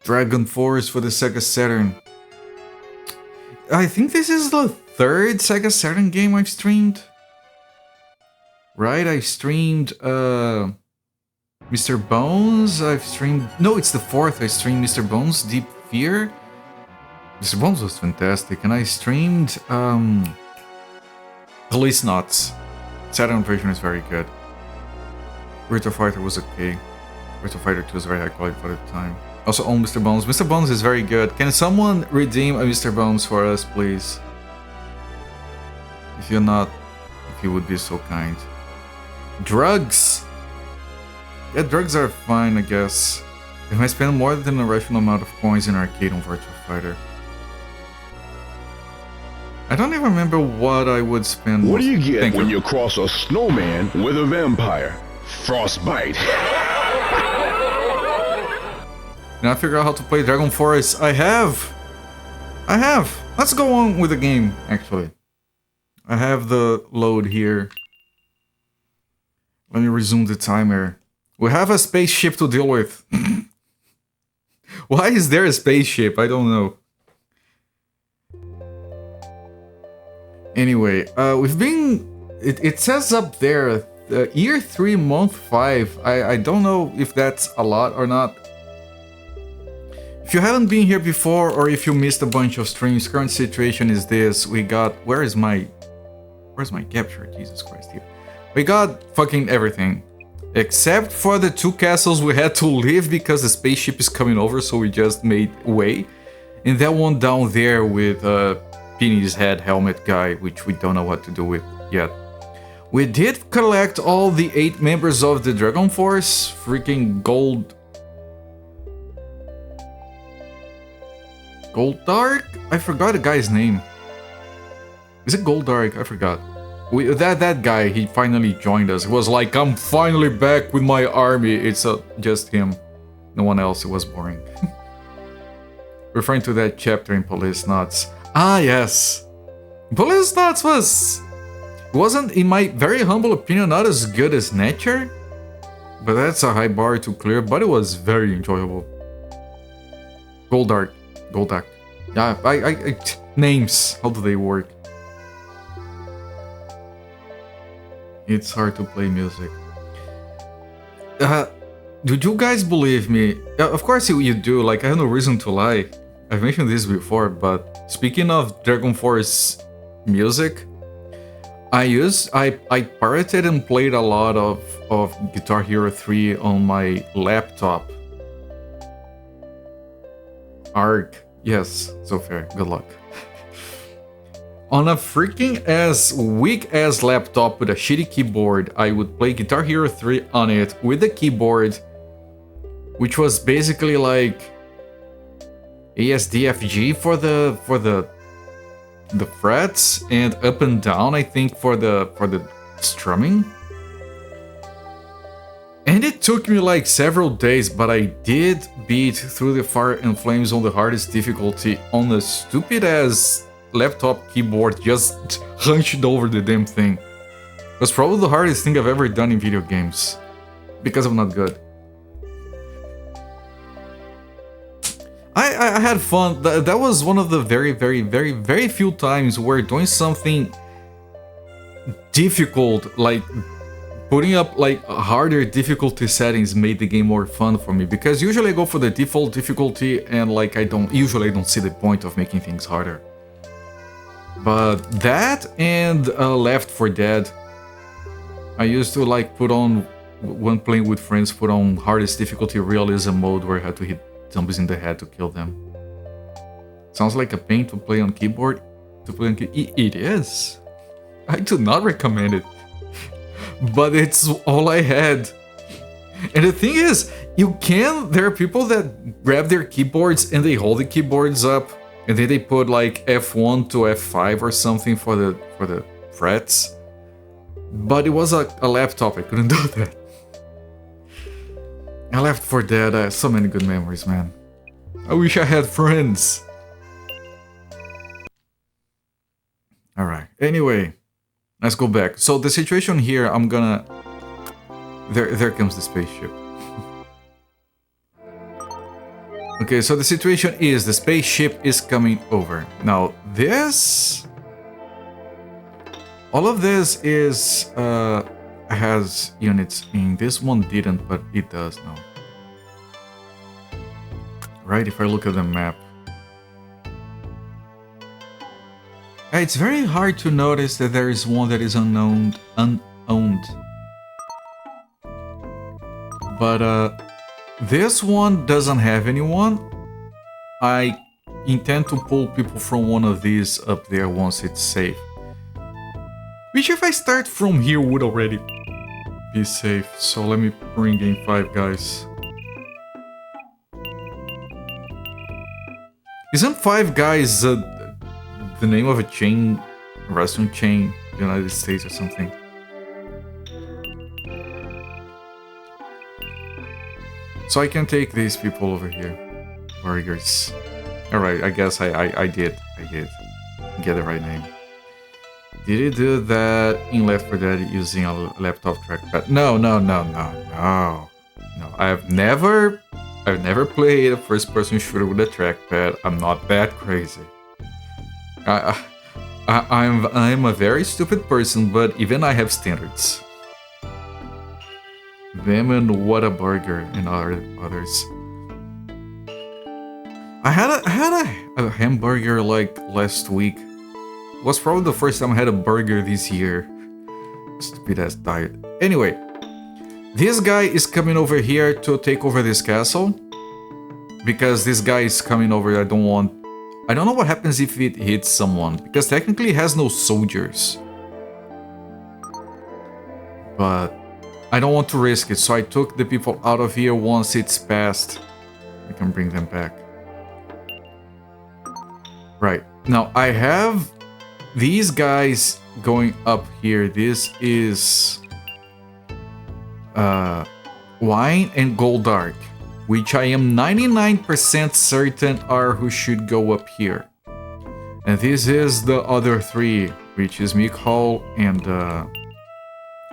Dragon Force for the Sega Saturn. I think this is the third Sega Saturn game I've streamed. Right, I streamed Mr. Bones, I've streamed... No, it's the fourth. I streamed Mr. Bones, Deep Fear. Mr. Bones was fantastic, and I streamed Police Knots. Saturn version is very good. Virtua Fighter was okay. Virtua Fighter 2 was very high quality for the time. Also own Mr. Bones. Mr. Bones is very good. Can someone redeem a Mr. Bones for us, please? If you're not, if you would be so kind. Drugs! Yeah, drugs are fine, I guess. If I spend more than a rational amount of coins in arcade on Virtua Fighter. I don't even remember what I would spend. What do you get when you cross a snowman with a vampire? Frostbite. Now I figure out how to play Dragon Force. I have. Let's go on with the game, actually. I have the load here. Let me resume the timer. We have a spaceship to deal with. Why is there a spaceship? I don't know. Anyway, we've been... It says up there, year 3, month 5. I don't know if that's a lot or not. If you haven't been here before, or if you missed a bunch of streams, current situation is this. We got... Where's my capture? Jesus Christ, here. We got fucking everything. Except for the 2 castles we had to leave because the spaceship is coming over, so we just made way. And that one down there with Penny's head helmet guy, which we don't know what to do with yet. We did collect all the 8 members of the Dragon Force. Freaking Gold Dark? I forgot the guy's name. Is it Gold Dark? I forgot. That guy, he finally joined us. He was like, I'm finally back with my army. It's just him. No one else. It was boring. Referring to that chapter in Police Knots. Ah, yes. Police Knots wasn't, in my very humble opinion, not as good as Nature. But that's a high bar to clear, but it was very enjoyable. Gold Dark. Yeah, names. How do they work? It's hard to play music. Did you guys believe me? Of course you do, like I have no reason to lie. I've mentioned this before, but speaking of Dragon Force music, I pirated and played a lot of Guitar Hero 3 on my laptop. Arc, yes, so fair, good luck. On a freaking weak-ass laptop with a shitty keyboard, I would play Guitar Hero 3 on it with the keyboard, which was basically like ASDFG for the frets and up and down, I think, for the strumming. And it took me like several days, but I did beat Through the Fire and Flames on the hardest difficulty on a stupid-ass laptop keyboard, just hunched over the damn thing. It was probably the hardest thing I've ever done in video games, because I'm not good. I had fun. That was one of the very few times where doing something difficult, like putting up like harder difficulty settings, made the game more fun for me, because usually I go for the default difficulty and like I don't see the point of making things harder. But that and Left 4 Dead, I used to like put on, when playing with friends, put on hardest difficulty realism mode where I had to hit zombies in the head to kill them. Sounds like a pain to play on keyboard. It is. I do not recommend it. But it's all I had. And the thing is, there are people that grab their keyboards and they hold the keyboards up, and then they put like F1 to F5 or something for the frets. But it was a laptop, I couldn't do that. I Left 4 Dead, so many good memories, man. I wish I had friends. Alright, anyway, let's go back. So the situation here, I'm gonna... There comes the spaceship. Okay, so the situation is the spaceship is coming over. Now this... all of this is... has units in. This one didn't, but it does now. Right, if I look at the map. It's very hard to notice that there is one that is unowned. But this one doesn't have anyone. I intend to pull people from one of these up there once it's safe. Which if I start from here would already be safe. So let me bring in 5 guys. Isn't 5 Guys the name of a chain, restaurant chain, United States or something? So I can take these people over here. Burgers. Alright, I guess I did get the right name. Did he do that in Left 4 Dead using a laptop trackpad? No. I've never played a first-person shooter with a trackpad. I'm not that crazy. I'm a very stupid person, but even I have standards. Them and Whataburger and others. I had a hamburger like last week. It was probably the first time I had a burger this year. Stupid ass diet. Anyway, this guy is coming over here to take over this castle. Because this guy is coming over, I don't know what happens if it hits someone. Because technically it has no soldiers. But I don't want to risk it, so I took the people out of here once it's passed. I can bring them back. Right, now I have these guys going up here. This is Wine and Goldark, which I am 99% certain are who should go up here. And this is the other 3, which is Mikhal and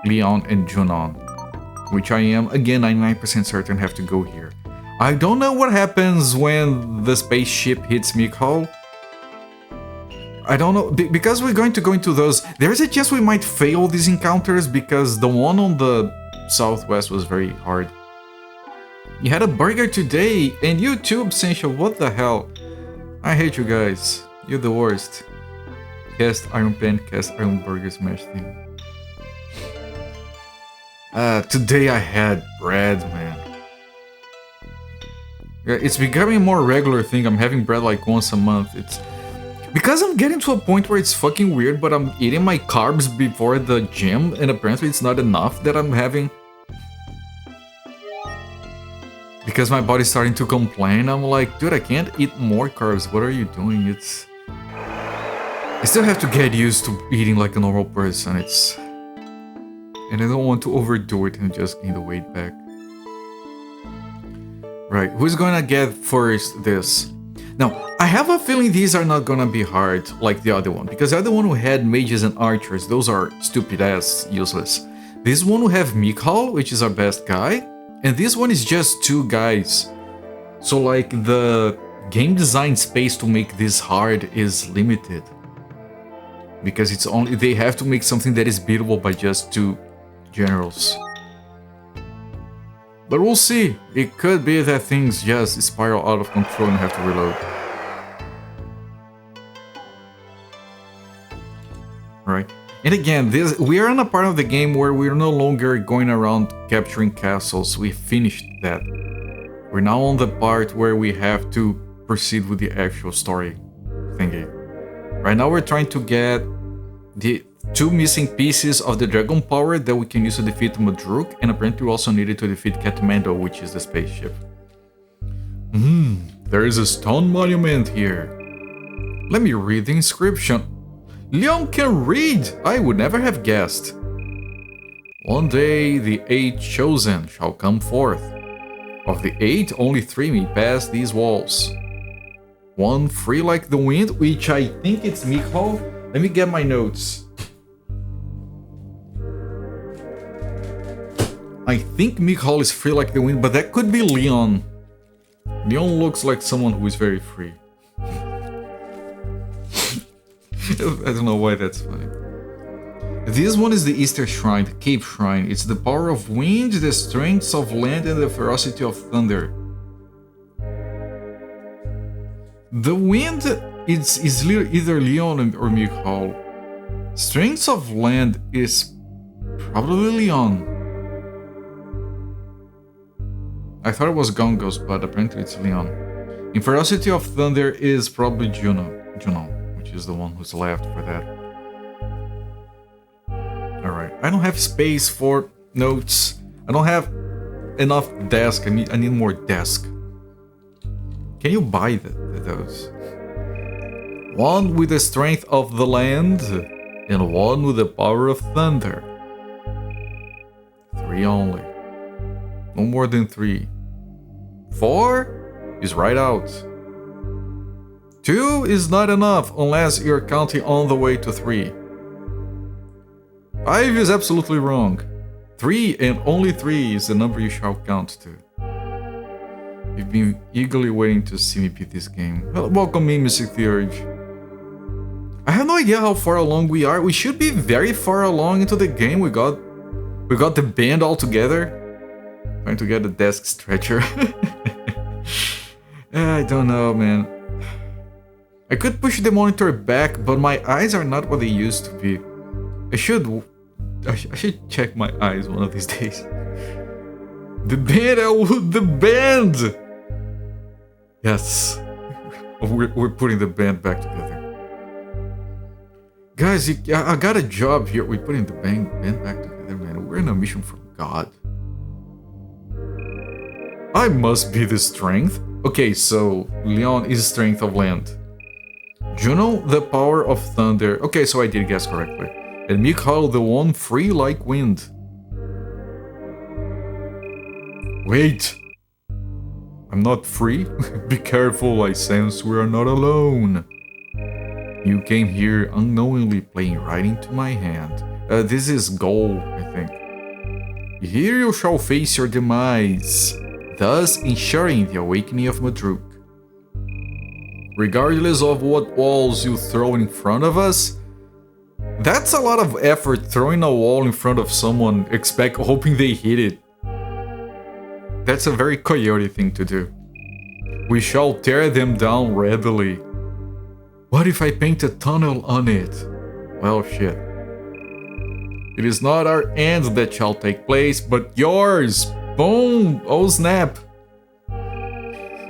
Leon and Junon, which I am, again, 99% certain have to go here. I don't know what happens when the spaceship hits Mikhal. I don't know, because we're going to go into those, there's a chance we might fail these encounters because the one on the southwest was very hard. You had a burger today, and you too, Absentia, what the hell? I hate you guys, you're the worst. Cast Iron Pen, cast Iron Burger Smash thing. Today I had bread, man. It's becoming a more regular thing, I'm having bread like once a month. It's because I'm getting to a point where it's fucking weird, but I'm eating my carbs before the gym, and apparently it's not enough that I'm having. Because my body's starting to complain, I'm like, dude, I can't eat more carbs, what are you doing? I still have to get used to eating like a normal person, and I don't want to overdo it and just gain the weight back. Right, who's gonna get first this? Now, I have a feeling these are not gonna be hard like the other one, because the other one who had mages and archers, those are stupid ass useless. This one will have Mikhal, which is our best guy, and this one is just 2 guys. So like the game design space to make this hard is limited. Because it's only, they have to make something that is beatable by just 2 generals. But we'll see, it could be that things just spiral out of control and have to reload. Right, and again, we are in a part of the game where we're no longer going around capturing castles, we finished that. We're now on the part where we have to proceed with the actual story thingy. Right now we're trying to get the 2 missing pieces of the dragon power that we can use to defeat Madruk, and apparently we also needed to defeat Kathmandu, which is the spaceship. There is a stone monument here. Let me read the inscription. Leon can read! I would never have guessed. One day the 8 chosen shall come forth. Of the 8, only 3 may pass these walls. 1 free like the wind, which I think it's Mikhal. Let me get my notes. I think Mikhal is free like the wind, but that could be Leon. Leon looks like someone who is very free. I don't know why that's funny. This one is the Easter Shrine, the Cape Shrine. It's the power of wind, the strength of land, and the ferocity of thunder. The wind is either Leon or Michal. Strength of land is probably Leon. I thought it was Gongos, but apparently it's Leon. And ferocity of thunder is probably Juno, which is the one who's left for that. Alright, I don't have space for notes. I don't have enough desk. I need more desk. Can you buy those? One with the strength of the land, and one with the power of thunder. 3 only. No more than 3. 4 is right out. 2 is not enough unless you're counting on the way to 3. 5 is absolutely wrong. 3 and only 3 is the number you shall count to. You've been eagerly waiting to see me beat this game. Well, welcome in, Mr. Theurge. I have no idea how far along we are. We should be very far along into the game. We got the band all together. Trying to get the desk stretcher. I don't know, man. I could push the monitor back, but my eyes are not what they used to be. I should check my eyes one of these days. The band! Yes. We're putting the band back together. Guys, I got a job here. We're putting the band back together, man. We're in a mission from God. I must be the strength. Okay, so Leon is strength of land. Juno, the power of thunder. Okay, so I did guess correctly. And Michal, the one free like wind. Wait. I'm not free? Be careful, I sense we are not alone. You came here unknowingly playing right into my hand. This is goal, I think. Here you shall face your demise, thus ensuring the awakening of Madruk. Regardless of what walls you throw in front of us, that's a lot of effort throwing a wall in front of someone, hoping they hit it. That's a very coyote thing to do. We shall tear them down readily. What if I paint a tunnel on it? Well, shit. It is not our end that shall take place, but yours! Boom! Oh snap!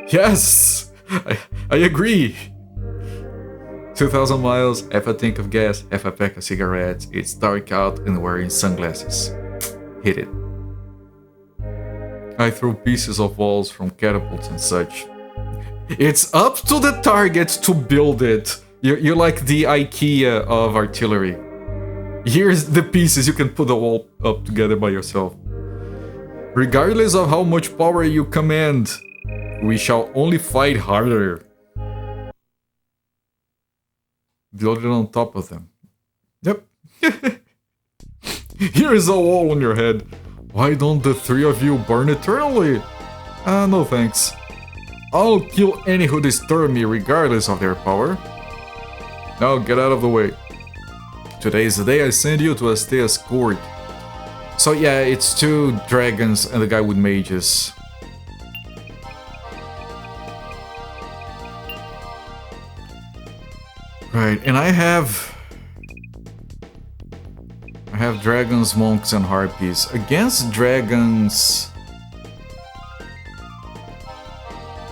Yes! I agree! 2,000 miles, half a tank of gas, half a pack of cigarettes, it's dark out and wearing sunglasses. Hit it. I throw pieces of walls from catapults and such. It's up to the target to build it. You're like the IKEA of artillery. Here's the pieces, you can put the wall up together by yourself. Regardless of how much power you command, we shall only fight harder. Build it on top of them. Yep. Here is a wall on your head. Why don't the 3 of you burn eternally? No thanks. I'll kill any who disturb me regardless of their power. Now get out of the way. Today is the day I send you to Astea's court. So yeah, it's 2 dragons and the guy with mages. Right, and I have dragons, monks, and harpies. Against dragons,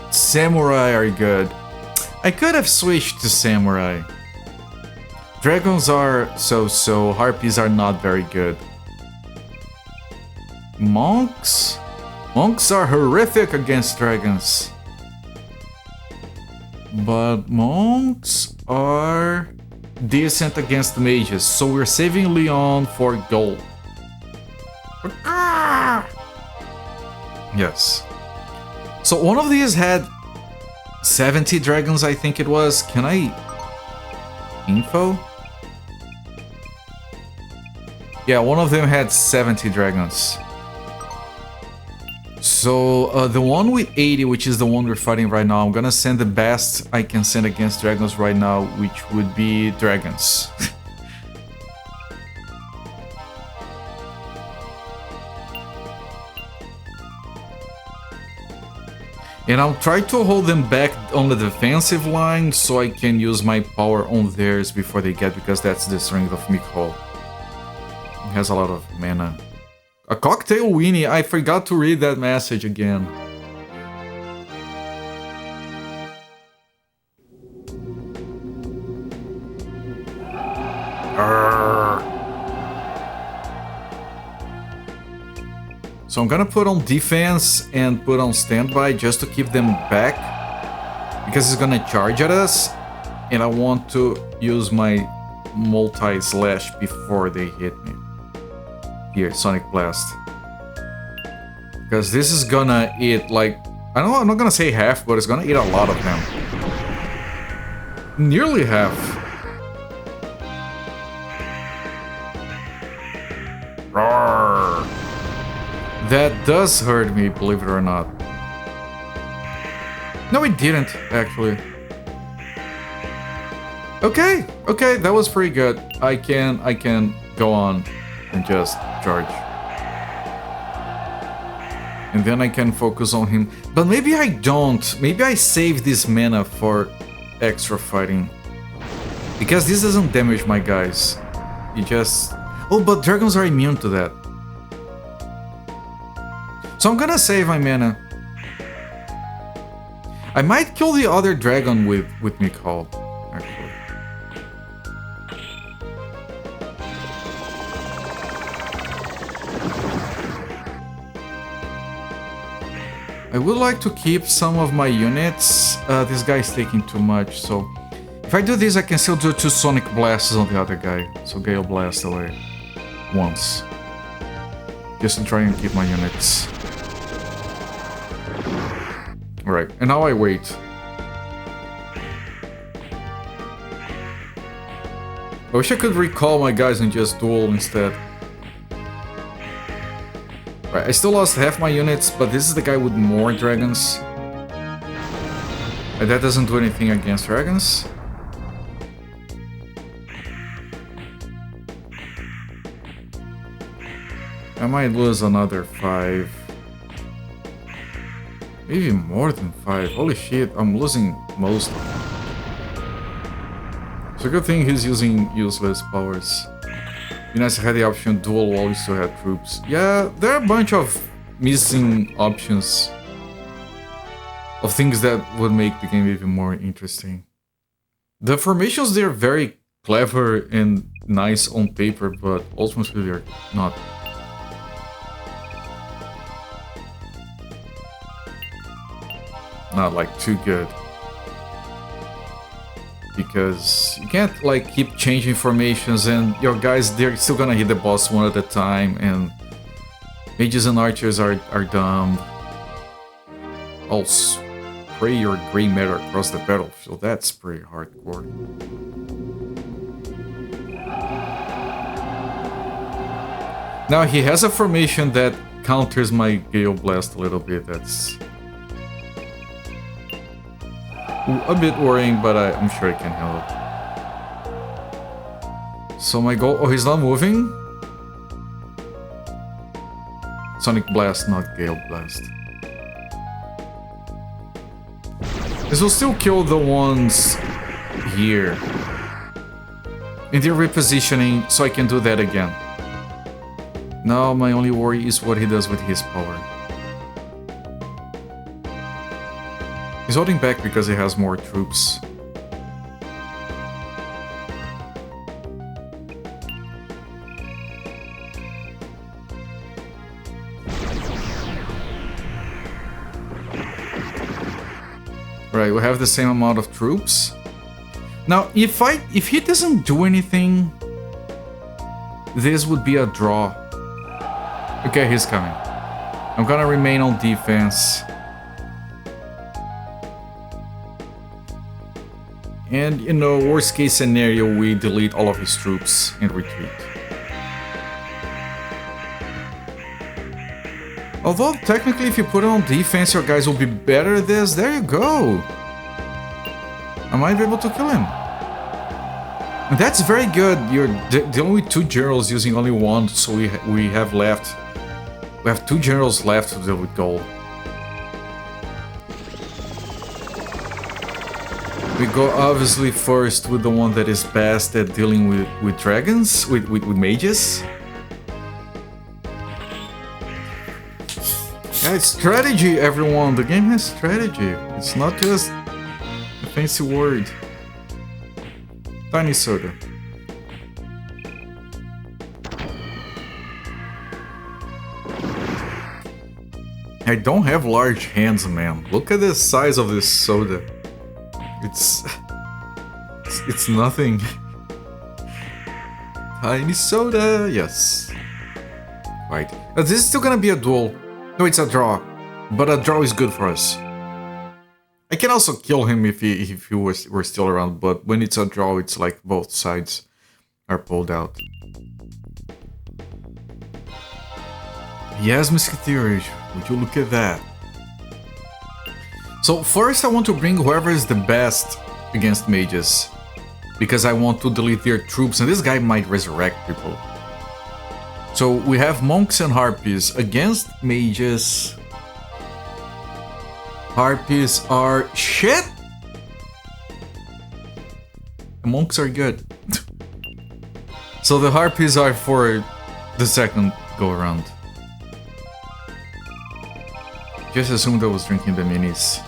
samurai are good. I could have switched to samurai. Dragons are so-so, harpies are not very good. Monks? Monks are horrific against dragons. But monks are decent against mages, so we're saving Leon for gold. Yes. So one of these had 70 dragons, I think it was. Can I... info? Yeah, one of them had 70 dragons. So the one with 80, which is the one we're fighting right now, I'm gonna send the best I can send against dragons right now, which would be dragons. And I'll try to hold them back on the defensive line so I can use my power on theirs before they get, because that's the strength of Mikhail. He has a lot of mana. A cocktail weenie, I forgot to read that message again. So I'm gonna put on defense and put on standby just to keep them back, because it's gonna charge at us, and I want to use my multi-slash before they hit me. Here, Sonic Blast. Because this is gonna eat, like, I know I'm not gonna say half, but it's gonna eat a lot of them. Nearly half. Roar. That does hurt me, believe it or not. No, it didn't, actually. Okay, okay, that was pretty good. I can go on and just charge. And then I can focus on him. But maybe I don't. Maybe I save this mana for extra fighting. Because this doesn't damage my guys. You just... Oh, but dragons are immune to that. So I'm gonna save my mana. I might kill the other dragon with Mikhail, actually. I would like to keep some of my units. This guy's taking too much, so... If I do this, I can still do 2 Sonic Blasts on the other guy. So Gale Blast away. Once. Just to try and keep my units. Alright, and now I wait. I wish I could recall my guys and just duel instead. Right, I still lost half my units, but this is the guy with more dragons. And that doesn't do anything against dragons. I might lose another 5. Maybe more than 5. Holy shit, I'm losing most of them. It's a good thing he's using useless powers. Be nice to have the option duel while we still have troops. Yeah, there are a bunch of missing options. Of things that would make the game even more interesting. The formations, they're very clever and nice on paper, but ultimately they're not. Not like too good. Because you can't like keep changing formations, and your guys, they're still gonna hit the boss one at a time, and mages and archers are dumb. I'll spray your gray matter across the battlefield. That's pretty hardcore. Now he has a formation that counters my Gale Blast a little bit. That's a bit worrying, but I'm sure I can handle it. So my goal... Oh, he's not moving? Sonic Blast, not Gale Blast. This will still kill the ones here. And they're repositioning, so I can do that again. Now my only worry is what he does with his power. He's holding back because he has more troops. Right, we have the same amount of troops. Now, if he doesn't do anything, this would be a draw. Okay, he's coming. I'm gonna remain on defense. And, you know, worst case scenario, we delete all of his troops and retreat. Although, technically, if you put it on defense, your guys will be better at this. There you go. I might be able to kill him. And that's very good. You're dealing with 2 generals using only 1, so we have left. We have 2 generals left to deal with gold. We go obviously first with the one that is best at dealing with dragons, with mages. Yeah, it's strategy, everyone. The game has strategy. It's not just a fancy word. Tiny soda. I don't have large hands, man. Look at the size of this soda. It's nothing. Tiny soda, yes. Right. This is still gonna be a duel. No, it's a draw. But a draw is good for us. I can also kill him if he were still around, but when it's a draw, it's like both sides are pulled out. Yes, Musketeers, would you look at that? So first I want to bring whoever is the best against mages, because I want to delete their troops, and this guy might resurrect people. So we have monks and harpies against mages. Harpies are shit! The monks are good. So the harpies are for the second go around. Just assumed I was drinking the minis.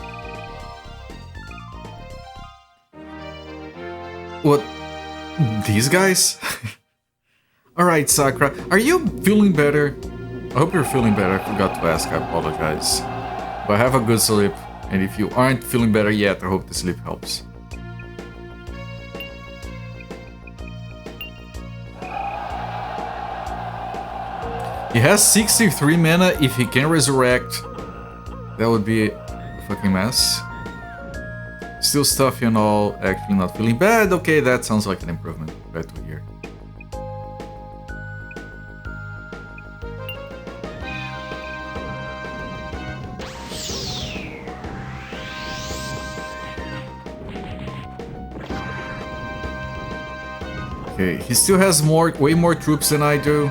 What? These guys? Alright, Sakura. Are you feeling better? I hope you're feeling better. I forgot to ask, I apologize. But have a good sleep. And if you aren't feeling better yet, I hope the sleep helps. He has 63 mana. If he can resurrect, that would be a fucking mess. Still stuffy and all, actually not feeling bad. Okay, that sounds like an improvement. Glad to hear. Okay, he still has way more troops than I do.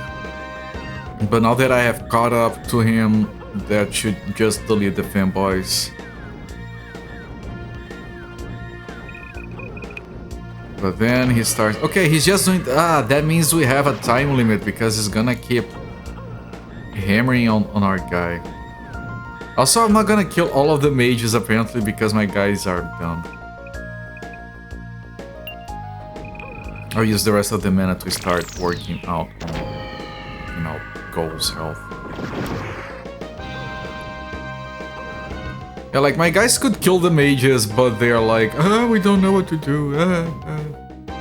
But now that I have caught up to him, that should just delete the fanboys. But then he starts... Okay, he's just doing... that means we have a time limit, because he's gonna keep hammering on our guy. Also, I'm not gonna kill all of the mages, apparently, because my guys are dumb. I'll use the rest of the mana to start working out on, Gold's health. Yeah, like, my guys could kill the mages, but they're like, we don't know what to do,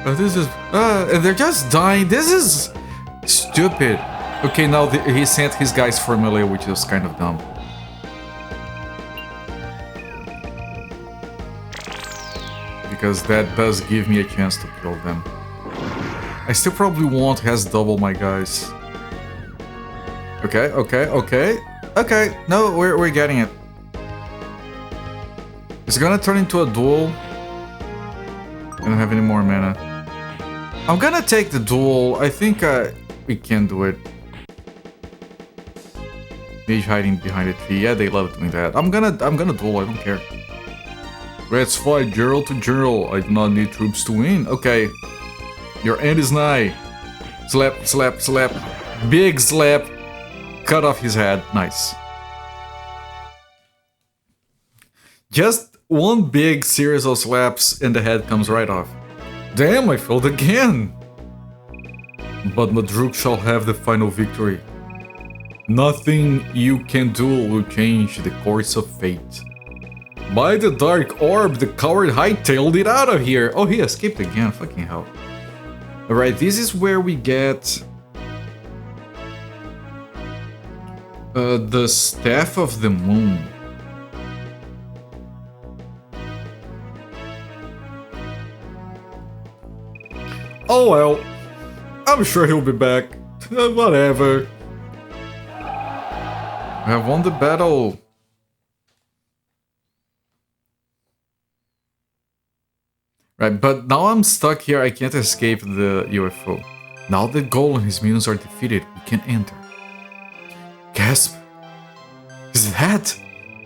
this is, and they're just dying. This is stupid. Okay, now he sent his guys for melee, which is kind of dumb. Because that does give me a chance to kill them. I still probably won't has double my guys. Okay, no, we're getting it. It's gonna turn into a duel. I don't have any more mana. I'm gonna take the duel. I think we can do it. Mage hiding behind a tree. Yeah, they love doing that. I'm gonna duel. I don't care. Let's fight Gerald to Gerald. I do not need troops to win. Okay, your end is nigh. Slap, slap, slap. Big slap. Cut off his head. Nice. Just one big series of slaps and the head comes right off. Damn, I failed again! But Madruk shall have the final victory. Nothing you can do will change the course of fate. By the dark orb, the coward hightailed it out of here! Oh, he escaped again, fucking hell. Alright, this is where we get... the Staff of the Moon. Oh well, I'm sure he'll be back. Whatever. I have won the battle. Right, but now I'm stuck here. I can't escape the UFO. Now that Goal and his minions are defeated, we can enter. Gasp! Is that?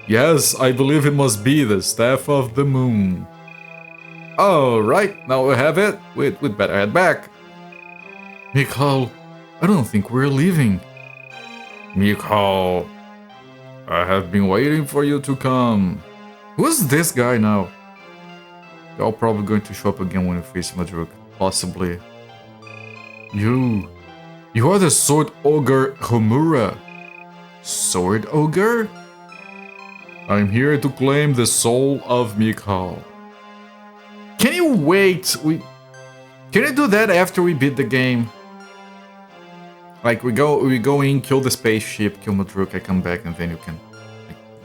Yes, I believe it must be the Staff of the Moon. Oh, right, now we have it. We'd better head back. Mikhail, I don't think we're leaving. Mikhail, I have been waiting for you to come. Who's this guy now? They're all probably going to show up again when we face Madruk. Possibly. You are the Sword Ogre Homura. Sword Ogre? I'm here to claim the soul of Mikhail. Can you wait? Can you do that after we beat the game? Like we go in, kill the spaceship, kill Madruk, I come back, and then you can...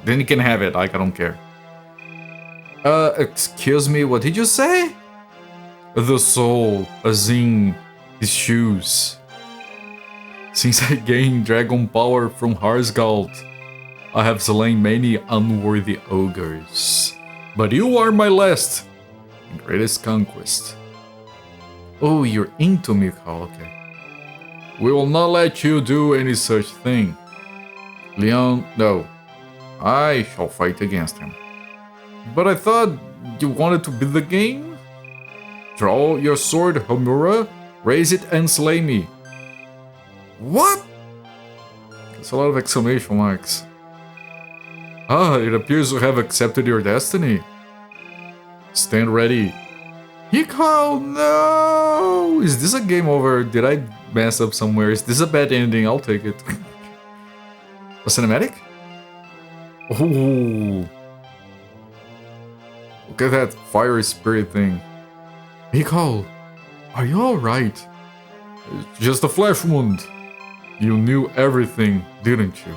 Then you can have it, like I don't care. Excuse me, what did you say? The soul, as in his shoes. Since I gained dragon power from Harsgald, I have slain many unworthy ogres. But you are my last and greatest conquest. Oh, you're into Mikhail, okay. We will not let you do any such thing. Leon, no. I shall fight against him. But I thought you wanted to beat the game? Draw your sword, Homura, raise it and slay me. What? That's a lot of exclamation marks. Ah, it appears you have accepted your destiny. Stand ready. Mikhail, no! Is this a game over? Did I mess up somewhere? Is this a bad ending? I'll take it. A cinematic? Oh. Look at that fire spirit thing. Mikhail, are you alright? It's just a flesh wound. You knew everything, didn't you?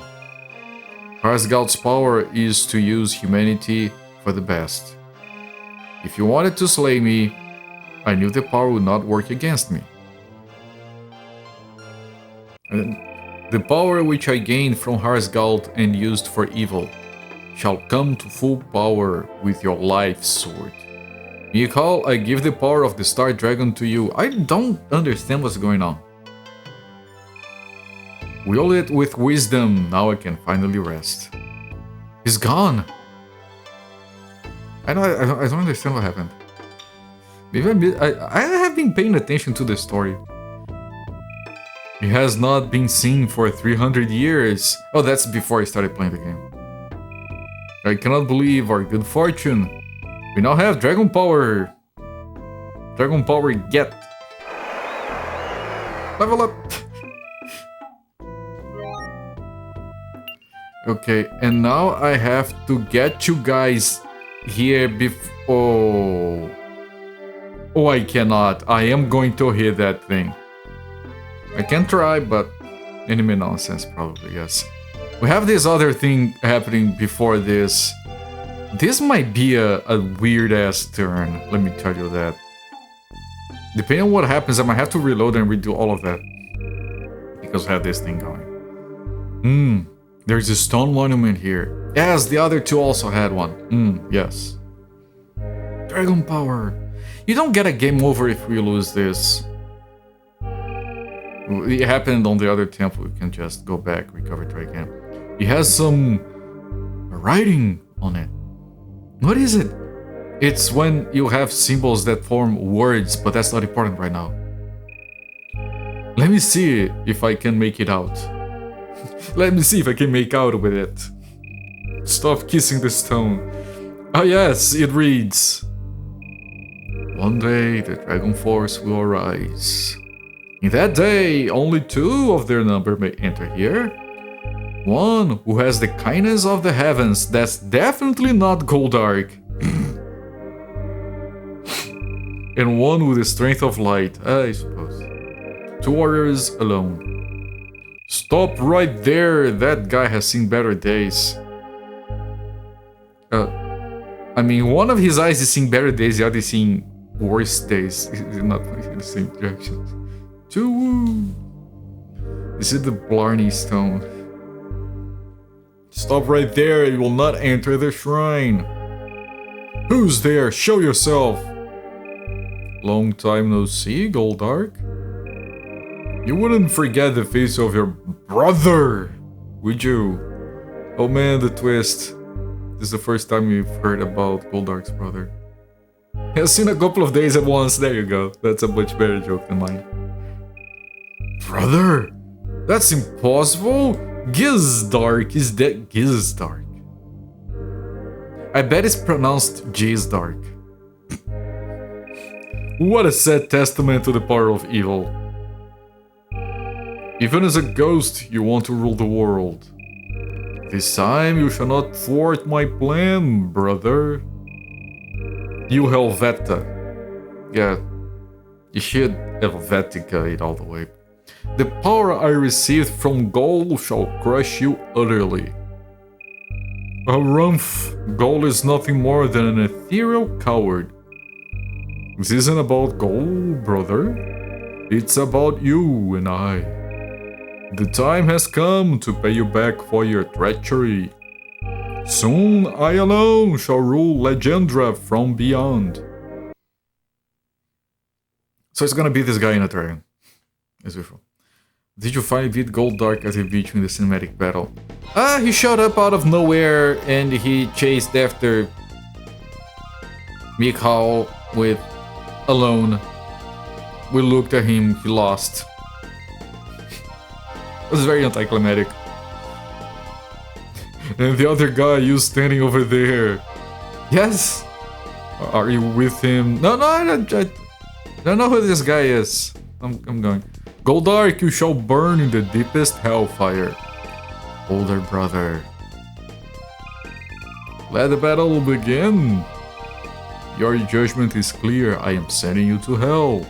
Harsgald's power is to use humanity for the best. If you wanted to slay me, I knew the power would not work against me. And the power which I gained from Harsgald and used for evil shall come to full power with your life sword. Mikhail, I give the power of the Star Dragon to you. I don't understand what's going on. Wield it with wisdom, now I can finally rest. He's gone! I don't understand what happened. Maybe I have been paying attention to the story. He has not been seen for 300 years. Oh, that's before I started playing the game. I cannot believe our good fortune. We now have Dragon Power. Dragon Power get. Level up. Okay, and now I have to get you guys here before... Oh, I cannot. I am going to hit that thing. I can try, but enemy nonsense probably, yes. We have this other thing happening before this. This might be a weird-ass turn, let me tell you that. Depending on what happens, I might have to reload and redo all of that. Because I have this thing going. There's a stone monument here. Yes, the other two also had one. Yes. Dragon Power. You don't get a game over if we lose this. It happened on the other temple. We can just go back, recover, try again. It has some writing on it. What is it? It's when you have symbols that form words, but that's not important right now. Let me see if I can make it out. Let me see if I can make out with it. Stop kissing the stone. Oh yes, it reads. One day the Dragon Force will arise. In that day, only 2 of their number may enter here. One who has the kindness of the heavens, that's definitely not Goldark. And one with the strength of light, I suppose. 2 warriors alone. Stop right there, that guy has seen better days. I mean, one of his eyes is seeing better days, the other is seeing worse days. They're not in the same direction. 2. This is the Blarney Stone. Stop right there, you will not enter the shrine. Who's there? Show yourself. Long time no see, Goldark. You wouldn't forget the face of your brother, would you? Oh man, the twist. This is the first time you've heard about Goldark's brother. I've seen a couple of days at once, there you go. That's a much better joke than mine. Brother? That's impossible? Gizdark, is that Gizdark? I bet it's pronounced Gizdark. What a sad testament to the power of evil. Even as a ghost, you want to rule the world. This time you shall not thwart my plan, brother. You Helveta. Yeah, you should Helvetica it all the way. The power I received from Gaul shall crush you utterly. A Rumph, Gaul is nothing more than an ethereal coward. This isn't about Gaul, brother. It's about you and I. The time has come to pay you back for your treachery. Soon I alone shall rule Legendra from beyond. So it's gonna be this guy in a dragon, as usual. Did you finally beat Goldark as he beat you in the cinematic battle? He showed up out of nowhere and he chased after Mikhal with alone. We looked at him, he lost. It was very anticlimactic. And the other guy, you standing over there. Yes? Are you with him? No, I don't know who this guy is. I'm going. Goldark, you shall burn in the deepest hellfire. Older brother. Let the battle begin. Your judgment is clear. I am sending you to hell.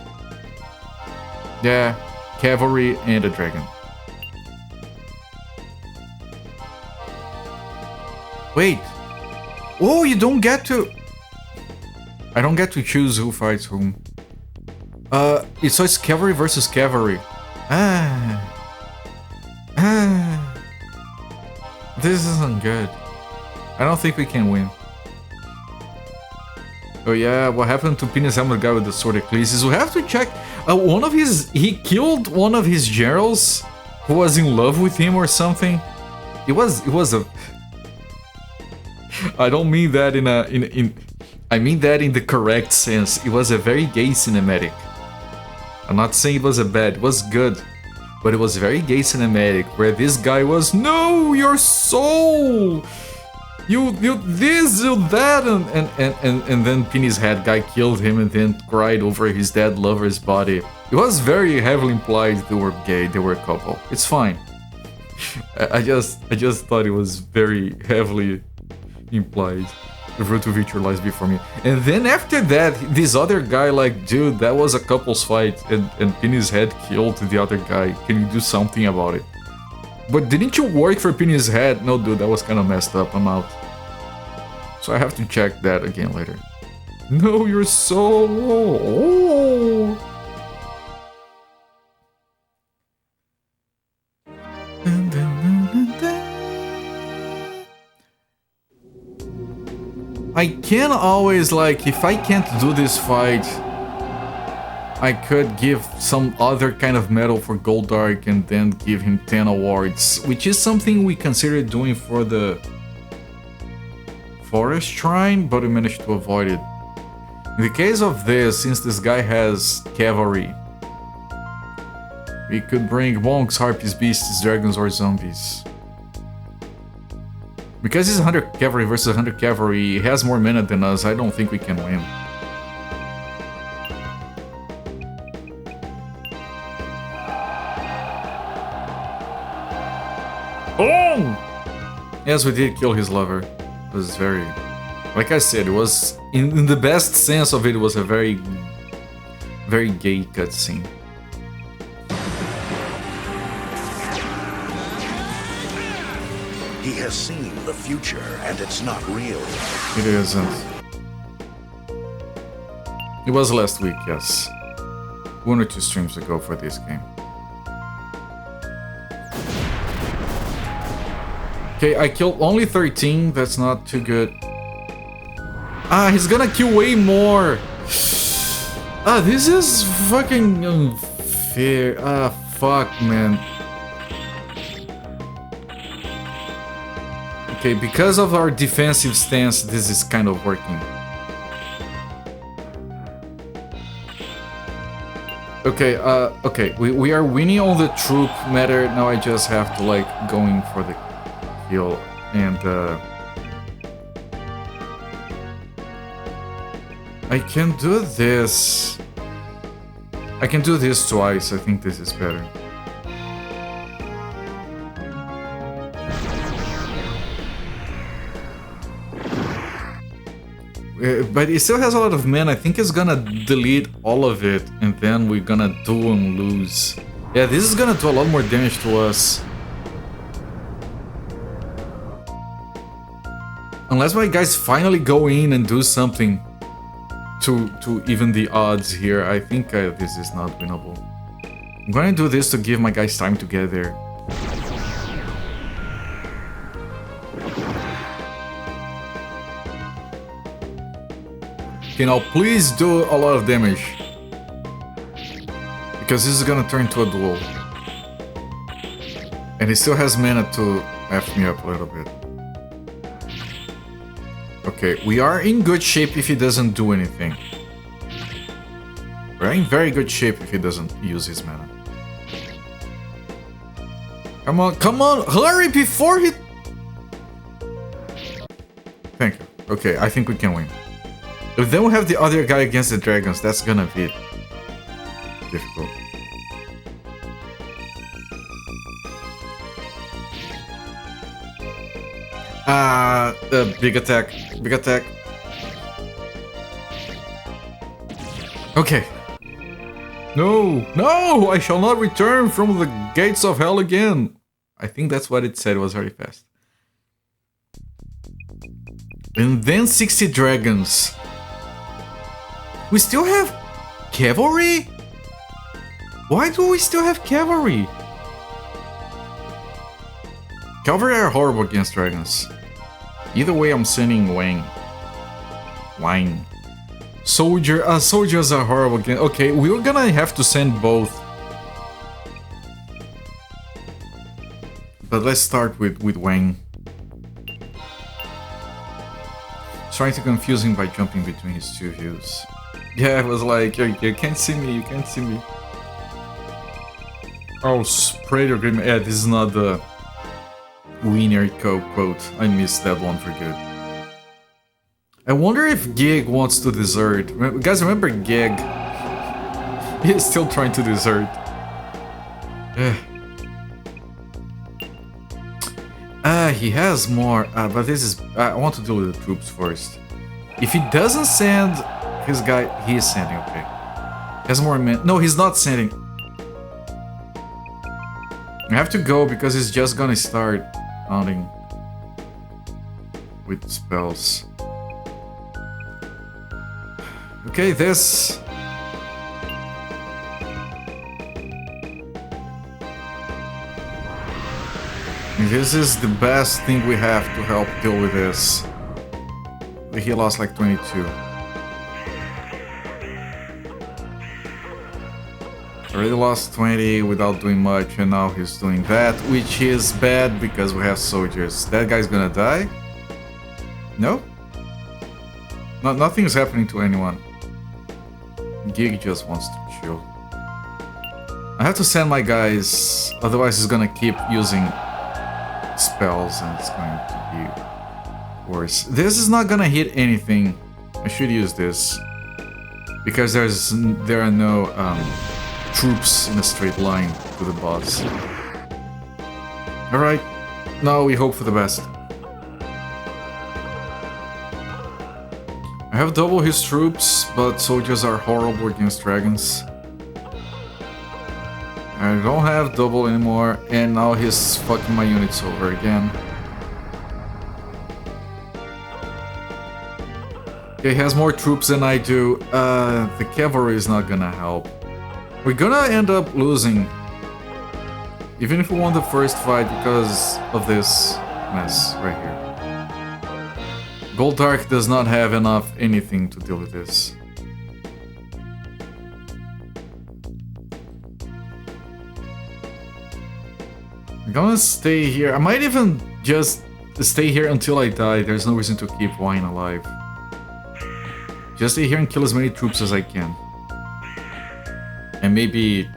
Yeah, cavalry and a dragon. Wait. Oh, you don't get to... I don't get to choose who fights whom. So it's cavalry versus cavalry. This isn't good. I don't think we can win. Oh yeah, what happened to Penis Helmet guy with the sword Ecclesias? We have to check. He killed one of his generals who was in love with him or something. It was a... I don't mean that I mean that in the correct sense. It was a very gay cinematic. I'm not saying it was it was good. But it was very gay cinematic where this guy was, no, your soul! You this, you that, and then Penis Head guy killed him and then cried over his dead lover's body. It was very heavily implied they were gay, they were a couple. It's fine. I just thought it was very heavily implied. The root of your lies before me. And then after that, this other guy, like, dude, that was a couple's fight, and Penis Head killed the other guy. Can you do something about it? But didn't you work for Penis Head? No, dude, that was kind of messed up. I'm out. So I have to check that again later. No, you're so... Oh. I can always, like, if I can't do this fight, I could give some other kind of medal for Goldark and then give him 10 awards, which is something we considered doing for the Forest Shrine, but we managed to avoid it. In the case of this, since this guy has cavalry, we could bring monks, harpies, beasts, dragons, or zombies. Because he's 100 cavalry versus 100 cavalry, he has more mana than us, I don't think we can win. Oh! Yes, we did kill his lover. It was very... Like I said, it was... In the best sense of it, it was a very... very gay cutscene. He has seen the future, and it's not real. It isn't. It was last week, yes. 1 or 2 streams ago for this game. Okay, I killed only 13. That's not too good. Ah, he's gonna kill way more. Ah, this is fucking unfair. Ah, fuck, man. Okay, because of our defensive stance, this is kind of working. Okay, okay, we are winning on the troop matter. Now I just have to, like, going for the kill and, I can do this. I can do this twice. I think this is better. But it still has a lot of men. I think it's gonna delete all of it, and then we're gonna duel and lose. Yeah, this is gonna do a lot more damage to us. Unless my guys finally go in and do something to even the odds here, I think this is not winnable. I'm gonna do this to give my guys time to get there. Okay, now please do a lot of damage. Because this is gonna turn to a duel. And he still has mana to F me up a little bit. Okay, we are in good shape if he doesn't do anything. We're in very good shape if he doesn't use his mana. Come on, hurry before he... Thank you. Okay, I think we can win. If then we have the other guy against the dragons, that's gonna be difficult. Big attack. Big attack. Okay. No! No! I shall not return from the gates of hell again! I think that's what it said. It was very fast. And then 60 dragons. We still have cavalry? Why do we still have cavalry? Cavalry are horrible against dragons. Either way, I'm sending Wang. Soldiers are horrible again. Okay, we're gonna have to send both. But let's start with Wang. Trying to confuse him by jumping between his two views. Yeah, it was like, you can't see me, you can't see me. Oh, spray your agreement. Yeah, this is not the winner quote. I missed that one for good. I wonder if Gig wants to desert. Guys, remember Gig? He's still trying to desert. He has more, but this is... I want to deal with the troops first. If he doesn't send his guy... He is sending, okay. He has more men... No, he's not sending. I have to go because he's just gonna start hunting with spells. Okay, this... This is the best thing we have to help deal with this. He lost like 22. Already lost 20 without doing much, and now he's doing that, which is bad because we have soldiers. That guy's gonna die? No? Nothing's happening to anyone. Gig just wants to chill. I have to send my guys, otherwise he's gonna keep using spells and it's going to be worse. This is not gonna hit anything. I should use this because there are no troops in a straight line to the boss. Alright, now we hope for the best. I have double his troops, but soldiers are horrible against dragons. I don't have double anymore, and now he's fucking my units over again. Okay, he has more troops than I do. The cavalry is not gonna help. We're gonna end up losing. Even if we won the first fight because of this mess right here. Goldark does not have enough anything to deal with this. I'm gonna stay here. I might even just stay here until I die. There's no reason to keep Wine alive. Just stay here and kill as many troops as I can. And maybe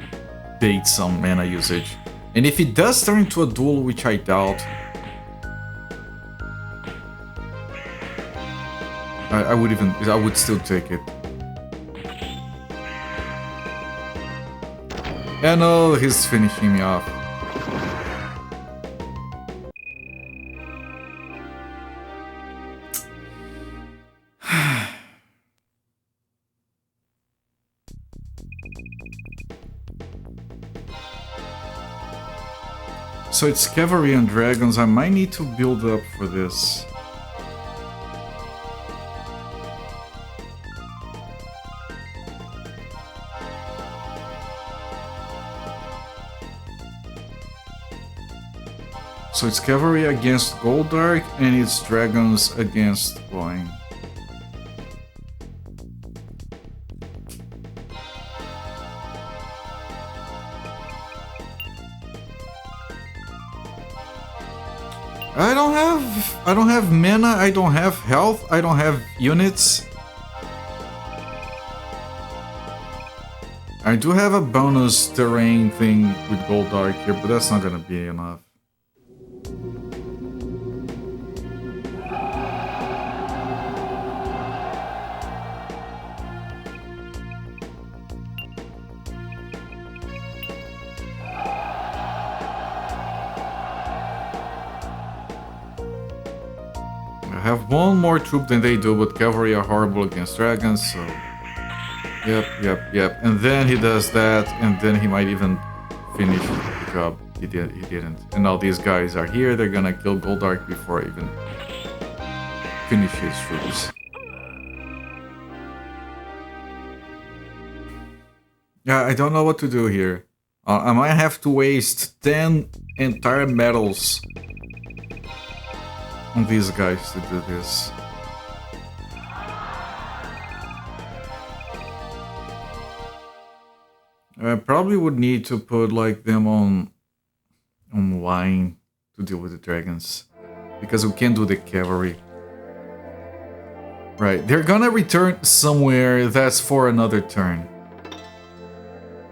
bait some mana usage. And if it does turn into a duel, which I doubt, I would still take it. Yeah, no, he's finishing me off. So it's cavalry and dragons. I might need to build up for this. So it's cavalry against Goldark and it's dragons against Wine. I don't have mana, I don't have health, I don't have units. I do have a bonus terrain thing with Goldark here, but that's not gonna be enough. I have one more troop than they do, but cavalry are horrible against dragons, so... Yep. And then he does that, and then he might even finish the job. He didn't. And now these guys are here, they're gonna kill Goldark before I even finish his troops. Yeah, I don't know what to do here. I might have to waste 10 entire medals on these guys to do this. I probably would need to put like them on Wine to deal with the dragons, because we can't do the cavalry. Right, they're gonna return somewhere. That's for another turn.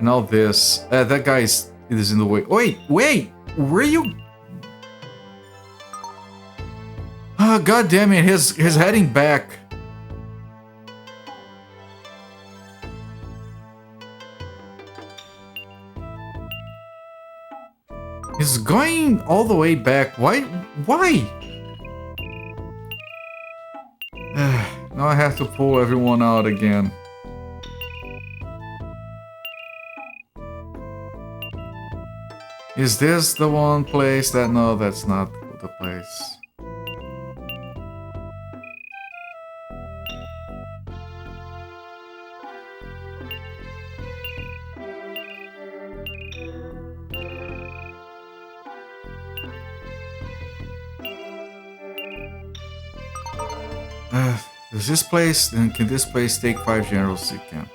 Now this, that guy is in the way. Wait, where you? Oh, God damn it! He's heading back. He's going all the way back. Why? Now I have to pull everyone out again. Is this the one place that... No, that's not the place. Does this place... Then can this place take 5 generals? It can.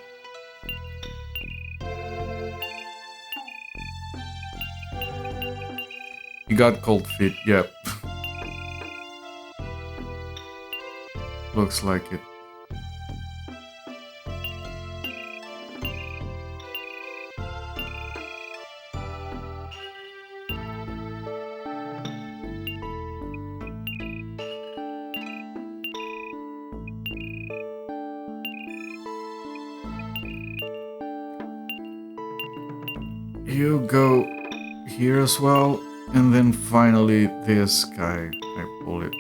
He got cold feet, yep. Looks like it. You go here as well, and then finally this guy, I pull it.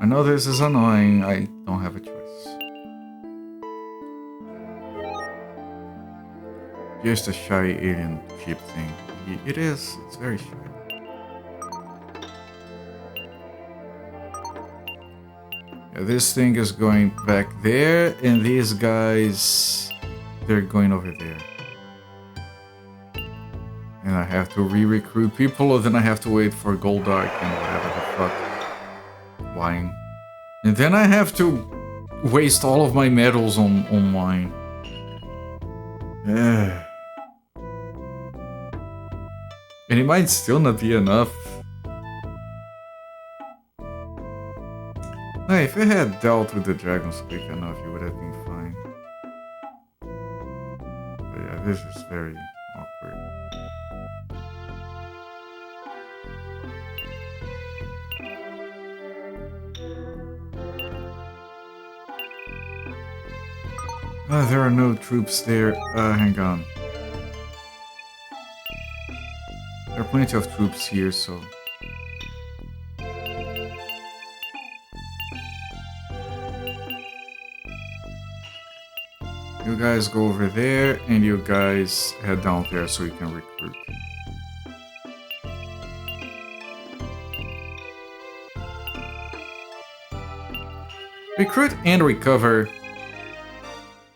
I know this is annoying, I don't have a choice. Just a shy alien ship thing. It is, it's very shy. Yeah, this thing is going back there, and these guys, they're going over there. And I have to re-recruit people, or then I have to wait for Goldark and whatever the fuck. Wine. And then I have to waste all of my medals on wine. And it might still not be enough. No, if I had dealt with the dragons quick enough, it would have been fine. But yeah, this is very awkward. There are no troops there. Hang on. There are plenty of troops here, so... You guys go over there, and you guys head down there so you can recruit. Recruit and recover.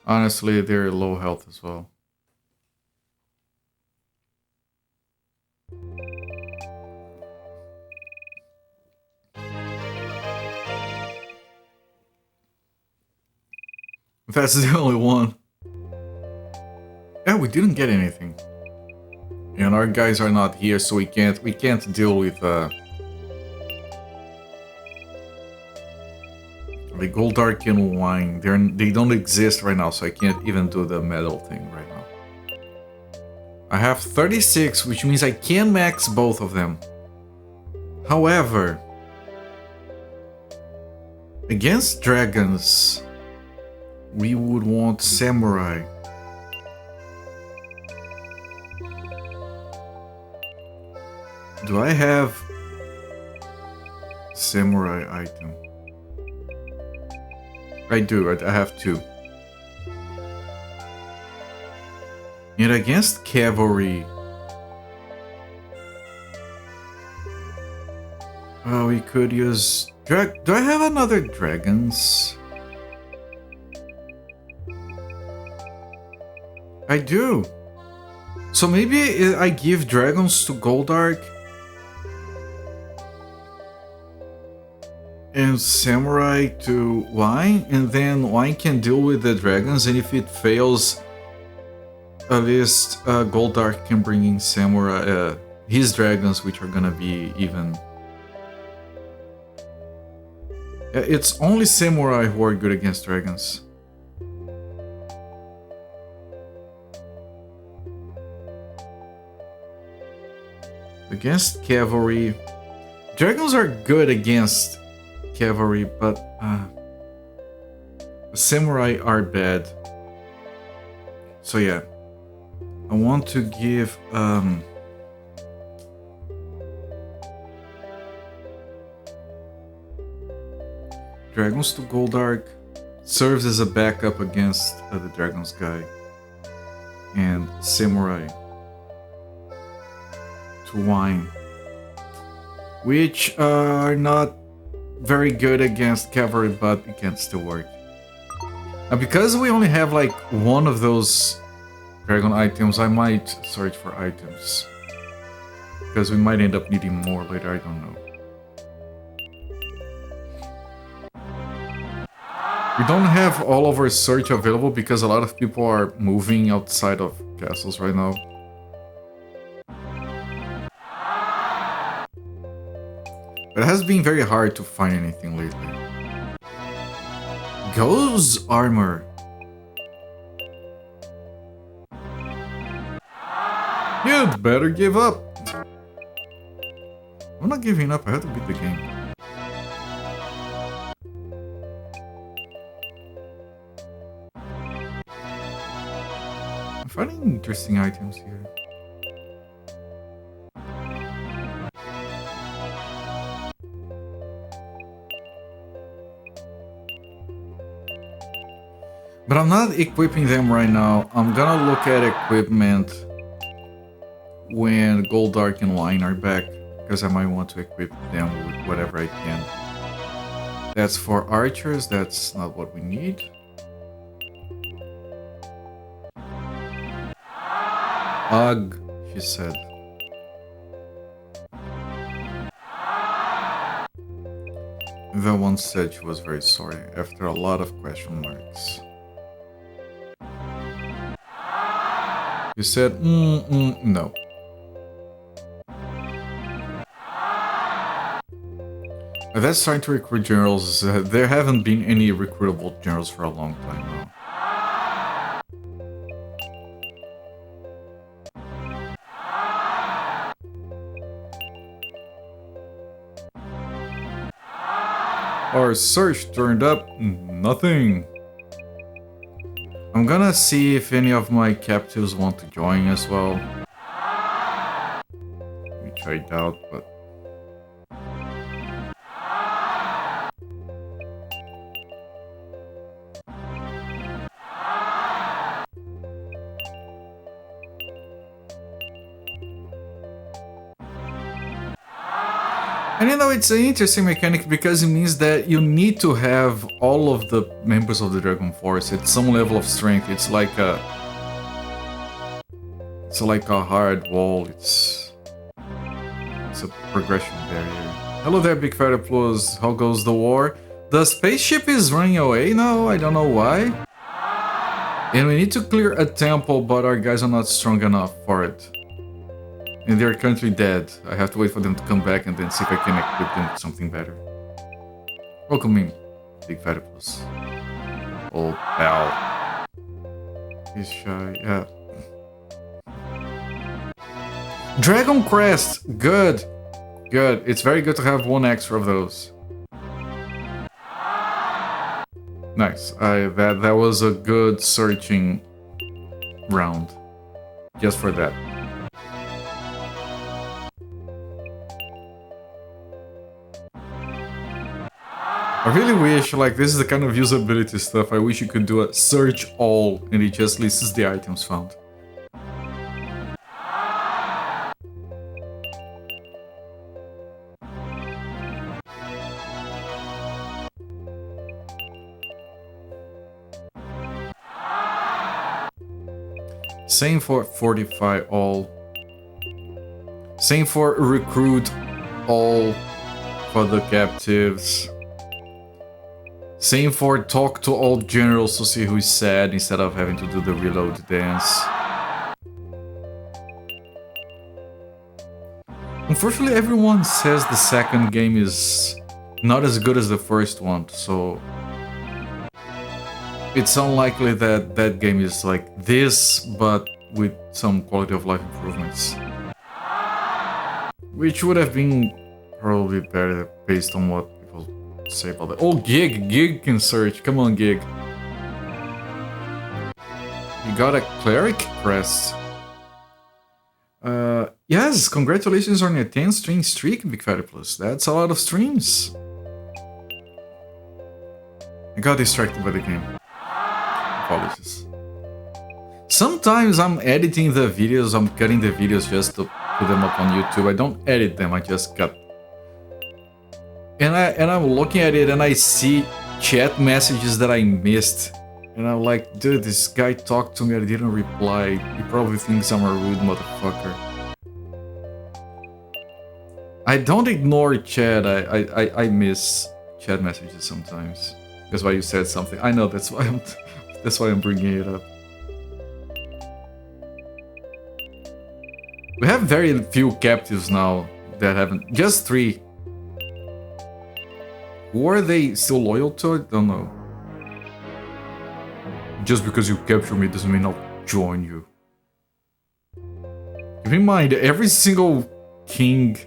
Honestly, they're low health as well. That's the only one. Yeah, we didn't get anything. And our guys are not here, so we can't deal with the Goldark and wine. They don't exist right now, so I can't even do the medal thing right now. I have 36, which means I can max both of them. However, against dragons, we would want samurai. Do I have samurai item? I do, I have 2. And against cavalry, we could use... Do I have another dragons? I do. So maybe I give dragons to Goldark and samurai to wine, and then wine can deal with the dragons, and if it fails, at least Goldark can bring in samurai, his dragons, which are gonna be even. It's only samurai who are good against dragons. Against cavalry, dragons are good against cavalry, but samurai are bad. So yeah, I want to give dragons to Goldark. Serves as a backup against the dragons guy, and samurai to wine, which are not very good against cavalry, but it can still work. And because we only have like one of those dragon items, I might search for items, because we might end up needing more later, I don't know. We don't have all of our search available because a lot of people are moving outside of castles right now. It has been very hard to find anything lately. Ghost armor. You'd better give up. I'm not giving up, I have to beat the game. I'm finding interesting items here. But I'm not equipping them right now. I'm gonna look at equipment when Goldark and Wine are back, because I might want to equip them with whatever I can. That's for archers, that's not what we need. Ugh, she said. That one said she was very sorry after a lot of question marks. You said, no. That's trying to recruit generals. There haven't been any recruitable generals for a long time now. Our search turned up nothing. I'm gonna see if any of my captives want to join as well. Which I doubt, but... And you know, it's an interesting mechanic because it means that you need to have all of the members of the Dragon Force at some level of strength. It's like a hard wall. It's a progression barrier. Hello there, Big Fighter Plus. How goes the war? The spaceship is running away now. I don't know why. And we need to clear a temple, but our guys are not strong enough for it. And they're currently dead. I have to wait for them to come back and then see if I can equip them with something better. Welcome in, Big Fighter Plus. Old pal. He's shy, yeah. Dragon Crest! Good! Good. It's very good to have one extra of those. Nice. That was a good searching round. Just for that. I really wish, like, this is the kind of usability stuff, I wish you could do a search all and it just lists the items found. Same for fortify all. Same for recruit all for the captives. Same for talk to all generals to see who is sad instead of having to do the reload dance. Unfortunately, everyone says the second game is not as good as the first one, so it's unlikely that that game is like this, but with some quality of life improvements. Which would have been probably better based on what people say about that. Oh, Gig can search. Come on, Gig. You got a cleric crest. Yes, congratulations on your 10 stream streak, Big Fighter Plus. That's a lot of streams. I got distracted by the game. Apologies. Sometimes I'm editing the videos, I'm cutting the videos just to put them up on YouTube. I don't edit them, I just cut. And I'm looking at it and I see chat messages that I missed. And I'm like, dude, this guy talked to me, I didn't reply. He probably thinks I'm a rude motherfucker. I don't ignore chat, I miss chat messages sometimes. That's why you said something. I know, that's why I'm bringing it up. We have very few captives now that haven't... Just 3. Who are they still loyal to? I don't know. Just because you capture me doesn't mean I'll join you. Keep in mind, every single king,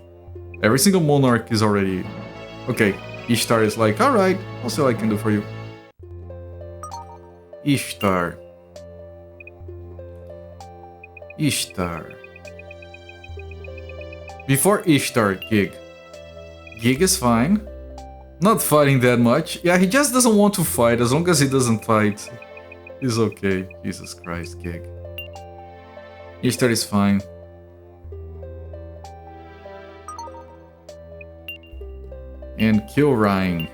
every single monarch is already... Okay, Ishtar is like, alright, I'll see what I can do for you. Ishtar. Ishtar. Before Ishtar, Gig. Gig is fine. Not fighting that much. Yeah, he just doesn't want to fight. As long as he doesn't fight, he's okay. Jesus Christ, Gig. Ishtar is fine. And kill Ryan.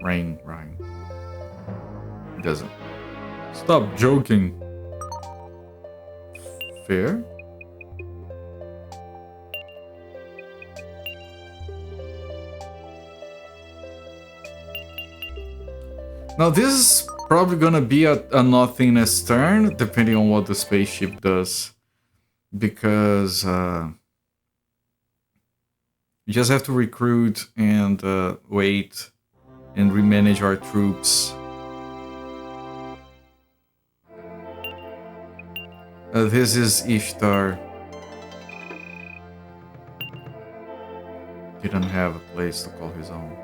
Ryan. He doesn't. Stop joking. Fair? Now this is probably gonna be a nothingness turn, depending on what the spaceship does. Because you just have to recruit and wait and remanage our troops. This is Ishtar. Didn't have a place to call his own.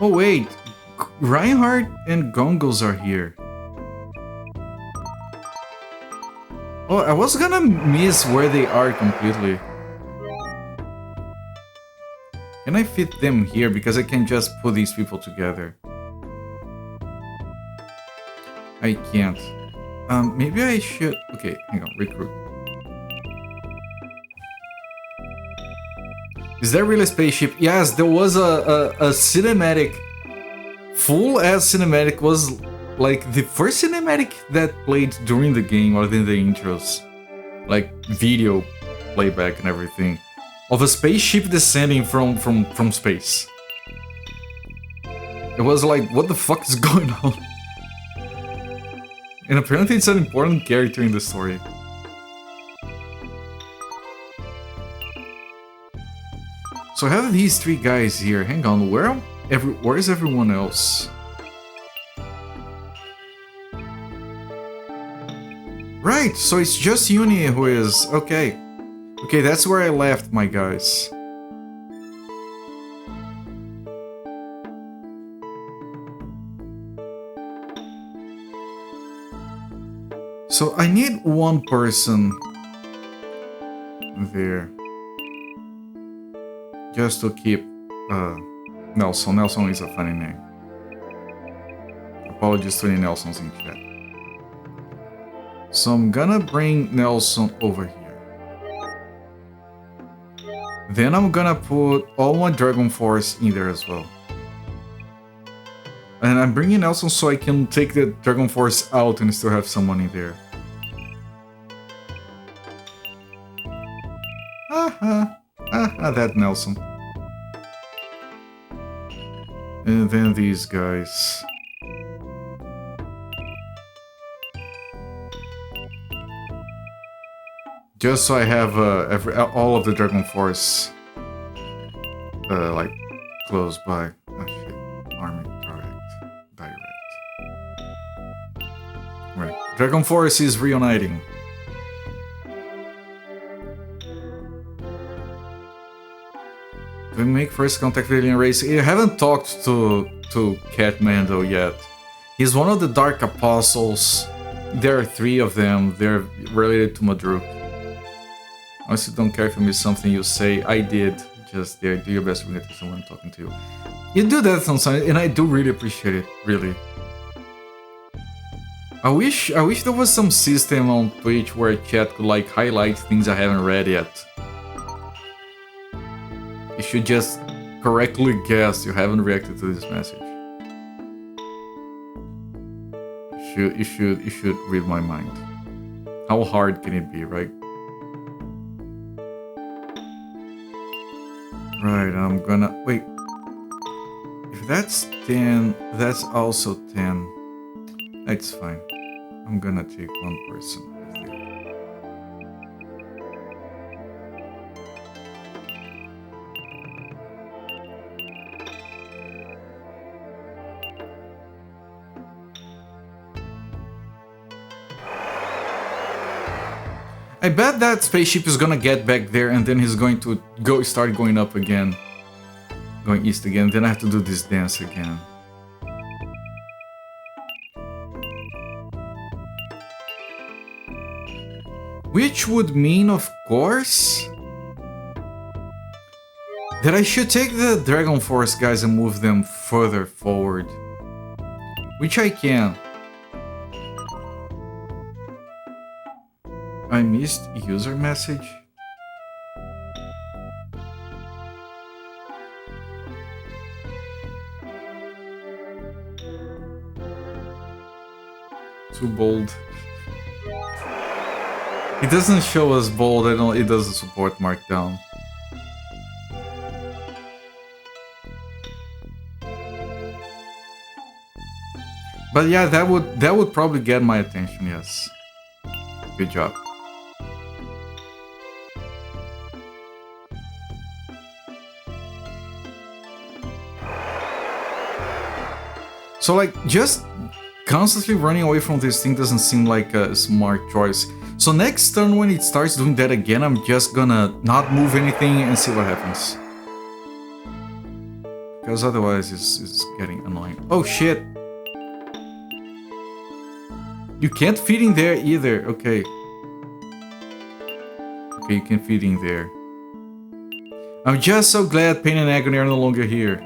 Oh wait, Reinhardt and Gongos are here. Oh, I was gonna miss where they are completely. Can I fit them here? Because I can just put these people together. I can't. Maybe I should... Okay, hang on, recruit. Is there really a spaceship? Yes, there was a cinematic. Full-ass cinematic was like the first cinematic that played during the game other than the intros. Like video playback and everything. Of a spaceship descending from space. It was like, what the fuck is going on? And apparently it's an important character in the story. So I have these three guys here. Hang on, where is everyone else? Right, so it's just Uni who is... Okay. Okay, that's where I left my guys. So I need one person there. Just to keep Nelson. Nelson is a funny name. Apologies to any Nelsons in chat. So I'm gonna bring Nelson over here. Then I'm gonna put all my Dragon Force in there as well. And I'm bringing Nelson so I can take the Dragon Force out and still have someone in there. That Nelson. And then these guys. Just so I have all of the Dragon Force like close by. Oh shit. Army direct. Right. Dragon Force is reuniting. We make first contact with alien race. I haven't talked to Catmando yet. He's one of the Dark Apostles. There are 3 of them. They're related to Madruk. Honestly, don't care if you miss something you say. I did. Just there, do your best to bring it to someone talking to you. You do that sometimes, and I do really appreciate it. Really. I wish there was some system on Twitch where chat could like highlight things I haven't read yet. You should just correctly guess you haven't reacted to this message. You should read my mind. How hard can it be, right? Right, I'm gonna... Wait. If that's 10, that's also 10. That's fine. I'm gonna take one person. I bet that spaceship is gonna get back there and then he's going to start going up again. Going east again, then I have to do this dance again. Which would mean, of course, that I should take the Dragon Force guys and move them further forward. Which I can. I missed user message. too bold. It doesn't show us bold, it doesn't support markdown. But yeah, that would probably get my attention, yes. Good job. So like, just constantly running away from this thing doesn't seem like a smart choice. So next turn when it starts doing that again, I'm just gonna not move anything and see what happens. Because otherwise it's getting annoying. Oh shit! You can't feed in there either, okay. Okay, you can feed in there. I'm just so glad Pain and Agony are no longer here.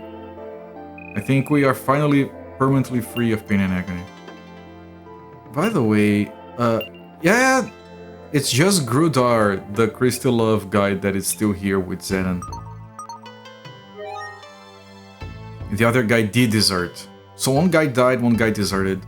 I think we are finally permanently free of Pain and Agony. By the way, yeah, it's just Grudar, the Crystal Love guy, that is still here with Zenon. The other guy did desert. So one guy died, one guy deserted.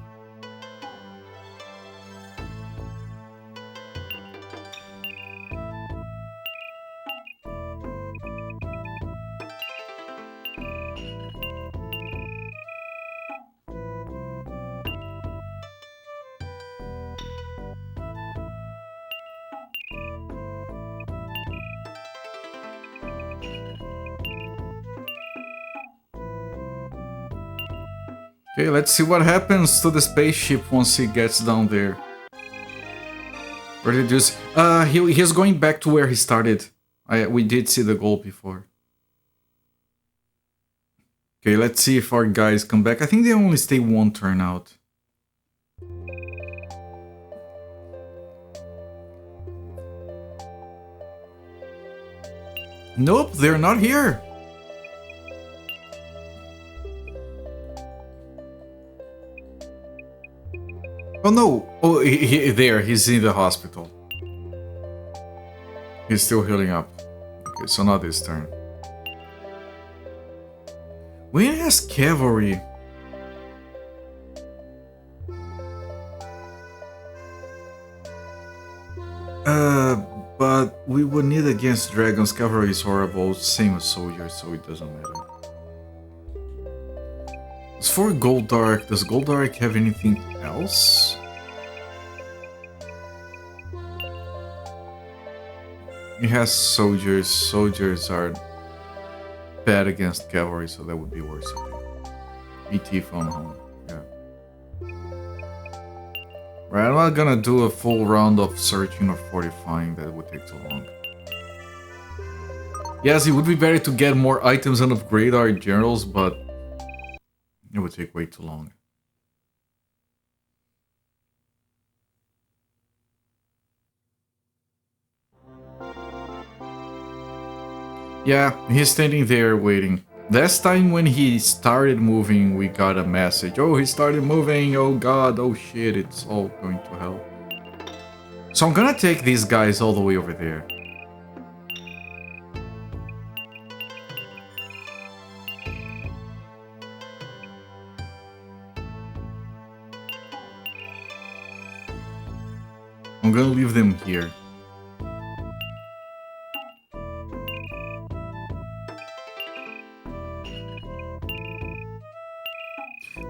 Okay, let's see what happens to the spaceship once he gets down there. Where did you see? He's going back to where he started. We did see the goal before. Okay, let's see if our guys come back. I think they only stay one turn out. Nope, they're not here. Oh no! Oh, he's in the hospital. He's still healing up. Okay, so not this turn. When has cavalry? But we would need against dragons. Cavalry is horrible, same as soldiers, so it doesn't matter. As for Goldark, does Goldark have anything else? It has soldiers. Soldiers are bad against cavalry, so that would be worse. ET phone home. Yeah. Right, I'm not gonna do a full round of searching or fortifying, that would take too long. Yes, it would be better to get more items and upgrade our generals, but it would take way too long. Yeah, he's standing there waiting. Last time when he started moving, we got a message. Oh, he started moving, oh god, oh shit, it's all going to hell. So I'm gonna take these guys all the way over there. I'm gonna leave them here.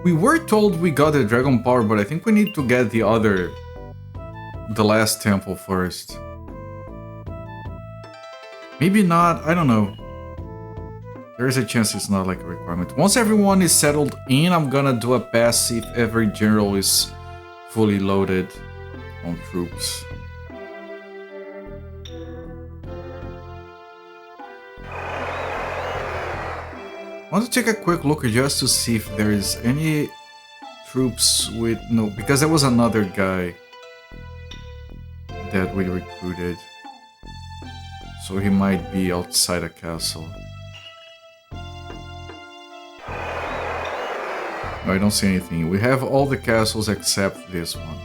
We were told we got the dragon power, but I think we need to get the last temple first. Maybe not, I don't know. There is a chance it's not like a requirement. Once everyone is settled in, I'm gonna do a pass if every general is fully loaded on troops. I want to take a quick look just to see if there is any troops with... No, because there was another guy that we recruited. So he might be outside a castle. No, I don't see anything. We have all the castles except this one.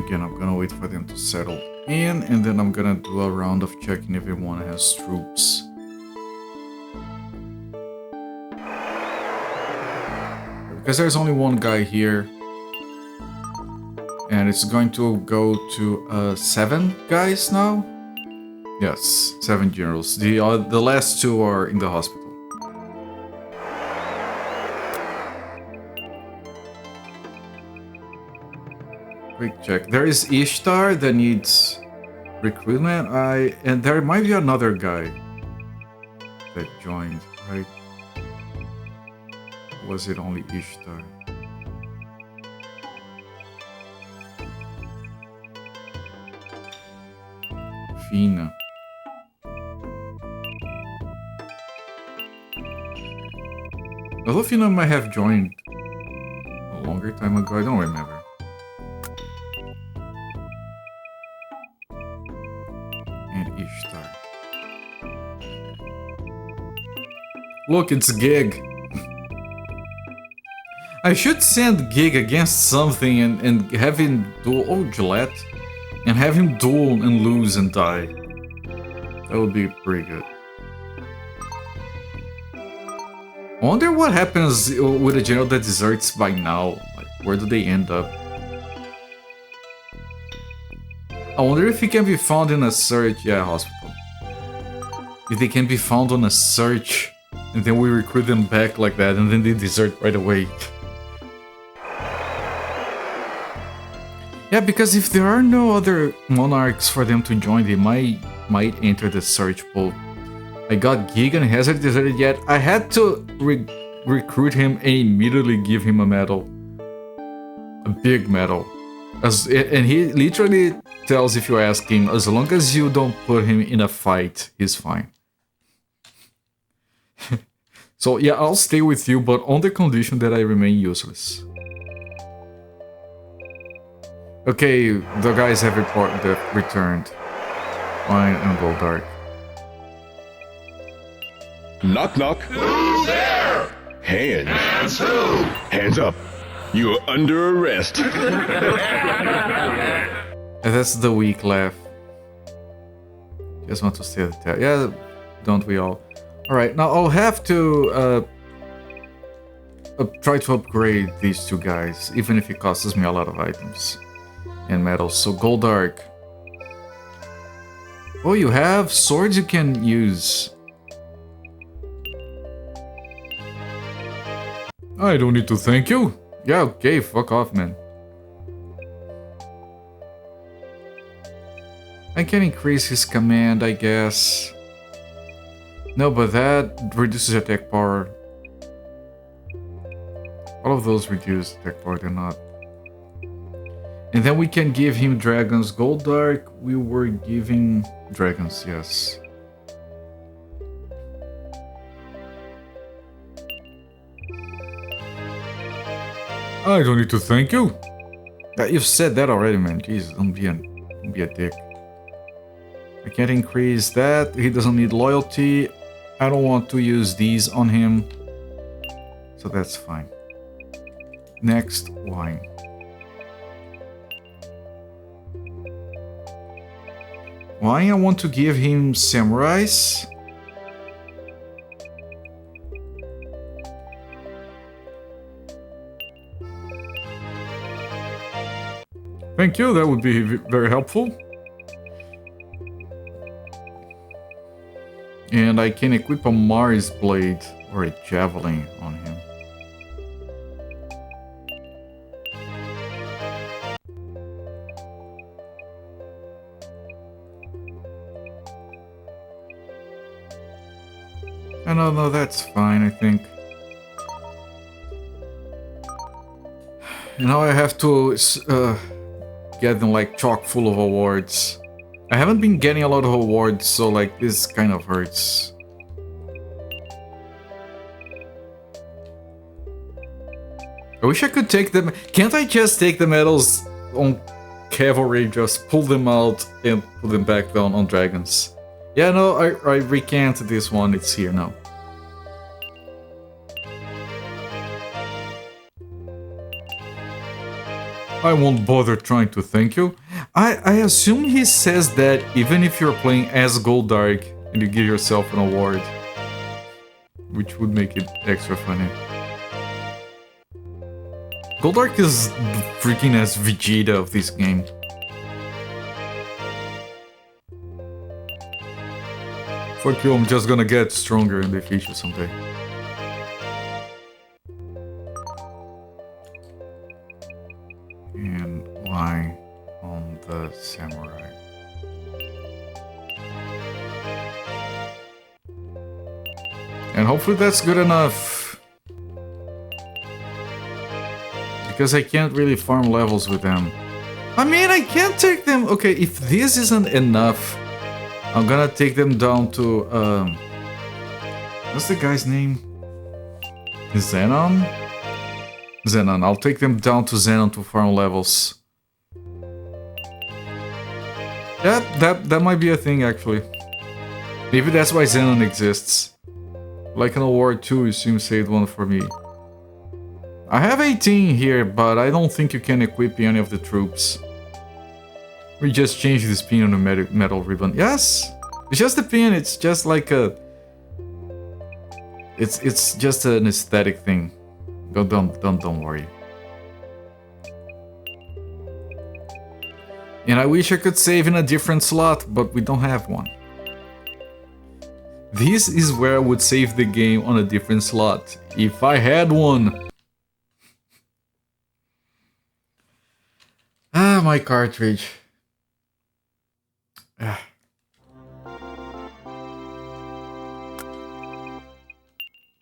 Again, I'm gonna wait for them to settle in, and then I'm gonna do a round of checking if everyone has troops. Because there's only one guy here. And it's going to go to 7 guys now? Yes, 7 generals. The last 2 are in the hospital. Quick check. There is Ishtar that needs recruitment. And there might be another guy that joined, right? Was it only Ishtar? Fina. Although Fina might have joined a longer time ago, I don't remember. And Ishtar. Look, it's Gig. I should send Gig against something and have him duel. Oh, Gillette. And have him duel and lose and die. That would be pretty good. I wonder what happens with a general that deserts by now. Like, where do they end up? I wonder if he can be found in a search. Yeah, hospital. If they can be found on a search, and then we recruit them back like that, and then they desert right away. Yeah, because if there are no other monarchs for them to join, they might enter the search pool. I got Gig and hasn't deserted yet. I had to recruit him and immediately give him a medal. A big medal. And he literally tells, if you ask him, as long as you don't put him in a fight, he's fine. So yeah, I'll stay with you, but on the condition that I remain useless. Okay, the guys have returned. Fine and go dark. Knock knock. Who's there? Hands. Hands who? Hands up. You are under arrest. And that's the weak laugh. Just want to stay at the top. Yeah, don't we all? Alright, now I'll have to try to upgrade these 2 guys, even if it costs me a lot of items and medals. So Goldark. Oh, you have swords you can use. I don't need to thank you. Yeah, okay, fuck off, man. I can increase his command, I guess. No, but that reduces attack power. All of those reduce attack power, they're not. And then we can give him dragons. Goldark, we were giving dragons, yes. I don't need to thank you. You've said that already, man. Jeez, don't be a dick. I can't increase that. He doesn't need loyalty. I don't want to use these on him. So that's fine. Next, wine. Wine, I want to give him samurais. Thank you, that would be very helpful. And I can equip a Mars blade or a javelin on him. No, that's fine, I think. Now I have to get them like chock full of awards. I haven't been getting a lot of awards, so like this kind of hurts. I wish I could take them. Can't I just take the medals on cavalry, just pull them out and put them back down on dragons? Yeah, no, I recant this one. It's here now. I won't bother trying to thank you. I assume he says that even if you're playing as Goldark and you give yourself an award. Which would make it extra funny. Goldark is freaking as Vegeta of this game. Fuck you, I'm just gonna get stronger and defeat you someday. And why on the samurai? And hopefully that's good enough. Because I can't really farm levels with them. I mean, I can't take them... Okay, if this isn't enough... I'm gonna take them down to, what's the guy's name? Xenon? Xenon. I'll take them down to Xenon to farm levels. Yeah, that might be a thing, actually. Maybe that's why Xenon exists. Like in War 2, you seem saved one for me. I have 18 here, but I don't think you can equip any of the troops. We just changed this pin on a metal ribbon. Yes! It's just a pin, it's just like a... It's just an aesthetic thing. Don't worry. And I wish I could save in a different slot, but we don't have one. This is where I would save the game on a different slot. If I had one! Ah, my cartridge.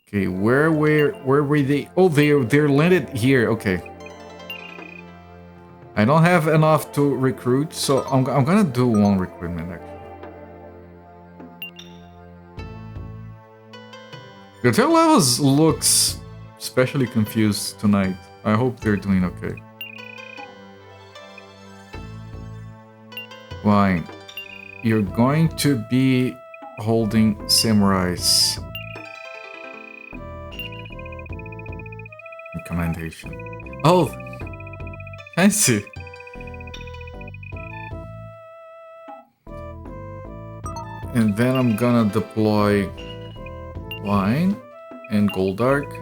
Okay, where were they? Oh, they're landed here. Okay. I don't have enough to recruit, so I'm gonna do one recruitment actually. The tail levels looks especially confused tonight. I hope they're doing okay. Fine. You're going to be holding samurais. Recommendation. Oh! Fancy! And then I'm gonna deploy Wine and Goldark.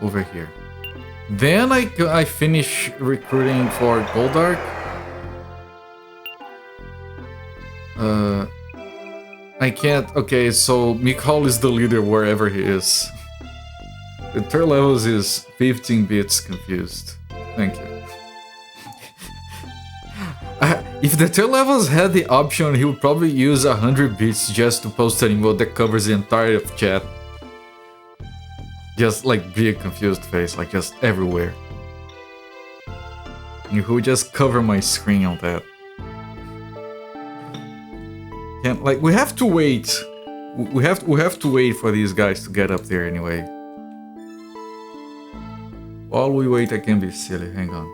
Over here. Then I finish recruiting for Goldark. I can't... Okay, so Mikhail is the leader wherever he is. The third levels is 15 bits confused. Thank you. If the third levels had the option, he would probably use 100 bits just to post an emote that covers the entire of chat. Just like big confused face, like just everywhere. You could just cover my screen on that. Can't, like, we have to wait. We have to wait for these guys to get up there anyway. While we wait, I can be silly. Hang on.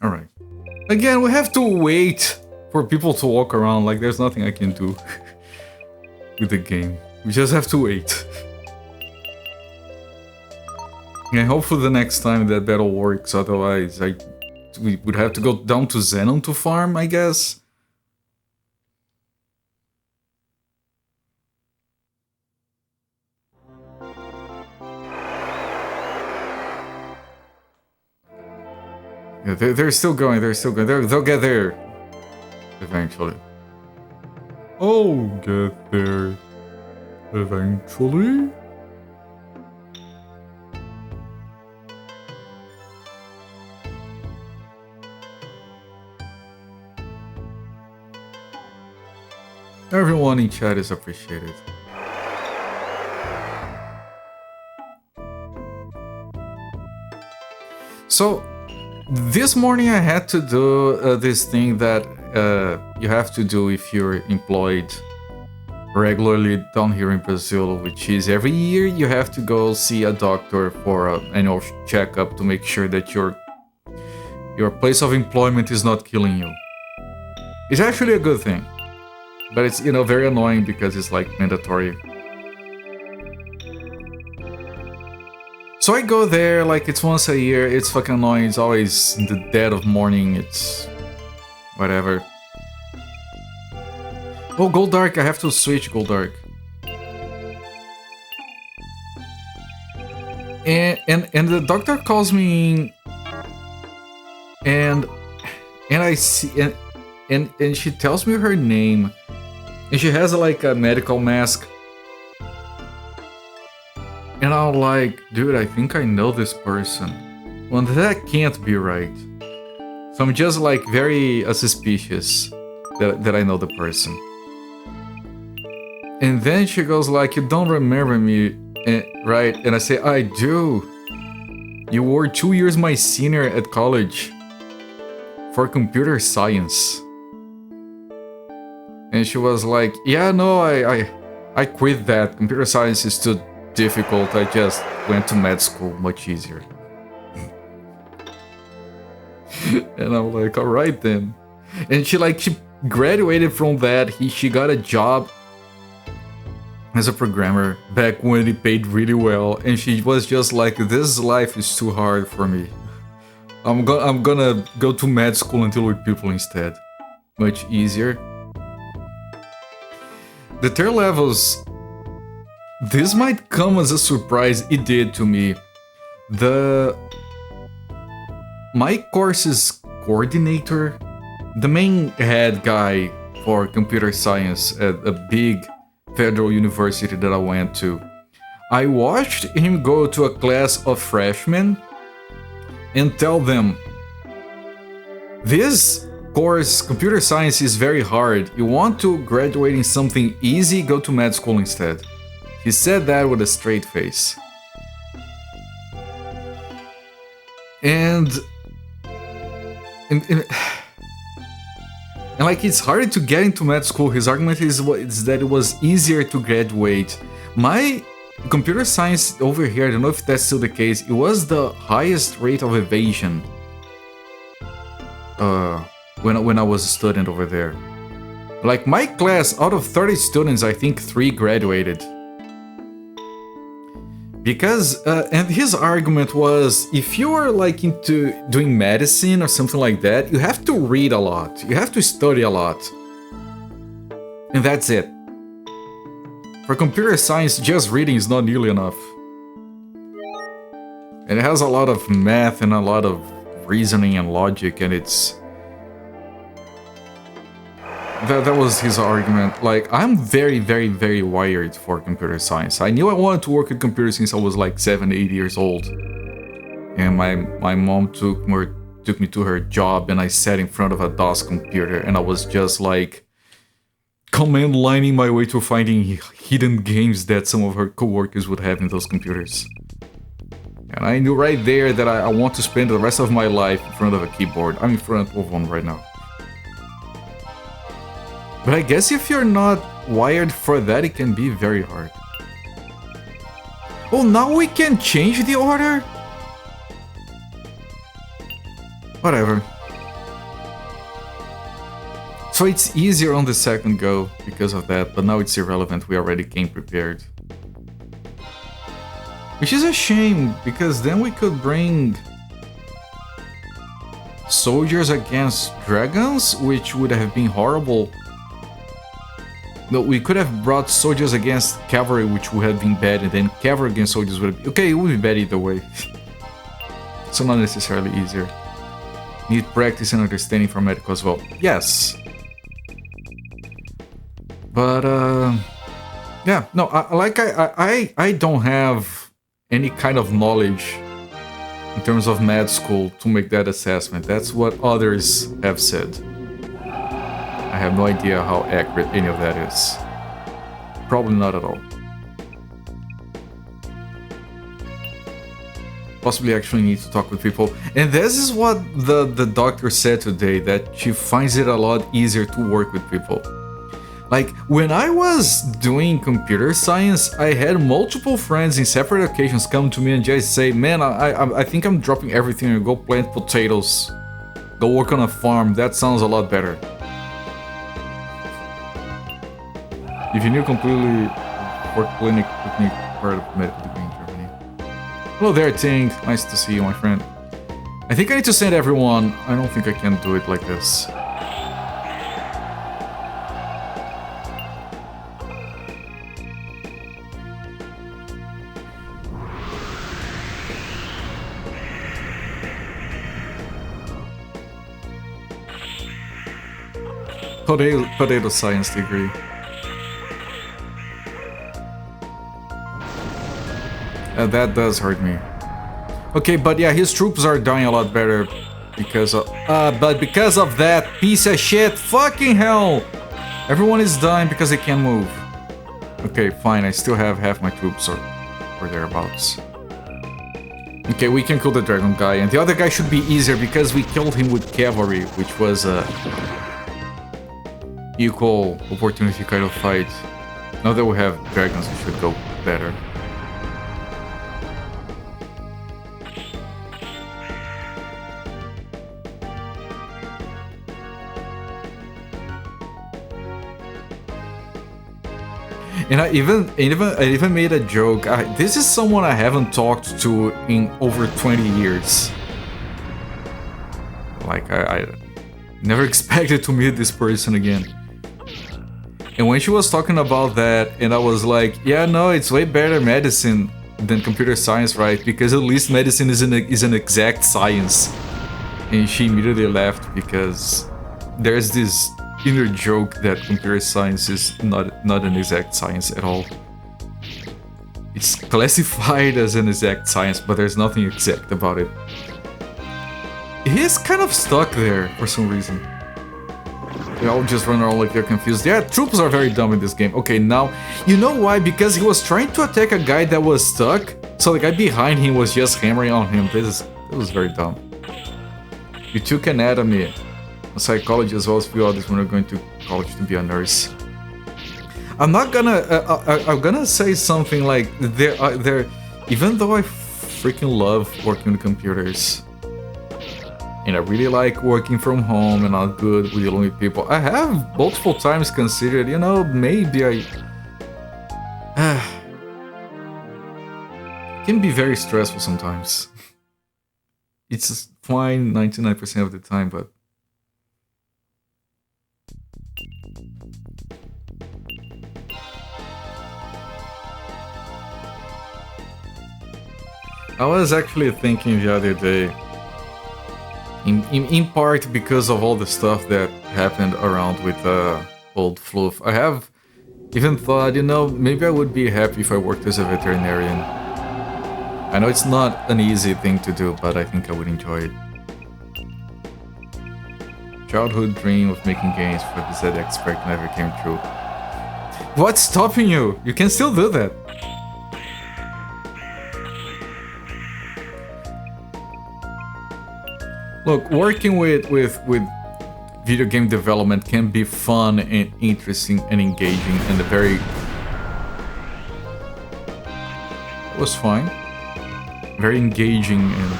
Alright. Again, we have to wait for people to walk around, like there's nothing I can do with the game. We just have to wait. And hopefully the next time that battle works, otherwise we would have to go down to Xenon to farm, I guess. Yeah, they're still going, they'll get there eventually. I'll get there eventually. Everyone in chat is appreciated. So, this morning I had to do this thing that you have to do if you're employed regularly down here in Brazil, which is every year you have to go see a doctor for an annual checkup to make sure that your place of employment is not killing you. It's actually a good thing, but it's, you know, very annoying because it's like mandatory. So I go there, like, it's once a year, it's fucking annoying, it's always in the dead of morning, it's whatever. Oh, Gold Dark, I have to switch Gold Dark. And the doctor calls me in, and I see, and she tells me her name, and she has like a medical mask. And I'm like, dude, I think I know this person. Well, that can't be right. So I'm just like very suspicious that I know the person. And then she goes like, you don't remember me, right? And I say, I do. You were 2 years my senior at college for computer science. And she was like, yeah, no, I quit that. Computer science is too difficult. I just went to med school, much easier. And I'm like, all right then. And she graduated from that. She got a job as a programmer back when it paid really well, and she was just like, this life is too hard for me. I'm gonna go to med school and deal with people instead. Much easier. The tier levels, this might come as a surprise, it did to me. My course's coordinator, the main head guy for computer science at a big federal university that I went to, I watched him go to a class of freshmen and tell them, this course, computer science, is very hard. You want to graduate in something easy, go to med school instead. He said that with a straight face. And like, it's harder to get into med school. His argument is that it was easier to graduate. My computer science over here, I don't know if that's still the case, it was the highest rate of evasion when I was a student over there. Like, my class, out of 30 students, I think 3 graduated. Because, and his argument was, if you are like into doing medicine or something like that, you have to read a lot, you have to study a lot. And that's it. For computer science, just reading is not nearly enough. And it has a lot of math and a lot of reasoning and logic, and it's... That was his argument. Like, I'm very, very, very wired for computer science. I knew I wanted to work with computers since I was like 7, 8 years old. And my mom took me to her job, and I sat in front of a DOS computer, and I was just like command lining my way to finding hidden games that some of her coworkers would have in those computers. And I knew right there that I want to spend the rest of my life in front of a keyboard. I'm in front of one right now. But I guess if you're not wired for that, it can be very hard. Oh, now we can change the order? Whatever. So it's easier on the second go because of that, but now it's irrelevant, we already came prepared. Which is a shame, because then we could bring soldiers against dragons, which would have been horrible. No, we could have brought soldiers against cavalry, which would have been bad, and then cavalry against soldiers would have been... Okay, it would be bad either way. So not necessarily easier. Need practice and understanding for medical as well. Yes. But, yeah, no, I don't have any kind of knowledge in terms of med school to make that assessment. That's what others have said. I have no idea how accurate any of that is. Probably not at all. Possibly actually need to talk with people. And this is what the doctor said today, that she finds it a lot easier to work with people. Like, when I was doing computer science, I had multiple friends in separate occasions come to me and just say, man, I think I'm dropping everything and go plant potatoes. Go work on a farm, that sounds a lot better. If you knew completely for clinic part of medical degree in Germany. Hello there, Ting. Nice to see you, my friend. I think I need to send everyone. I don't think I can do it like this. Potato science degree. That does hurt me. Okay, but yeah, his troops are dying a lot better because of that piece of shit. Fucking hell! Everyone is dying because they can't move. Okay, fine. I still have half my troops or thereabouts. Okay, we can kill the dragon guy, and the other guy should be easier because we killed him with cavalry, which was a equal opportunity kind of fight. Now that we have dragons, it should go better. And I even made a joke. This is someone I haven't talked to in over 20 years. Like, I never expected to meet this person again. And when she was talking about that, and I was like, yeah, no, it's way better medicine than computer science, right? Because at least medicine is an exact science. And she immediately laughed because there's this inner joke that computer science is not an exact science at all. It's classified as an exact science, but there's nothing exact about it. He's kind of stuck there for some reason. They all just run around like they're confused. Yeah, troops are very dumb in this game. Okay, now, you know why? Because he was trying to attack a guy that was stuck, so the guy behind him was just hammering on him. This was very dumb. You took anatomy, psychology, as well as few others when you're going to college to be a nurse. I'm gonna say something like there. Even though I freaking love working with computers, and I really like working from home and I'm good with dealing with people, I have multiple times considered, you know, maybe I can be very stressful sometimes. It's fine 99% of the time, but I was actually thinking the other day, in part because of all the stuff that happened around with old Fluff, I have even thought, you know, maybe I would be happy if I worked as a veterinarian. I know it's not an easy thing to do, but I think I would enjoy it. Childhood dream of making games for the ZX Spec never came true. What's stopping you? You can still do that. Look, working with video game development can be fun and interesting and engaging and very... It was fine. Very engaging and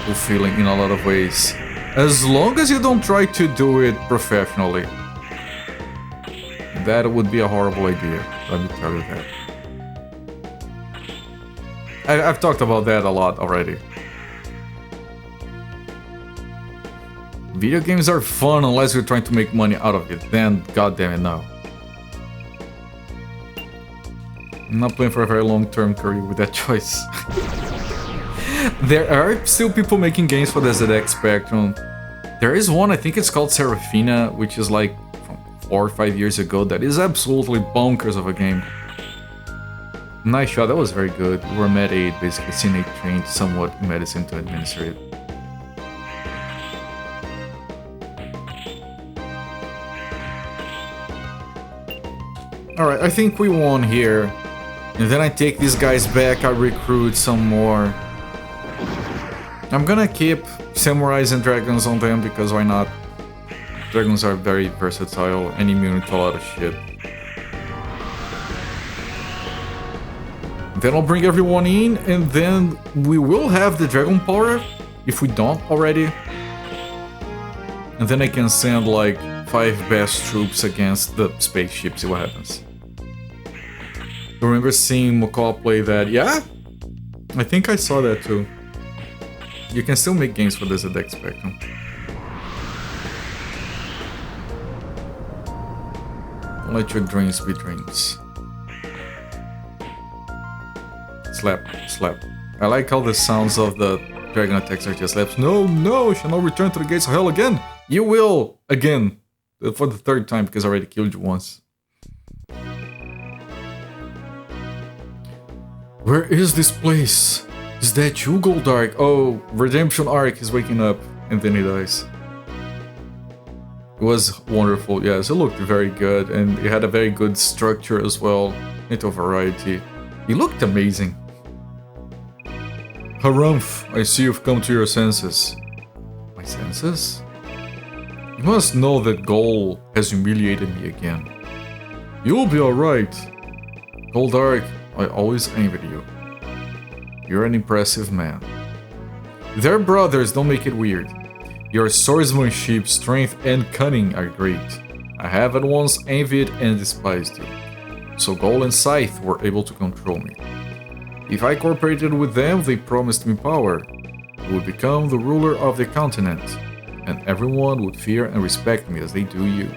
fulfilling in a lot of ways. As long as you don't try to do it professionally. That would be a horrible idea, let me tell you that. I've talked about that a lot already. Video games are fun unless you're trying to make money out of it, then goddamn it, no. I'm not playing for a very long-term career with that choice. There are still people making games for the ZX Spectrum. There is one, I think it's called Serafina, which is like from 4 or 5 years ago, that is absolutely bonkers of a game. Nice shot, that was very good. We were Med 8, basically CNA trained somewhat in medicine to administer it. Alright, I think we won here. And then I take these guys back, I recruit some more. I'm gonna keep samurais and dragons on them because why not? Dragons are very versatile and immune to a lot of shit. Then I'll bring everyone in and then we will have the dragon power if we don't already. And then I can send like 5 best troops against the spaceship, see what happens. I remember seeing Mokal play that. Yeah? I think I saw that too. You can still make games for the ZX Spectrum. Don't let your dreams be dreams. Slap, slap. I like how the sounds of the dragon attacks are just slaps. No, no, shall not return to the gates of hell again. You will, again. For the 3rd time, because I already killed you once. Where is this place? Is that you, Goldark? Oh, Redemption Arc is waking up, and then he dies. It was wonderful, yes, it looked very good, and it had a very good structure as well, into variety. It looked amazing. Harumph, I see you've come to your senses. My senses? You must know that Gol has humiliated me again. You'll be alright. Goldark, I always envied you. You're an impressive man. Their brothers don't make it weird. Your swordsmanship, strength, and cunning are great. I have at once envied and despised you. So Gol and Scythe were able to control me. If I cooperated with them, they promised me power. I would become the ruler of the continent, and everyone would fear and respect me as they do you.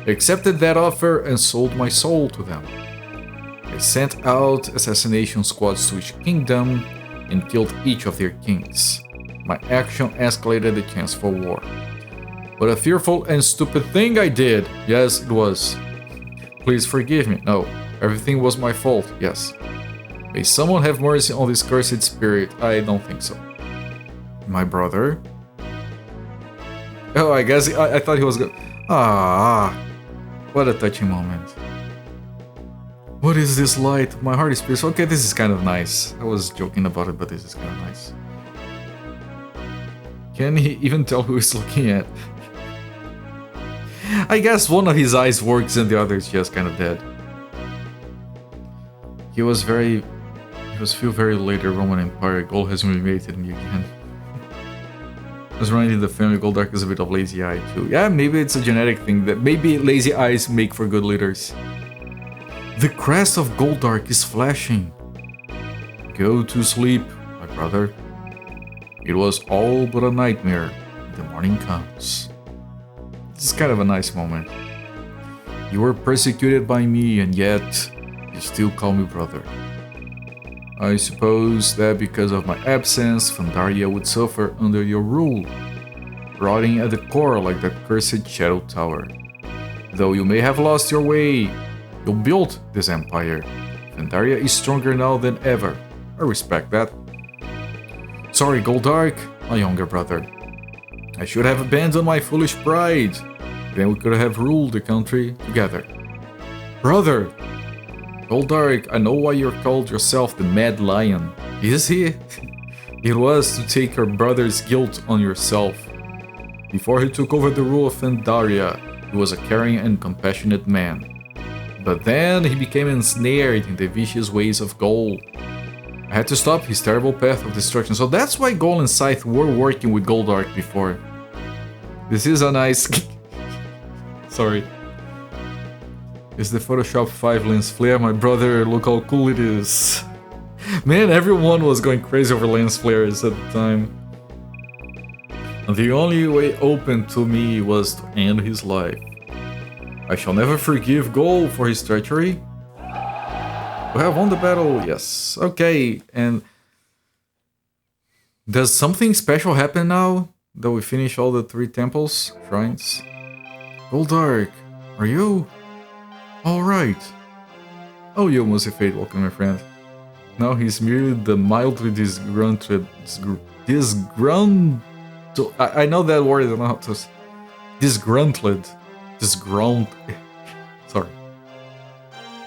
I accepted that offer and sold my soul to them. I sent out assassination squads to each kingdom and killed each of their kings. My action escalated the chance for war. What a fearful and stupid thing I did! Yes, it was. Please forgive me. No, everything was my fault, yes. May someone have mercy on this cursed spirit. I don't think so. My brother? Oh, I guess I thought he was good. Ah, what a touching moment. What is this light? My heart is pierced. Okay, this is kind of nice. I was joking about it, but this is kind of nice. Can he even tell who he's looking at? I guess one of his eyes works and the other is just kind of dead. He was few very later Roman Empire. Gol has humiliated me again. I was running in the family. Goldark is a bit of lazy eye too. Yeah, maybe it's a genetic thing that maybe lazy eyes make for good leaders. The crest of Goldark is flashing. Go to sleep, my brother. It was all but a nightmare. The morning comes. This is kind of a nice moment. You were persecuted by me and yet you still call me brother. I suppose that because of my absence, Pandaria would suffer under your rule, rotting at the core like that cursed Shadow Tower. Though you may have lost your way, you built this empire. Pandaria is stronger now than ever. I respect that. Sorry, Goldark, my younger brother. I should have abandoned my foolish pride. Then we could have ruled the country together. Brother! Goldark, I know why you're called yourself the Mad Lion. Is he? It was to take your brother's guilt on yourself. Before he took over the rule of Pandaria, he was a caring and compassionate man. But then he became ensnared in the vicious ways of Gol. I had to stop his terrible path of destruction, so that's why Gol and Scythe were working with Goldark before. This is a nice... Sorry. Is the Photoshop 5 lens flare? My brother, look how cool it is. Man, everyone was going crazy over lens flares at the time. And the only way open to me was to end his life. I shall never forgive Gol for his treachery. We have won the battle, yes. Okay, and Does something special happen now that we finish all the 3 temples, shrines? Goldark, are you? Alright. Oh, you must have fate, welcome my friend. Now he's merely the mildly disgruntled... I know that word, I don't know how to... Disgruntled. Sorry.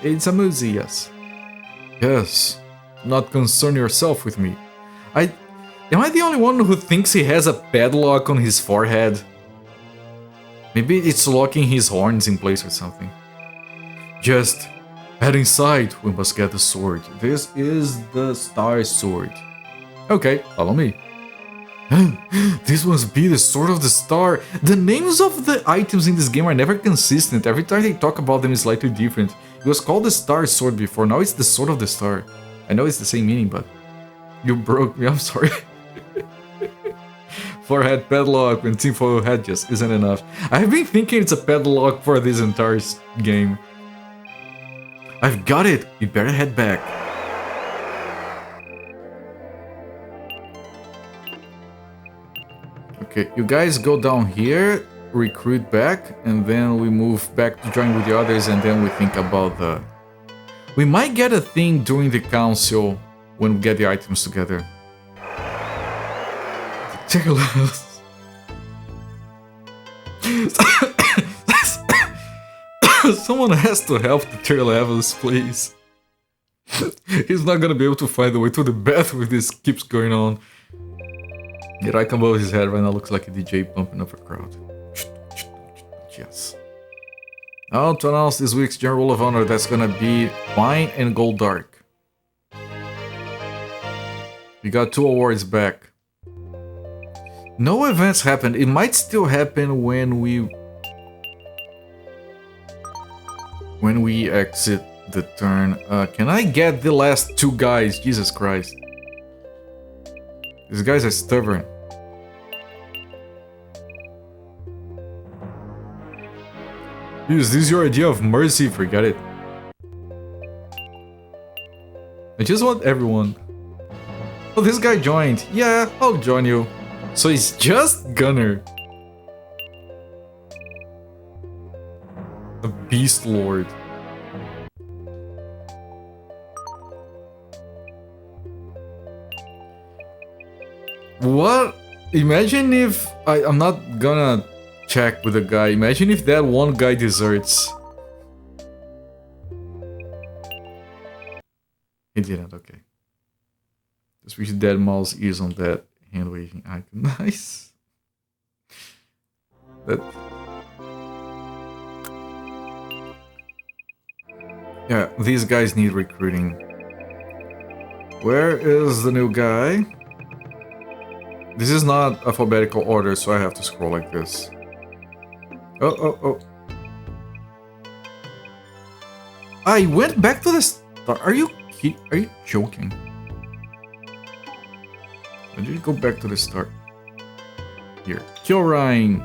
It's a Muzi, yes. Yes. Not concern yourself with me. Am I the only one who thinks he has a padlock on his forehead? Maybe it's locking his horns in place or something. Just head inside, we must get the sword. This is the Star Sword. Okay, follow me. This must be the Sword of the Star. The names of the items in this game are never consistent. Every time they talk about them is slightly different. It was called the Star Sword before, now it's the Sword of the Star. I know it's the same meaning, but... You broke me, I'm sorry. Forehead padlock and tinfoil head just isn't enough. I've been thinking it's a padlock for this entire game. I've got it! We better head back. Okay, you guys go down here, recruit back, and then we move back to join with the others, and then we think about the... We might get a thing during the council when we get the items together. Check it out. Someone has to help the tier levels, please. He's not gonna be able to find the way to the bathroom if this keeps going on. Yeah, right above his head right now looks like a DJ pumping up a crowd. Yes. Now to announce this week's General Rule of Honor, that's gonna be Wine and Goldark. We got 2 awards back. No events happened. It might still happen when we exit the turn. Can I get the last 2 guys? Jesus Christ. These guys are stubborn. Is this your idea of mercy? Forget it. I just want everyone. Oh, this guy joined. Yeah, I'll join you. So he's just Gunner. A Beast Lord. What? Imagine if... I'm not gonna check with the guy. Imagine if that one guy deserts. He didn't, okay. Just wish dead mouse ears on that hand waving icon. Nice. That... Yeah, these guys need recruiting. Where is the new guy? This is not alphabetical order, so I have to scroll like this. Oh. I went back to the start. Are you joking? Why did you go back to the start? Here. Kill Ryan.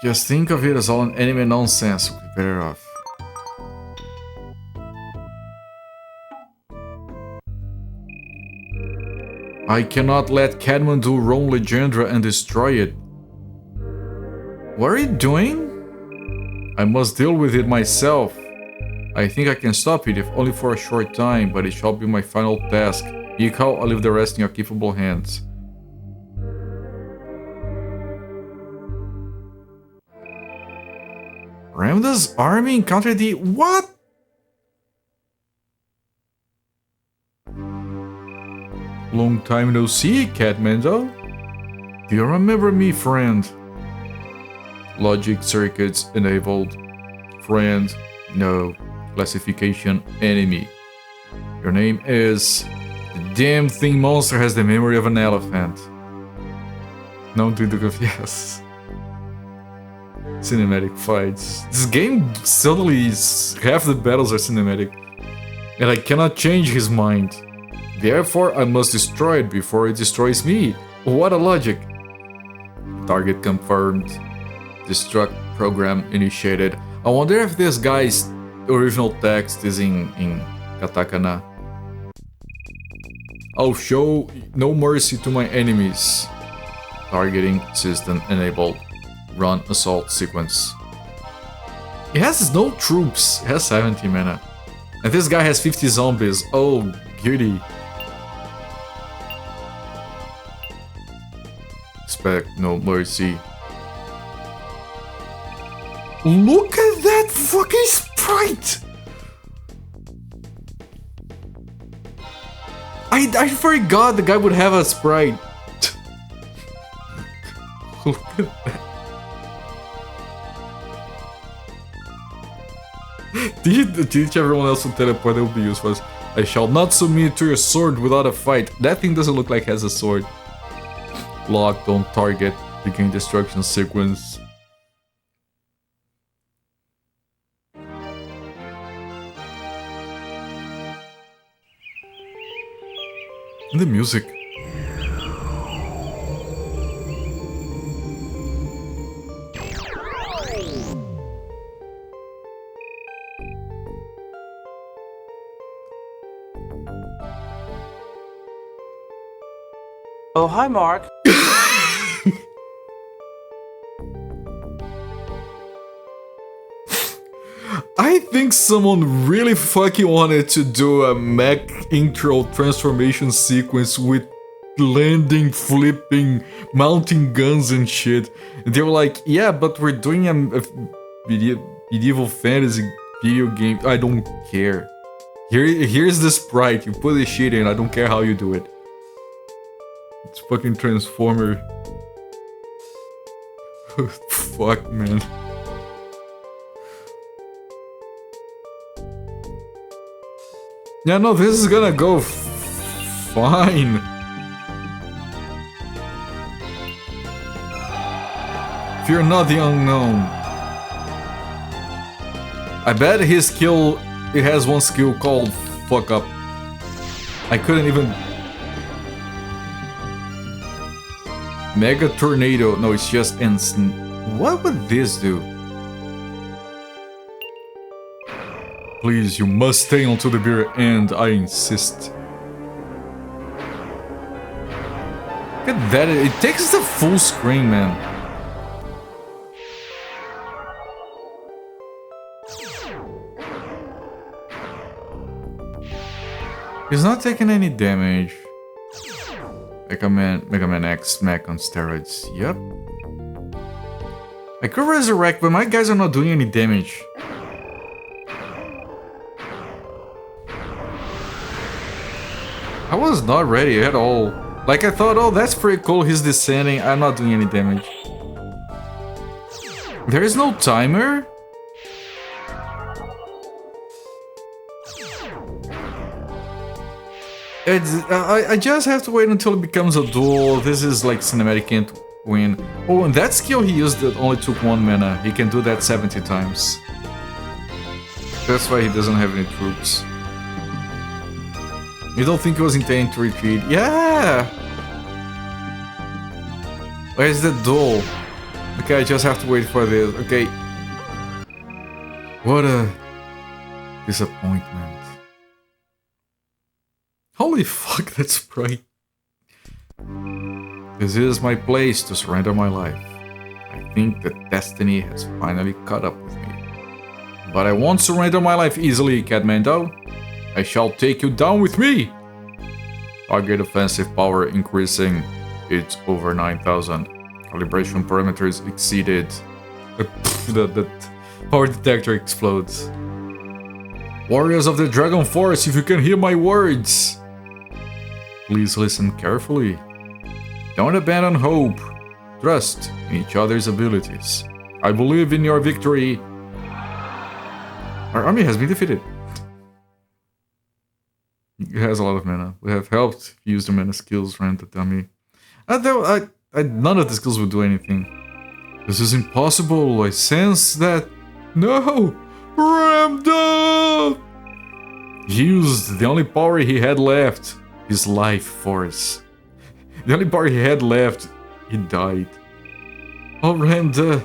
Just think of it as all an anime nonsense. We'll be better off. I cannot let Kathmandu roam Legendra and destroy it. What are you doing? I must deal with it myself. I think I can stop it, if only for a short time, but it shall be my final task. Ikao, I'll leave the rest in your capable hands. Ramda's army encountered the... What? Long time no see, Kathmandu. Do you remember me, friend? Logic circuits enabled. Friend, no. Classification, enemy. Your name is... The damn thing monster has the memory of an elephant. No, dude, yes. Cinematic fights. This game suddenly half the battles are cinematic. And I cannot change his mind. Therefore, I must destroy it before it destroys me. What a logic. Target confirmed. Destruct program initiated. I wonder if this guy's original text is in katakana. I'll show no mercy to my enemies. Targeting system enabled. Run assault sequence. He has no troops. He has 70 mana. And this guy has 50 zombies. Oh, goody. Expect no mercy. Look at that fucking sprite! I forgot the guy would have a sprite. Look at that. Teach everyone else to teleport, that would be useful. I shall not submit to your sword without a fight. That thing doesn't look like it has a sword. Locked on target. Begin destruction sequence. And the music. Oh, hi, Mark. I think someone really fucking wanted to do a mech intro transformation sequence with landing, flipping, mounting guns and shit. And they were like, yeah, but we're doing a medieval fantasy video game. I don't care. Here's the sprite. You put the shit in. I don't care how you do it. It's fucking Transformer. Fuck, man. Yeah, no, this is gonna go fine. Fear not the unknown. I bet his skill, it has one skill called fuck up. I couldn't even... Mega Tornado. No, it's just instant. What would this do? Please, you must stay until the very end, I insist. Look at that, it takes the full screen, man. He's not taking any damage. Mega Man X mech on steroids. Yep. I could resurrect, but my guys are not doing any damage. I was not ready at all. Like, I thought, oh, that's pretty cool, he's descending. I'm not doing any damage. There is no timer? I just have to wait until it becomes a duel. This is like cinematic can't win. Oh, and that skill he used that only took 1 mana. He can do that 70 times. That's why he doesn't have any troops. You don't think he was intending to retreat? Yeah! Where's the duel? Okay, I just have to wait for this. Okay. What a disappointment. Holy fuck, that's sprite. This is my place to surrender my life. I think that destiny has finally caught up with me. But I won't surrender my life easily, Catmando. I shall take you down with me! Target offensive power increasing. It's over 9,000. Calibration parameters exceeded. The power detector explodes. Warriors of the Dragon Force, if you can hear my words! Please listen carefully. Don't abandon hope. Trust in each other's abilities. I believe in your victory. Our army has been defeated. It has a lot of mana. We have helped use the mana skills ran the dummy. None of the skills will do anything. This is impossible. I sense that. No! Ramda! He used the only power he had left. His life force. The only power he had left. He died. Oh, Ramda.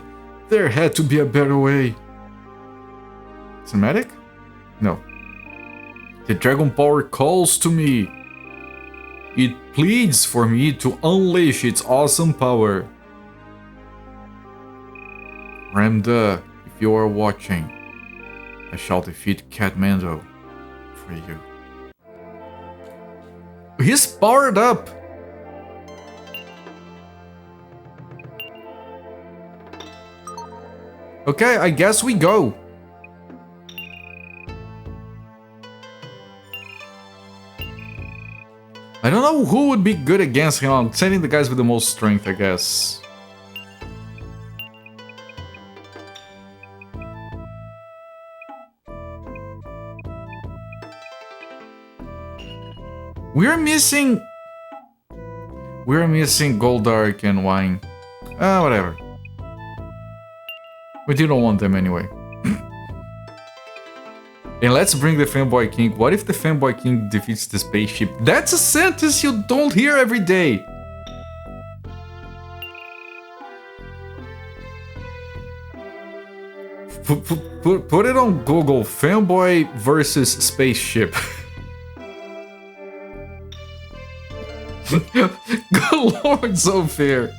There had to be a better way. Cinematic? No. The Dragon Power calls to me. It pleads for me to unleash its awesome power. Ramda, if you are watching, I shall defeat Kathmandu for you. He's powered up! Okay, I guess we go. I don't know who would be good against him. I'm sending the guys with the most strength, I guess. We're missing Goldark and Wine. Whatever. We didn't want them anyway. And let's bring the Fanboy King. What if the Fanboy King defeats the spaceship? That's a sentence you don't hear every day. Put it on Google. Fanboy versus spaceship. Good lord, so fair.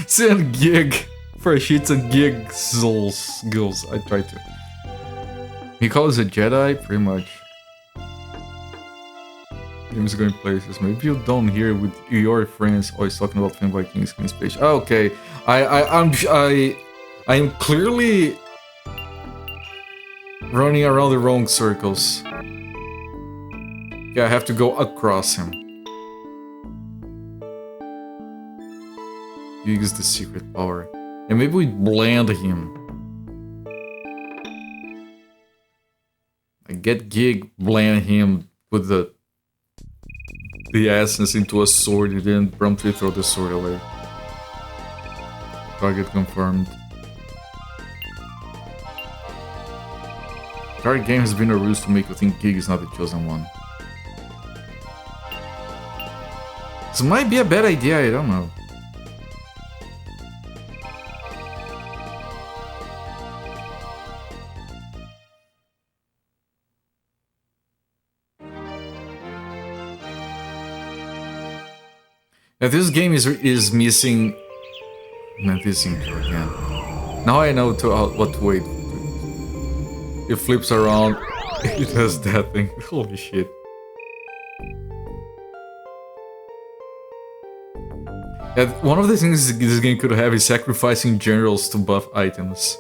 Send gig for shits and giggles. I tried to. He calls a Jedi, pretty much. Game's going places. Maybe you don't hear with your friends always talking about Fanboy King's in space. Okay, I'm clearly running around the wrong circles. Yeah, I have to go across him. Use the secret power. And maybe we blend him. I get Gig, blend him, put the essence into a sword, and then promptly throw the sword away. Target confirmed. Card game has been a ruse to make you think Gig is not the chosen one. This might be a bad idea, I don't know. Yeah, this game is missing. Not this intro again. Now I know what to wait. It flips around. It does that thing. Holy shit. Yeah, one of the things this game could have is sacrificing generals to buff items.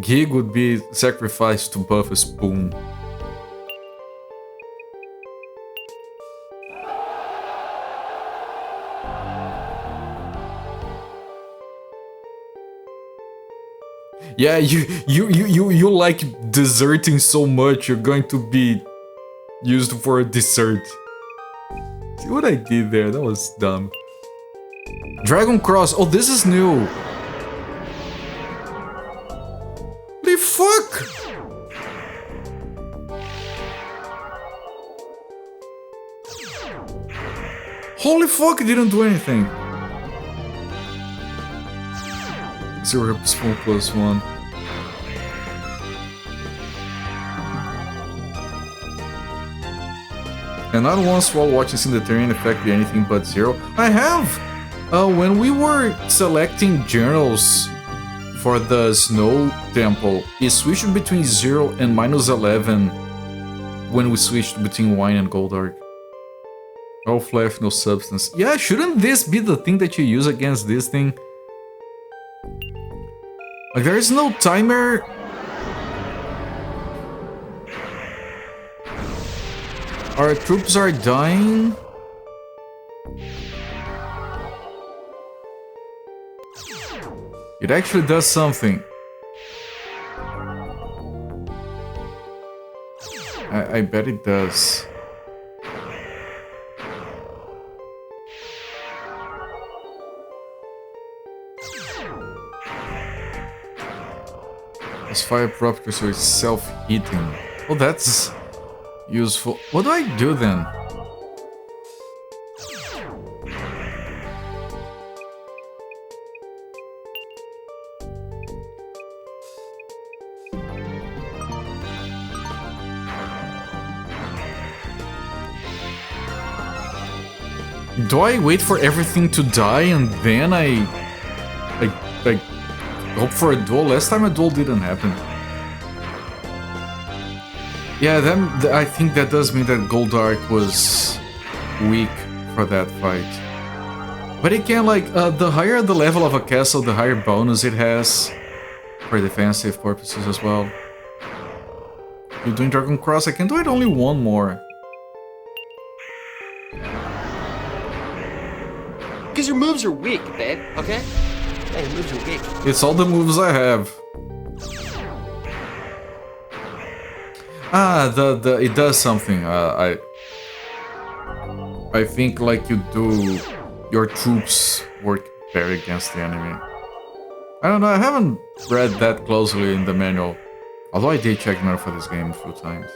Gig would be sacrificed to buff a spoon. Yeah, you like deserting so much, you're going to be used for a dessert. See what I did there? That was dumb. Dragon Cross. Oh, this is new. The fuck? Holy fuck, it didn't do anything. 0 spoon +1. And not once while watching Cinderarian affected anything but 0. I have! When we were selecting journals for the Snow Temple, it switched between 0 and -11 when we switched between Wine and Goldark. All flesh, no substance. Yeah, shouldn't this be the thing that you use against this thing? Like, there is no timer. Our troops are dying. It actually does something. I bet it does. It's fire property, so it's self-heating. Oh, that's useful. What do I do then? Do I wait for everything to die and then I hope for a duel? Last time a duel didn't happen. Yeah, then I think that does mean that Goldark was weak for that fight. But it can, like, the higher the level of a castle, the higher bonus it has for defensive purposes as well. You're doing Dragon Cross, I can do it only one more. Because your moves are weak, babe, okay? Yeah, your moves are weak. It's all the moves I have. Ah, it does something. I think like you do, your troops work better against the enemy. I don't know, I haven't read that closely in the manual. Although I did check the manual for this game a few times.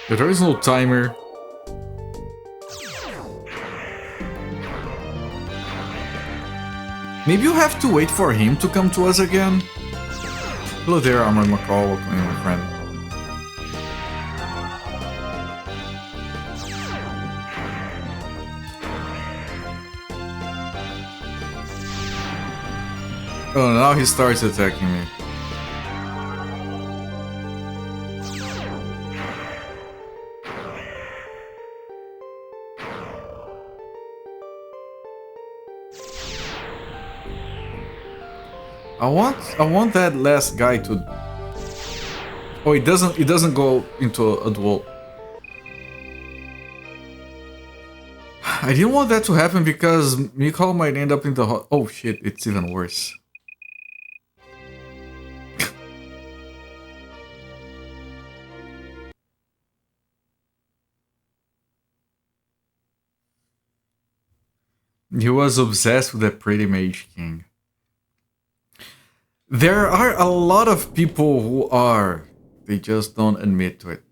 But there is no timer. Maybe you have to wait for him to come to us again? Hello there, Armored McCall, welcome in, my friend. Oh, now he starts attacking me. I want that last guy to... Oh, it doesn't go into a duel. I didn't want that to happen because Mikhail might end up in the... Oh shit, it's even worse. He was obsessed with that pretty mage king. There are a lot of people who are. They just don't admit to it.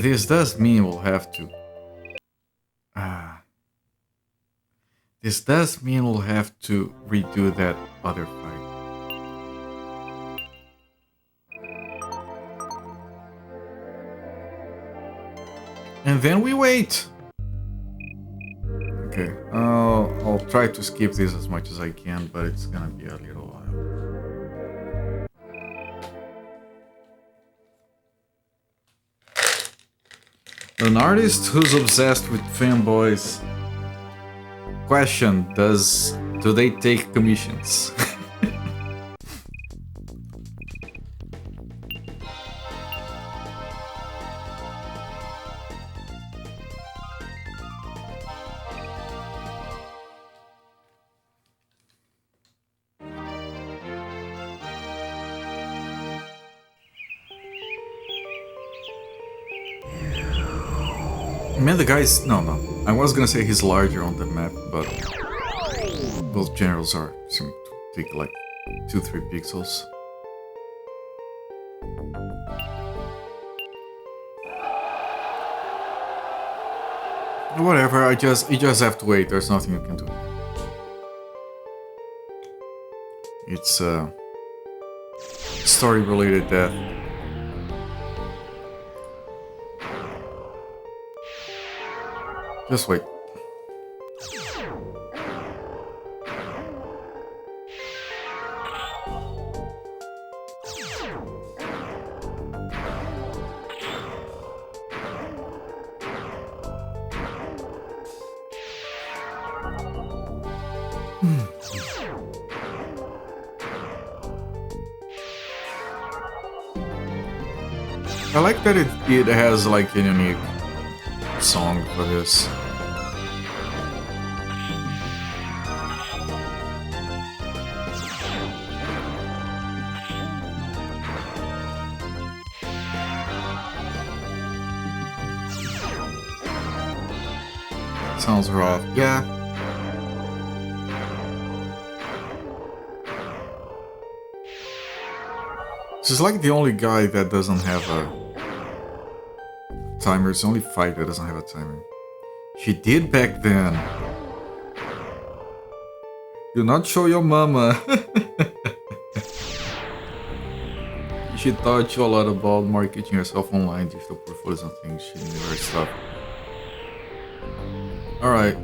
This does mean we'll have to... This does mean we'll have to redo that other fight. And then we wait. Okay, I'll try to skip this as much as I can, but it's gonna be a little while. An artist who's obsessed with fanboys. Question, do they take commissions? Man, the guy's... No. I was gonna say he's larger on the map, but... Those generals seem to take like 2-3 pixels. Whatever, you just have to wait, there's nothing you can do. It's story-related death. Just wait. I like that it has like a unique song for this. Sounds rough, yeah. She's like the only guy that doesn't have a timer. It's the only fight that doesn't have a timer. She did back then. Do not show your mama. She taught you a lot about marketing yourself online, digital portfolios and things. She knew her stuff. Alright.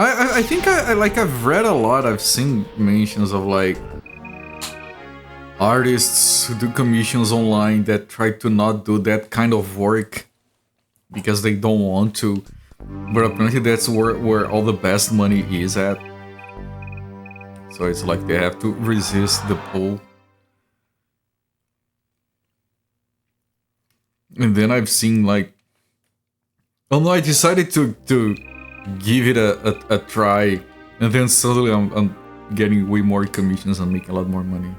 I think I've read a lot, I've seen mentions of like artists who do commissions online that try to not do that kind of work because they don't want to, but apparently that's where all the best money is at. So it's like they have to resist the pull. And then I've seen like, oh no, I decided to give it a try, and then suddenly I'm getting way more commissions and making a lot more money.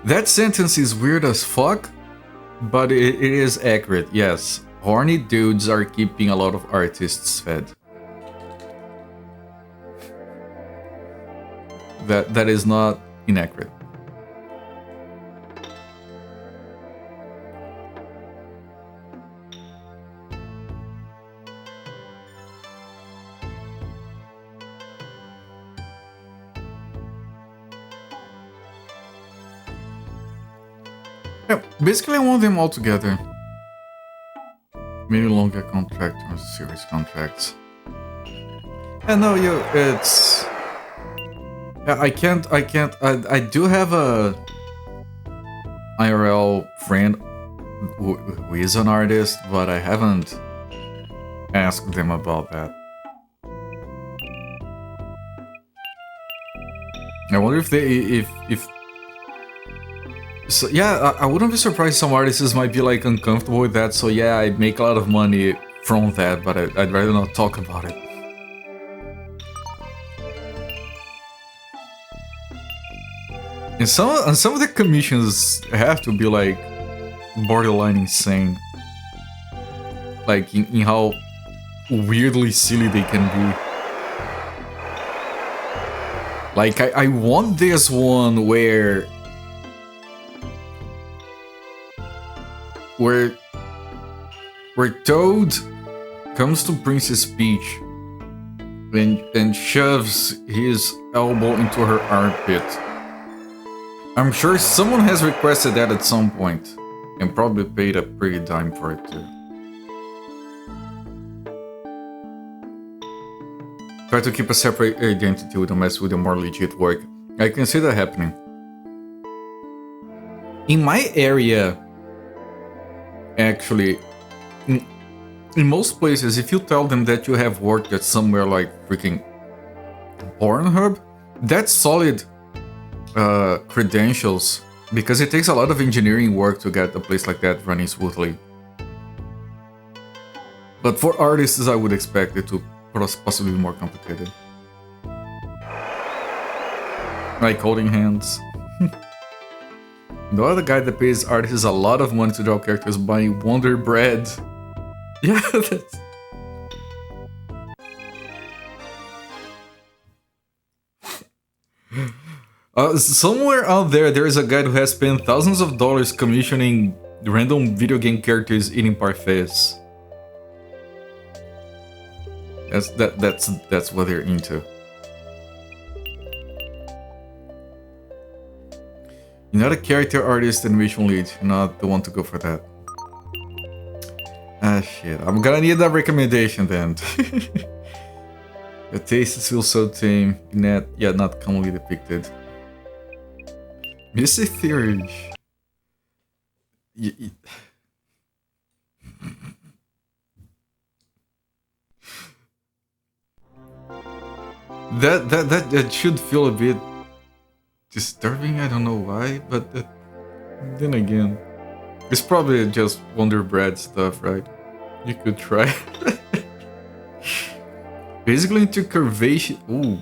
That sentence is weird as fuck, but it is accurate, yes. Horny dudes are keeping a lot of artists fed. That is not inaccurate. Yeah, basically I want them all together. Maybe longer contract or series contracts. And no, it's... I do have a IRL friend who is an artist, but I haven't asked them about that. I wonder if they, so yeah, I wouldn't be surprised some artists might be like uncomfortable with that, so yeah, I make a lot of money from that, but I'd rather not talk about it. And some of the commissions have to be like borderline insane. Like in how weirdly silly they can be. Like I want this one where Toad comes to Prince's Peach and shoves his elbow into her armpit. I'm sure someone has requested that at some point and probably paid a pretty dime for it too. Try to keep a separate identity with a mess with a more legit work. I can see that happening. In my area, actually, in most places, if you tell them that you have worked at somewhere like freaking Pornhub, that's solid credentials, because it takes a lot of engineering work to get a place like that running smoothly. But for artists, I would expect it to possibly be more complicated. Like holding hands. The other guy that pays artists a lot of money to draw characters buying Wonder Bread. Yeah, that's... somewhere out there is a guy who has spent thousands of dollars commissioning random video game characters eating parfaits. That's what they're into. You're not a character artist animation lead. You're not the one to go for that. Ah shit, I'm gonna need that recommendation then. Your taste feels so tame, yet not commonly depicted. Missy Theory. That should feel a bit disturbing. I don't know why, but then again, it's probably just Wonder Bread stuff, right? You could try. Basically into curvaceous. Ooh.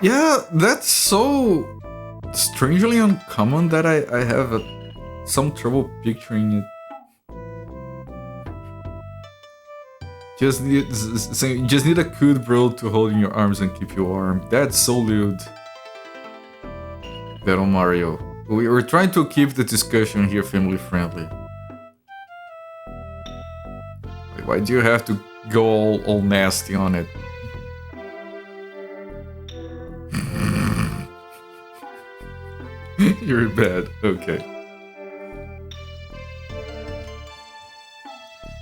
Yeah, that's so strangely uncommon that I have some trouble picturing it. Just need a good bro to hold in your arms and keep you warm. That's so lewd. Battle Mario. We're trying to keep the discussion here family friendly. Why do you have to go all nasty on it? You're bad. Okay.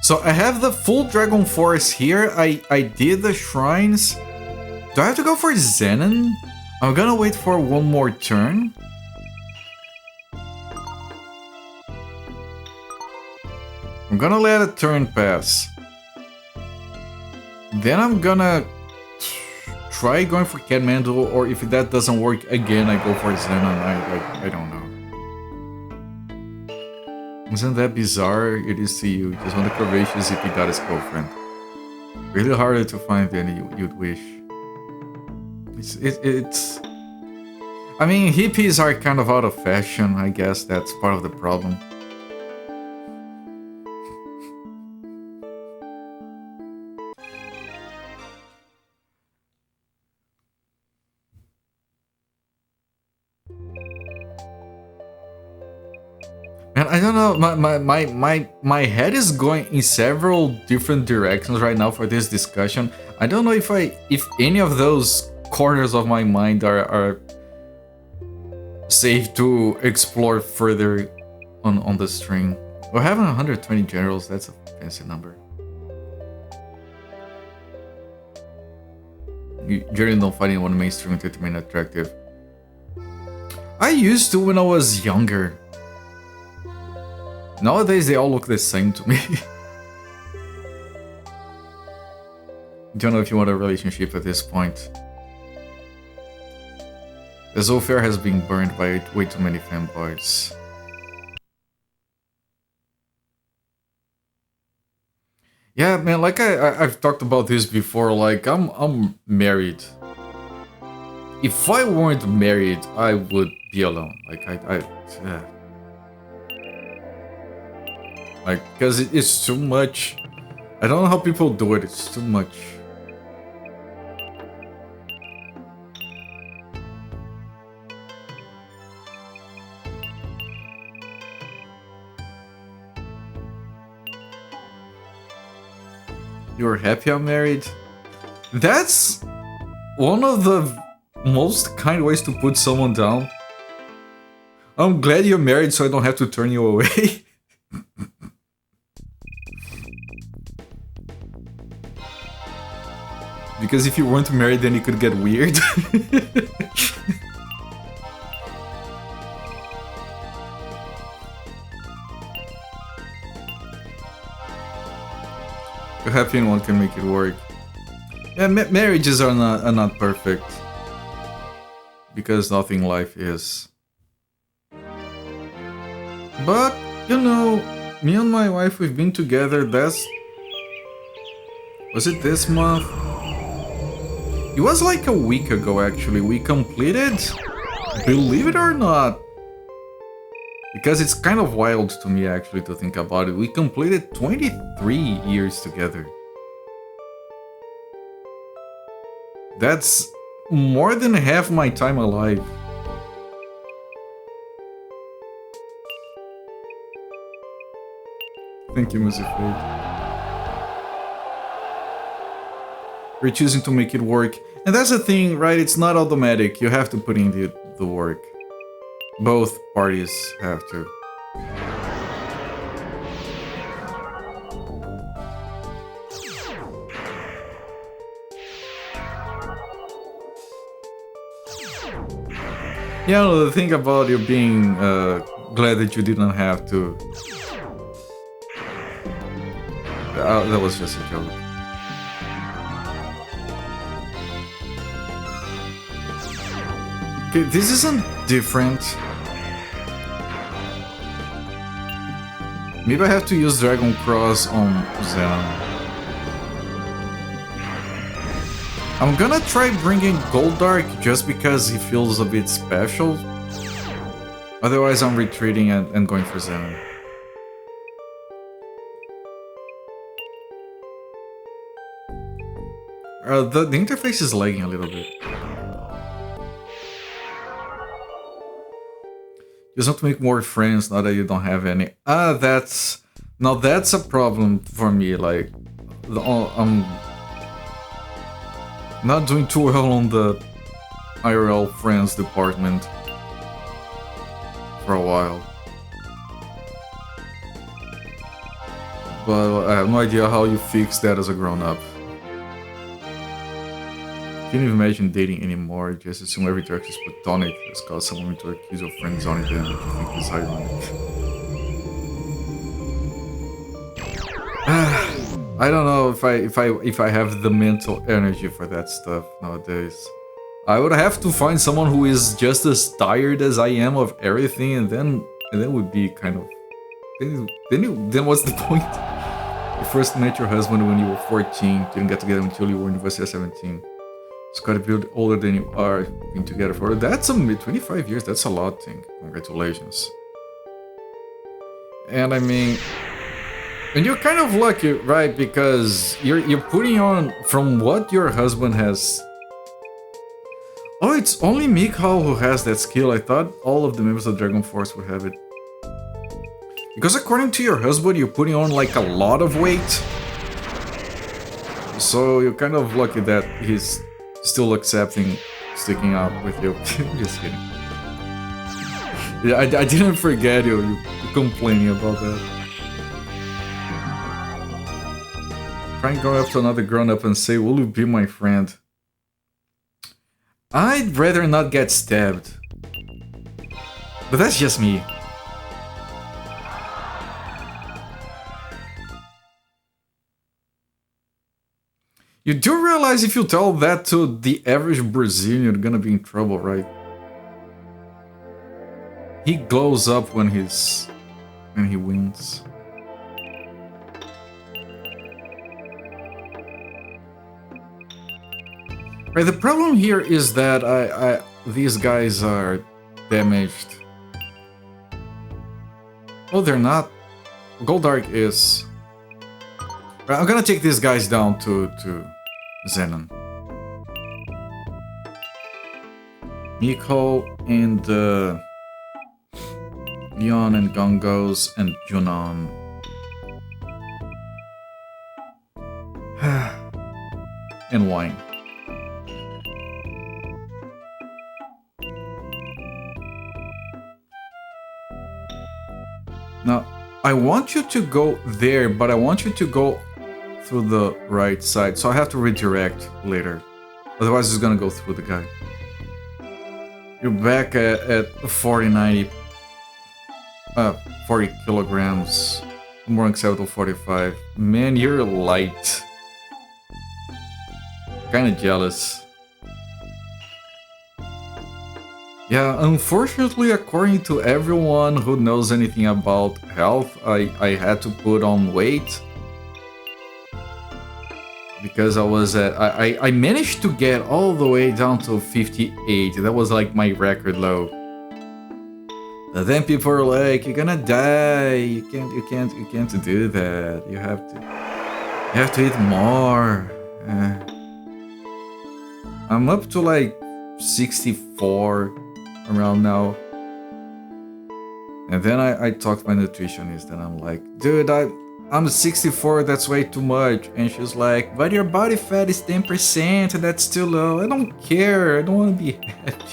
So I have the full Dragon Forest here. I did the shrines. Do I have to go for Zenon? I'm gonna wait for one more turn. I'm gonna let a turn pass. Then I'm gonna try going for Kathmandu, or if that doesn't work again, I go for Zenon. I don't know. Isn't that bizarre? It is to you. Just want a curvaceous hippie goddess girlfriend. Really harder to find than you'd wish. It's... I mean, hippies are kind of out of fashion. I guess that's part of the problem. Man, I don't know, my head is going in several different directions right now for this discussion. I don't know if any of those corners of my mind are safe to explore further on the string. We're having 120 generals, that's a fancy number. You generally don't find anyone mainstream to remain attractive. I used to when I was younger. Nowadays, they all look the same to me. Don't know if you want a relationship at this point. The Zolfair has been burned by way too many fanboys. Yeah, man, like I've talked about this before, like I'm married. If I weren't married, I would be alone. Like like, because it's too much. I don't know how people do it, it's too much. You're happy I'm married? That's one of the most kind ways to put someone down. I'm glad you're married so I don't have to turn you away. Because if you weren't married, then it could get weird. You're happy and one can make it work. Yeah, marriages are not perfect. Because nothing in life is. But, you know, me and my wife, we've been together, was it this month? It was like a week ago, actually. We completed, believe it or not, because it's kind of wild to me, actually, to think about it. We completed 23 years together. That's more than half my time alive. Thank you, Music Fade. We're choosing to make it work. And that's the thing, right? It's not automatic. You have to put in the work. Both parties have to. Yeah, no, the thing about you being glad that you didn't have to... that was just a joke. Okay, this isn't different. Maybe I have to use Dragon Cross on Zenon. I'm gonna try bringing Goldark just because he feels a bit special. Otherwise, I'm retreating and going for Xenon. The interface is lagging a little bit. You just want to make more friends now that you don't have any. That's a problem for me. Like, I'm not doing too well on the IRL friends department for a while. But I have no idea how you fix that as a grown-up. Can't even imagine dating anymore. Just assume every interaction is platonic. It's caused someone to accuse your friend zoning them, which you think is ironic. I don't know if I have the mental energy for that stuff nowadays. I would have to find someone who is just as tired as I am of everything, and then would be kind of. Then what's the point? You first met your husband when you were 14. Didn't get together until you were in university at 17. It's got to be older than you are. Been together for that's 25 years. That's a lot, thing. Congratulations. And I mean, and you're kind of lucky, right? Because you're putting on from what your husband has. Oh, it's only Mikhail who has that skill. I thought all of the members of Dragon Force would have it. Because according to your husband, you're putting on like a lot of weight. So you're kind of lucky that he's still accepting sticking out with you. Just kidding. Yeah, I didn't forget you. You complaining about that. Try and go up to another grown-up and say, "Will you be my friend?" I'd rather not get stabbed. But that's just me. You do realize if you tell that to the average Brazilian, you're gonna be in trouble, right? He glows up when he wins. Right, the problem here is that these guys are damaged. Oh, they're not. Goldark is. Right, I'm gonna take these guys down to Xenon. Miko and Leon and Gongos and Junon. And wine. Now, I want you to go there, but I want you to go through the right side, so I have to redirect later. Otherwise, it's gonna go through the guy. You're back at 40 kilograms. More acceptable 45. Man, you're light. Kinda jealous. Yeah, unfortunately, according to everyone who knows anything about health, I had to put on weight. Because I was at, I managed to get all the way down to 58. That was like my record low. But then people are like, "You're gonna die. You can't do that. You have to eat more." I'm up to like 64 around now. And then I talked to my nutritionist and I'm like, "Dude, I'm 64, that's way too much." And she's like, "But your body fat is 10%, that's too low." I don't care, I don't want to be happy.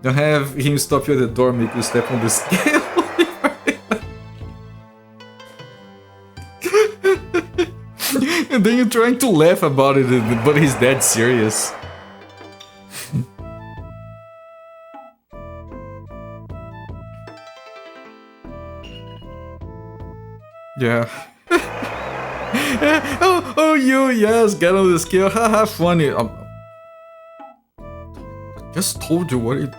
Don't have him stop you at the door, make you step on the scale. And then you're trying to laugh about it, but he's dead serious. Yeah. oh, you, yes, get on the scale. Haha, funny. I just told you what it.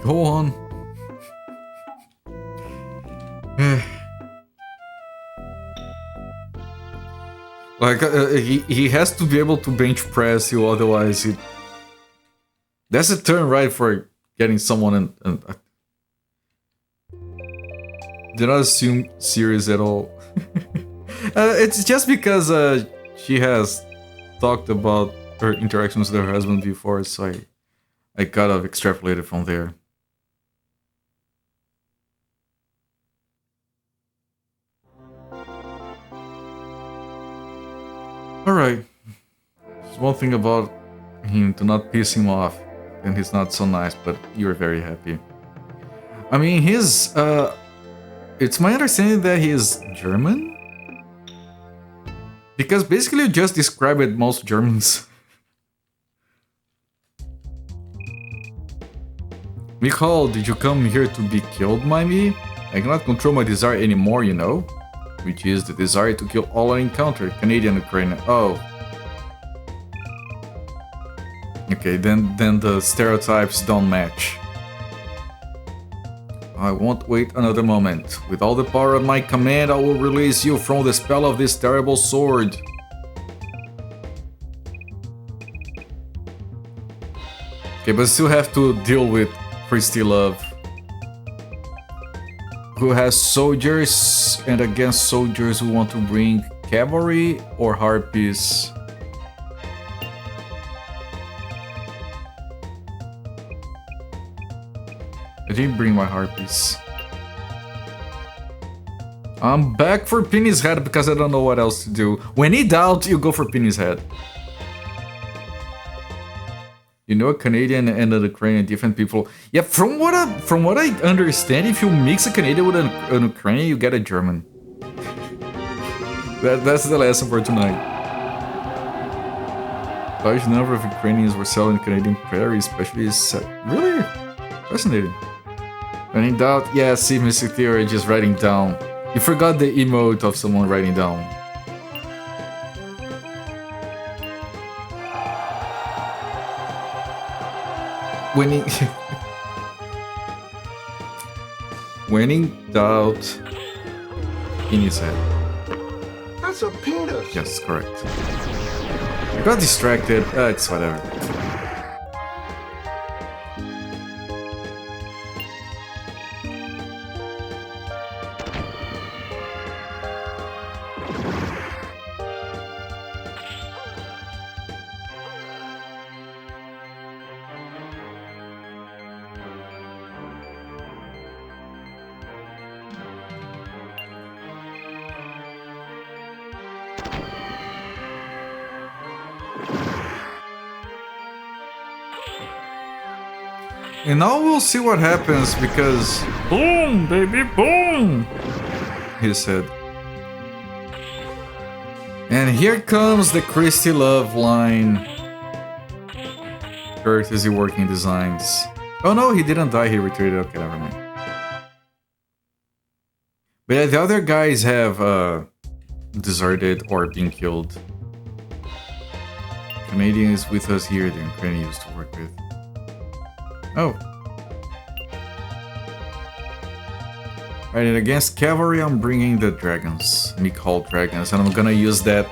Go on. Like, he has to be able to bench press you, otherwise he... That's a turn right for getting someone in... Did not assume serious at all. It's just because she has talked about her interactions with her husband before, so I kind of extrapolated from there. Alright. There's one thing about him, to not piss him off, and he's not so nice, but you're very happy. I mean, he's, it's my understanding that he is German? Because basically you just described most Germans. Michal, did you come here to be killed by me? I cannot control my desire anymore, you know? Which is the desire to kill all I encounter, Canadian, Ukrainian. Oh. Okay, then the stereotypes don't match. I won't wait another moment. With all the power at my command, I will release you from the spell of this terrible sword. Okay, but still have to deal with Christy Love, who has soldiers, and against soldiers who want to bring cavalry or harpies. I didn't bring my harpies. I'm back for Penny's head because I don't know what else to do. When in doubt, you go for Penny's head. You know, a Canadian and a Ukrainian, different people. Yeah, from what I understand, if you mix a Canadian with an Ukrainian, you get a German. That's the lesson for tonight. Large number of Ukrainians were selling Canadian prairies, especially really fascinating. When in doubt, yeah, see Mr. Theory just writing down. You forgot the emote of someone writing down. When in doubt, in his head. That's a penis. Yes, correct. I got distracted. It's whatever. And now we'll see what happens because... Boom, baby, boom! He said. And here comes the Christy Love line. Courtesy Working Designs. Oh no, he didn't die, he retreated. Okay, never mind. But yeah, the other guys have deserted or been killed. Canadian is with us here, the Ukrainian used to work with. Oh. Right, and against cavalry, I'm bringing the dragons. Michal dragons, and I'm gonna use that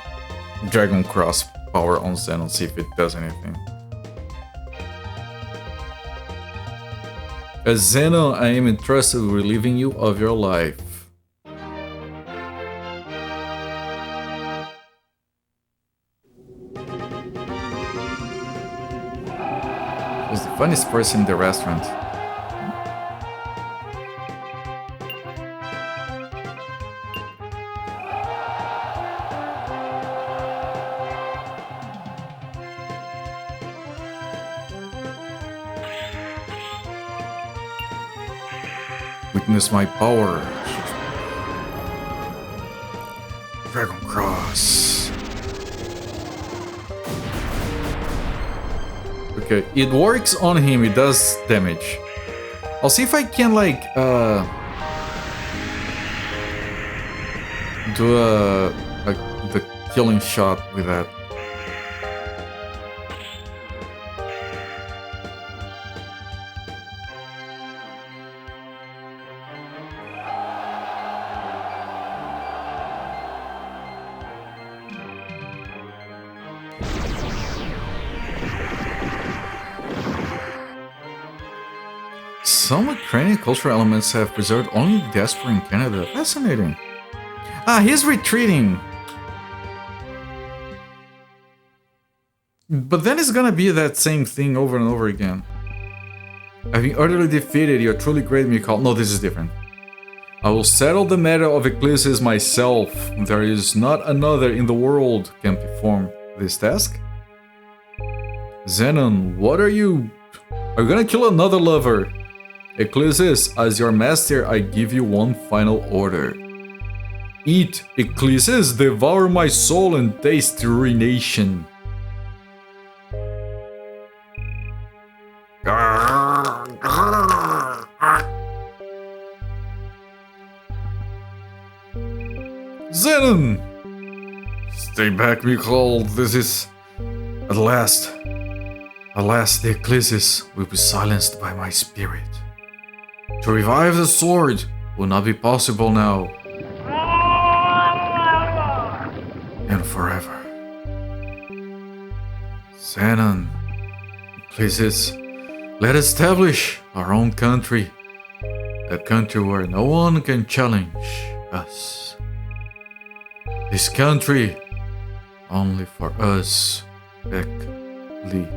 dragon cross power on Xenon, see if it does anything. As Xenon, I am entrusted with relieving you of your life. Who's the funniest person in the restaurant? Witness my power. Dragon Cross. Okay, it works on him, it does damage. I'll see if I can like do the killing shot with that. Some Ukrainian cultural elements have preserved only the diaspora in Canada. Fascinating. Ah, he's retreating. But then it's gonna be that same thing over and over again. I've been utterly defeated. You're truly great, Mikhail. No, this is different. I will settle the matter of Ecclesias myself. There is not another in the world can perform this task. Zenon, what are you? Are you gonna kill another lover? Ecclesias, as your master, I give you one final order. Eat, Ecclesias, devour my soul and taste ruination. Zenon! Stay back, Mikhail. This is... At last, the Ecclesias will be silenced by my spirit. To revive the sword will not be possible now. And forever. Zenon, Ecclesias, let's establish our own country. A country where no one can challenge us. This country, only for us, Ecclesias.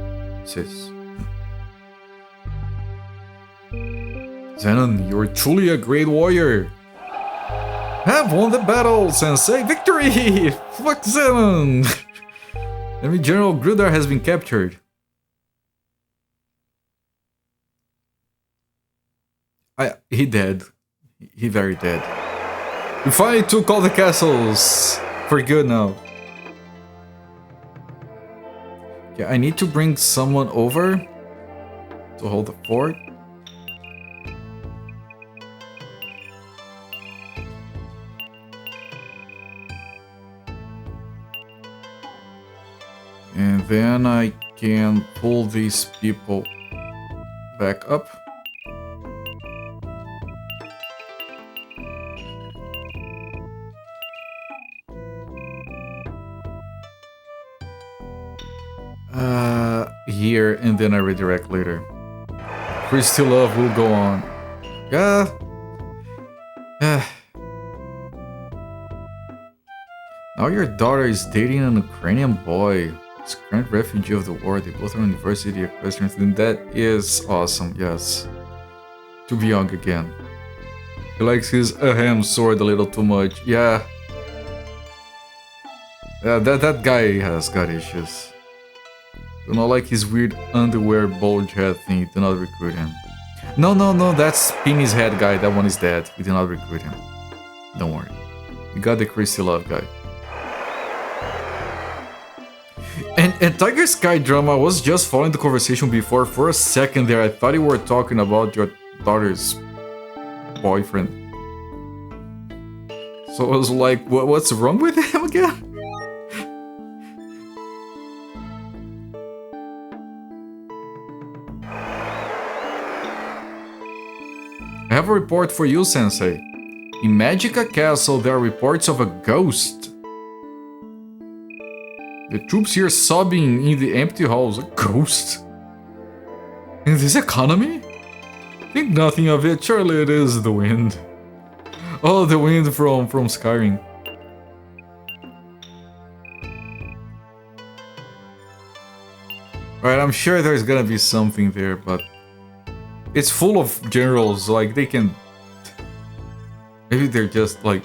Zenon, you're truly a great warrior. Have won the battle, Sensei! Victory! Fuck Zenon! Enemy General Grudar has been captured. He dead. He very dead. We finally took all the castles! For good now. Yeah, I need to bring someone over to hold the fort. And then I can pull these people back up. Here, and then I redirect later. Christy Love will go on. Now your daughter is dating an Ukrainian boy. He's a current refugee of the war. They both are university equestrians, and that is awesome, yes. To be young again. He likes his ahem sword a little too much. Yeah. That guy has got issues. Do not like his weird underwear bulge head thing. Do not recruit him. No, that's Penny's head guy. That one is dead. We do not recruit him. Don't worry. We got the Christy Love guy. And Tiger Sky Drama was just following the conversation before. For a second there, I thought you were talking about your daughter's boyfriend. So I was like, what's wrong with him again? I have a report for you, Sensei. In Magica Castle, there are reports of a ghost. The troops here sobbing in the empty halls. A ghost? In this economy? Think nothing of it. Surely it is the wind. Oh, the wind from Skyrim. Alright, I'm sure there's gonna be something there, but... It's full of generals, like, they can... Maybe they're just, like...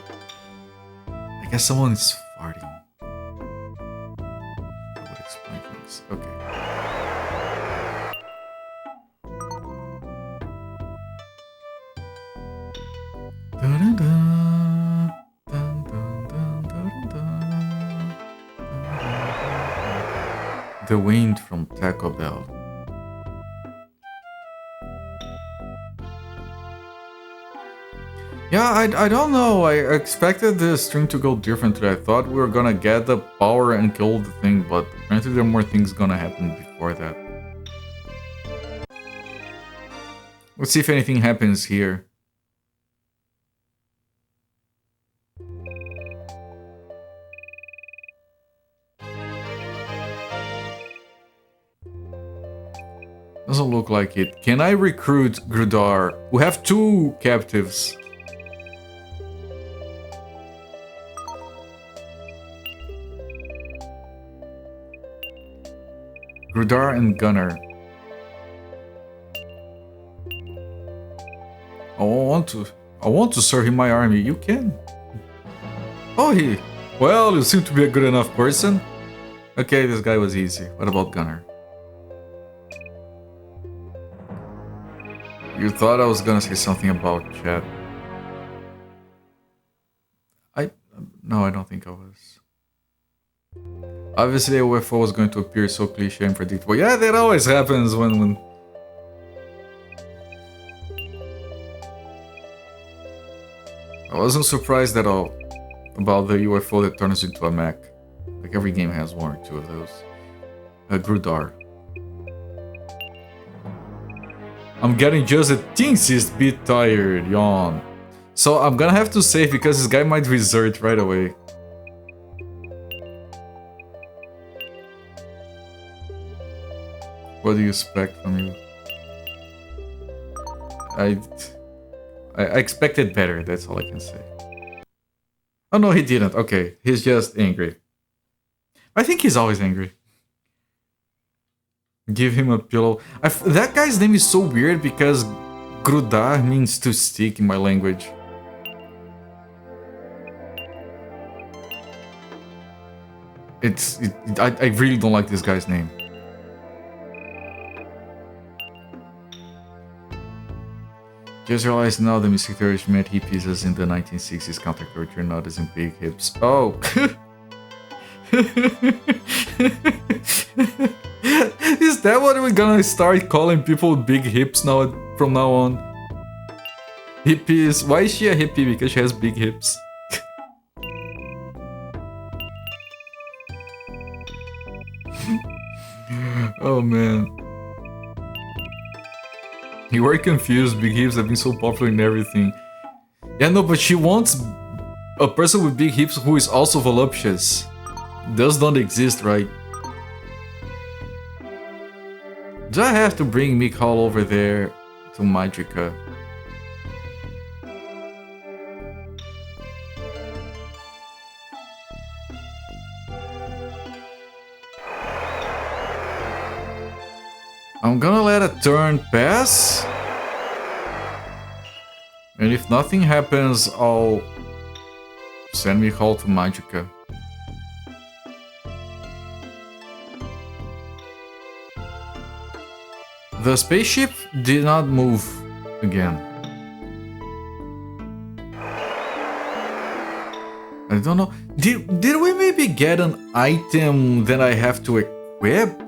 I guess someone's farting. That would explain things. Okay. The wind from Taco Bell. Yeah, I don't know. I expected the stream to go differently. I thought we were gonna get the power and kill the thing, but apparently there are more things gonna happen before that. Let's see if anything happens here. There's doesn't look like it. Can I recruit Grudar? We have 2 captives. Grudar and Gunner. I want to serve in my army. You can. Oh, well, you seem to be a good enough person. Okay, this guy was easy. What about Gunner? You thought I was gonna say something about chat. No, I don't think I was. Obviously, a UFO was going to appear so cliche and predictable. Yeah, that always happens when... I wasn't surprised at all about the UFO that turns into a mech. Like every game has 1 or 2 of those. Grudar. I'm getting just a teensy bit tired, yawn. So I'm gonna have to save because this guy might resort right away. What do you expect from you? I expected better, that's all I can say. Oh no, he didn't. Okay, he's just angry. I think he's always angry. Give him a pillow. That guy's name is so weird because Grudar means to stick in my language. I really don't like this guy's name. Just realized now the music theories meant hippies as in the 1960s counterculture, not as in big hips. Oh! Is that what we're gonna start calling people big hips now from now on? Hippies. Why is she a hippie? Because she has big hips. Oh man. You were confused, big hips have been so popular in everything. Yeah, no, but she wants a person with big hips who is also voluptuous. Does not exist, right? Do I have to bring Mick Hall over there to Magica? I'm gonna let a turn pass. And if nothing happens, I'll send Mick Hall to Magica. The spaceship did not move again. I don't know. Did we maybe get an item that I have to equip?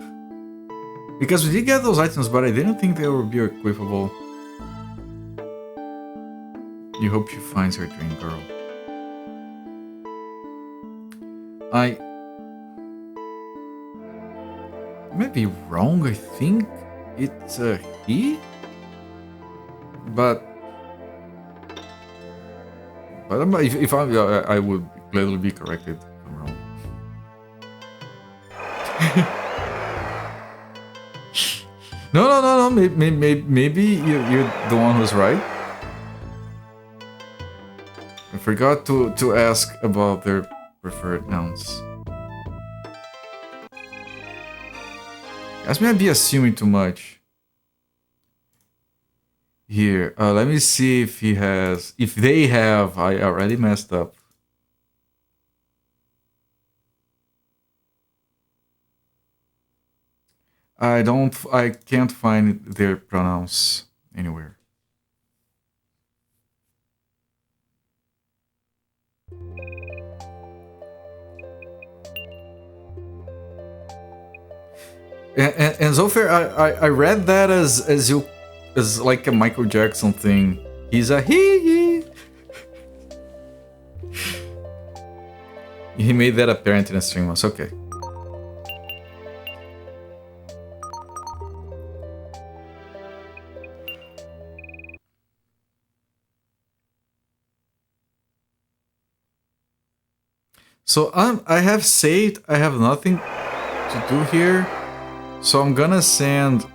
Because we did get those items, but I didn't think they would be equipable. You hope she finds her dream girl. I may be wrong, I think it's a he? But if I would gladly be corrected if I'm wrong. No. Maybe you're the one who's right. I forgot to ask about their preferred nouns. Guys might be assuming too much. Here, let me see if he has. If they have, I already messed up. I can't find their pronouns anywhere. And so far, I read that as like a Michael Jackson thing. He's a he. He made that apparent in a stream once. Okay. So I have saved. I have nothing to do here. So I'm gonna send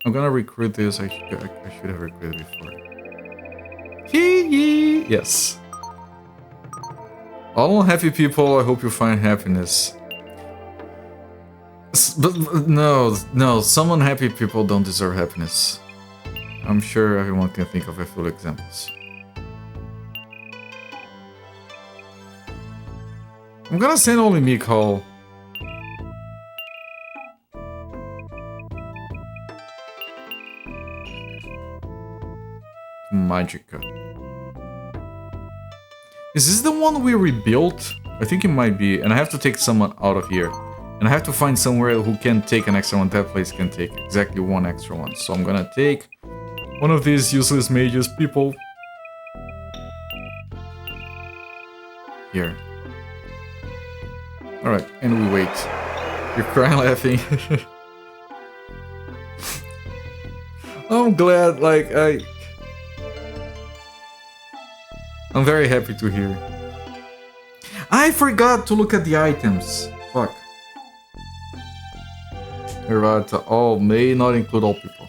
I'm gonna recruit this. I should have recruited before. Hee. Yes. All unhappy people, I hope you find happiness. But no, some unhappy people don't deserve happiness. I'm sure everyone can think of a few examples. I'm gonna send only Mikhail. Magica. Is this the one we rebuilt? I think it might be, and I have to take someone out of here. And I have to find somewhere who can take an extra one. That place can take exactly one extra one. So I'm gonna take one of these useless mages people. Here. Alright, and we wait. You're crying laughing. I'm glad, like, I'm very happy to hear. I forgot to look at the items. Fuck. Errata. Oh, may not include all people.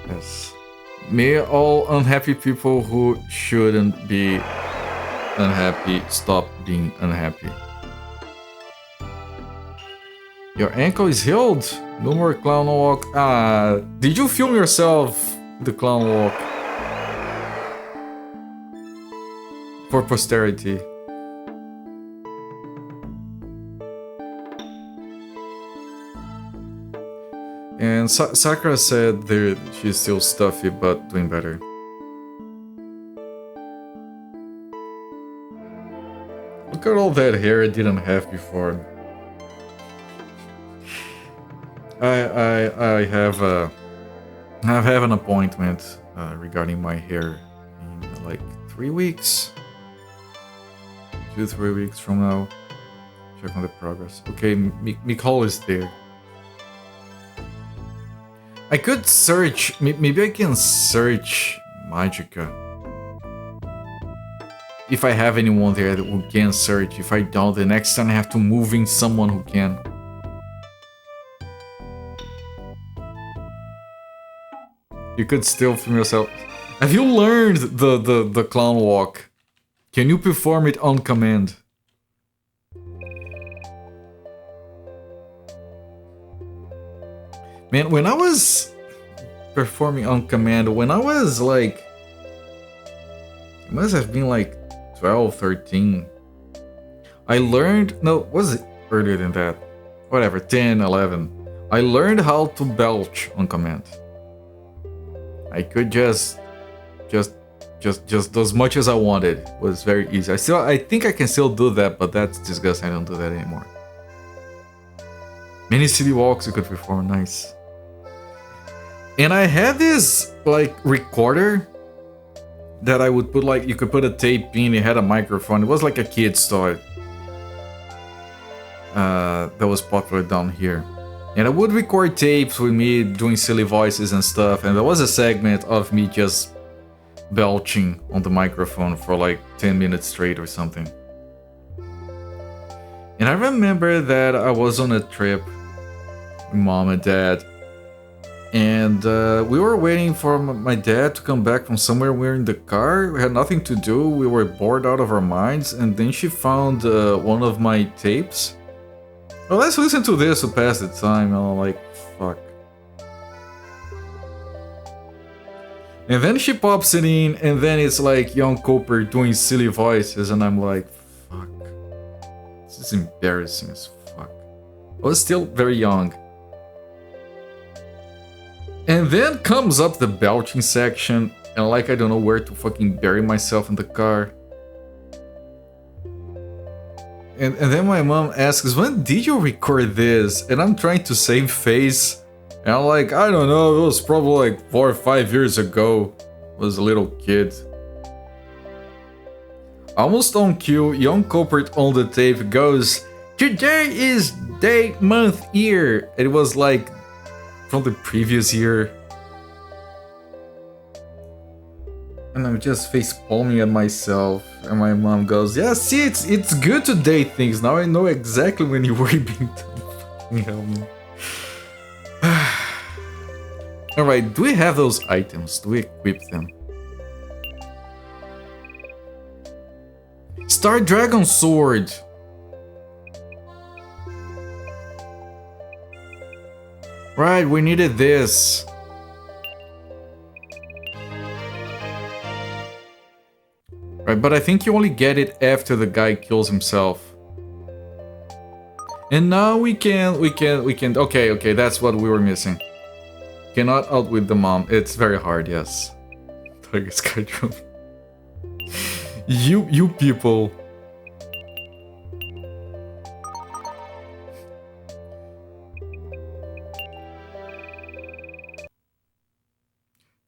Yes. May all unhappy people who shouldn't be unhappy stop being unhappy. Your ankle is healed. No more clown walk. Did you film yourself the clown walk? For posterity. And Sakura said she's still stuffy, but doing better. Look at all that hair I didn't have before. I have an appointment regarding my hair in like 3 weeks. 2-3 weeks from now. Check on the progress. Okay, Mikhail is there. I could search. Maybe I can search Magica. If I have anyone there who can search. If I don't, the next time I have to move in someone who can. You could still film yourself. Have you learned the clown walk? Can you perform it on command? Man, when I was performing on command, when I was like... It must have been like 12, 13. I learned... No, was it earlier than that? Whatever, 10, 11. I learned how to belch on command. I could just do as much as I wanted. It was very easy. I think I can still do that, but that's disgusting. I don't do that anymore. Many city walks you could perform, nice. And I had this like recorder that I would put like, you could put a tape in, it had a microphone. It was like a kid's toy. That was popular down here. And I would record tapes with me doing silly voices and stuff. And there was a segment of me just belching on the microphone for like 10 minutes straight or something. And I remember that I was on a trip with Mom and Dad. And we were waiting for my dad to come back from somewhere. We were in the car, we had nothing to do, we were bored out of our minds. And then she found one of my tapes. Well, let's listen to this to pass the time. And I'm like, fuck. And then she pops it in, and then it's like young Cooper doing silly voices, and I'm like, fuck. This is embarrassing as fuck. I was still very young. And then comes up the belching section, and like I don't know where to fucking bury myself in the car. And then my mom asks, when did you record this? And I'm trying to save face. And I'm like, I don't know, it was probably like 4 or 5 years ago. I was a little kid. Almost on cue, young culprit on the tape goes, today is day, month, year. It was like from the previous year. And I'm just face palming at myself. And my mom goes, yeah, see, it's good to date things. Now I know exactly when you were being done. Fucking hell, man. Alright, do we have those items? Do we equip them? Star Dragon Sword! Right, we needed this. Right, but I think you only get it after the guy kills himself. And now we can, okay, that's what we were missing. Cannot outwit the mom. It's very hard, yes. Target Skydrum. You people.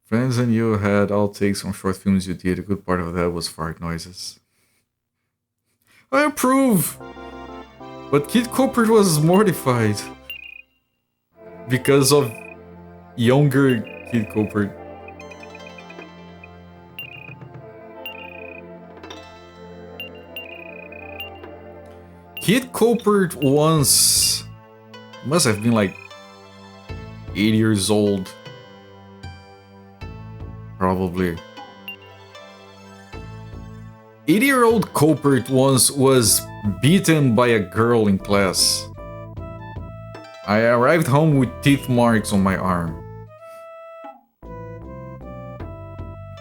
Friends and you had outtakes from short films you did. A good part of that was fart noises. I approve! But Kid Cooper was mortified. Because of younger Kid Cooper. Kid Cooper once must have been like 80 years old. Probably. 80-year-old Cooper once was beaten by a girl in class. I arrived home with teeth marks on my arm.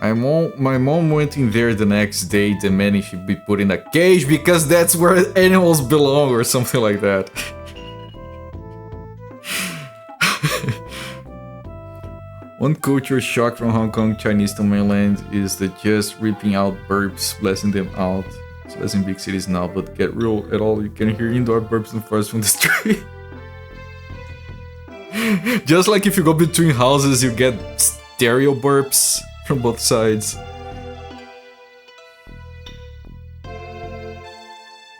My mom went in there the next day demanding she be put in a cage because that's where animals belong or something like that. One culture shock from Hong Kong Chinese to mainland is the just ripping out burps, blessing them out. It's less in big cities now, but get real at all, you can hear indoor burps and farts from the street. Just like if you go between houses, you get stereo burps from both sides.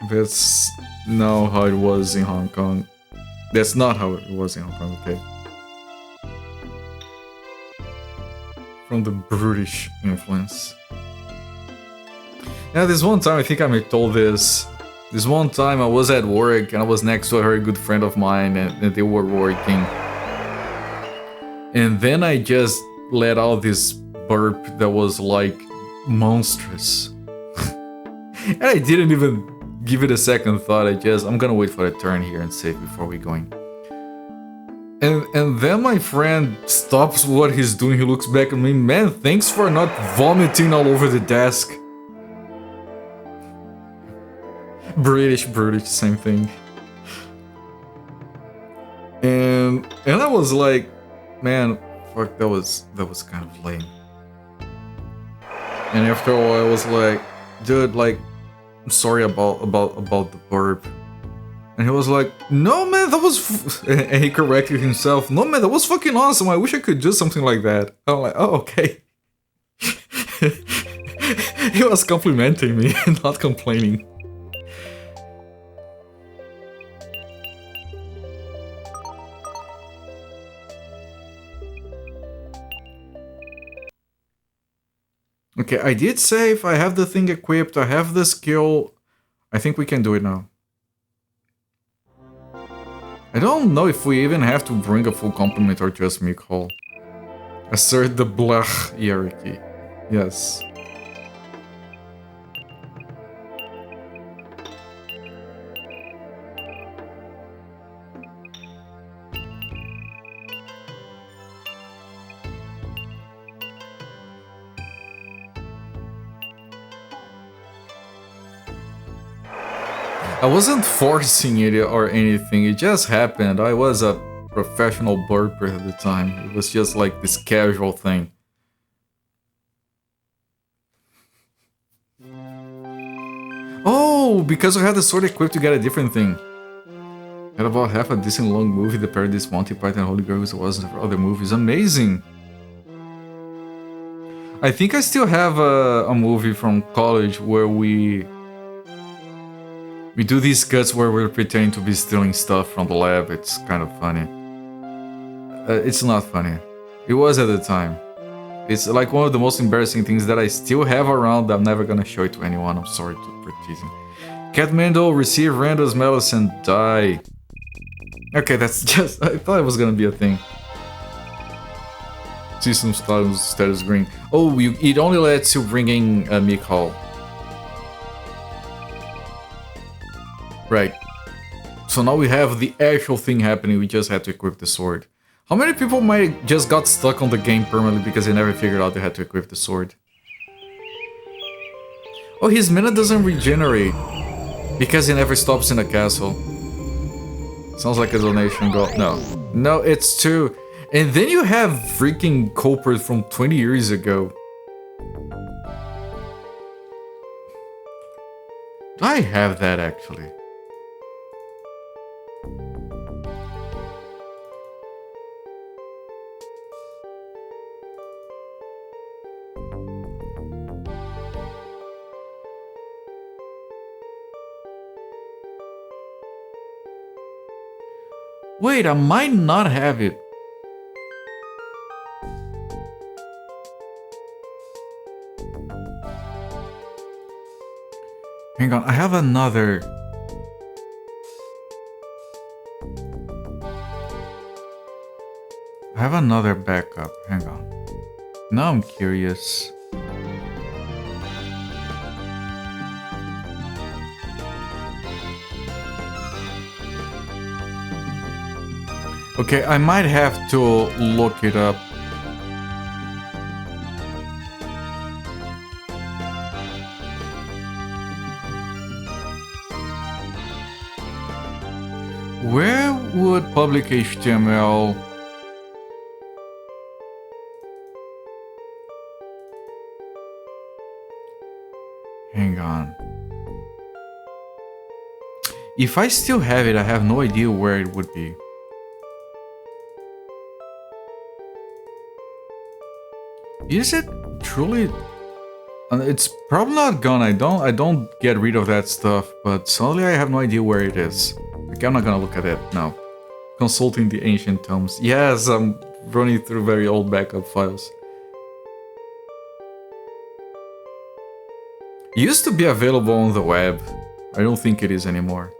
That's not how it was in Hong Kong. That's not how it was in Hong Kong, okay? From the British influence. Yeah, this one time, I think I told this. This one time I was at work and I was next to a very good friend of mine and they were working. And then I just let out this burp that was like monstrous. And I didn't even give it a second thought. I'm gonna wait for a turn here and save before we go in. And then my friend stops what he's doing, he looks back at me, man, thanks for not vomiting all over the desk. British, same thing. And I was like, man, fuck, that was kind of lame. And after a while I was like, dude, like, I'm sorry about the burp. And he was like, no man, that was and he corrected himself, no man, that was fucking awesome, I wish I could do something like that. I'm like, oh, okay. He was complimenting me, not complaining. Okay, I did save, I have the thing equipped, I have the skill. I think we can do it now. I don't know if we even have to bring a full complement or just make whole. Assert the Blach hierarchy. Yes. I wasn't forcing it or anything, it just happened. I was a professional burper at the time. It was just like this casual thing. Oh, because I had the sword equipped to get a different thing. Had about half a decent long movie that parodies Monty Python and Holy Grail as well as other movies. Amazing! I think I still have a movie from college where we do these cuts where we're pretending to be stealing stuff from the lab. It's kind of funny. It's not funny. It was at the time. It's like one of the most embarrassing things that I still have around. I'm never gonna show it to anyone. I'm sorry for teasing. Catmando, receive Randall's medicine, die. Okay, that's just... I thought it was gonna be a thing. System status green. Oh, it only lets you bring in Mikhail. Right. So now we have the actual thing happening, we just had to equip the sword. How many people might just got stuck on the game permanently because they never figured out they had to equip the sword? Oh, his mana doesn't regenerate because he never stops in the castle. Sounds like a donation goal. No, it's 2. And then you have freaking culprit from 20 years ago. Do I have that actually? Wait, I might not have it. Hang on, I have another. I have another backup. Hang on. Now I'm curious. Okay, I might have to look it up. Where would public HTML... Hang on. If I still have it, I have no idea where it would be. Is it truly? It's probably not gone. I don't get rid of that stuff, but suddenly I have no idea where it is. Okay, I'm not gonna look at it now. Consulting the ancient tomes. Yes, I'm running through very old backup files. It used to be available on the web. I don't think it is anymore.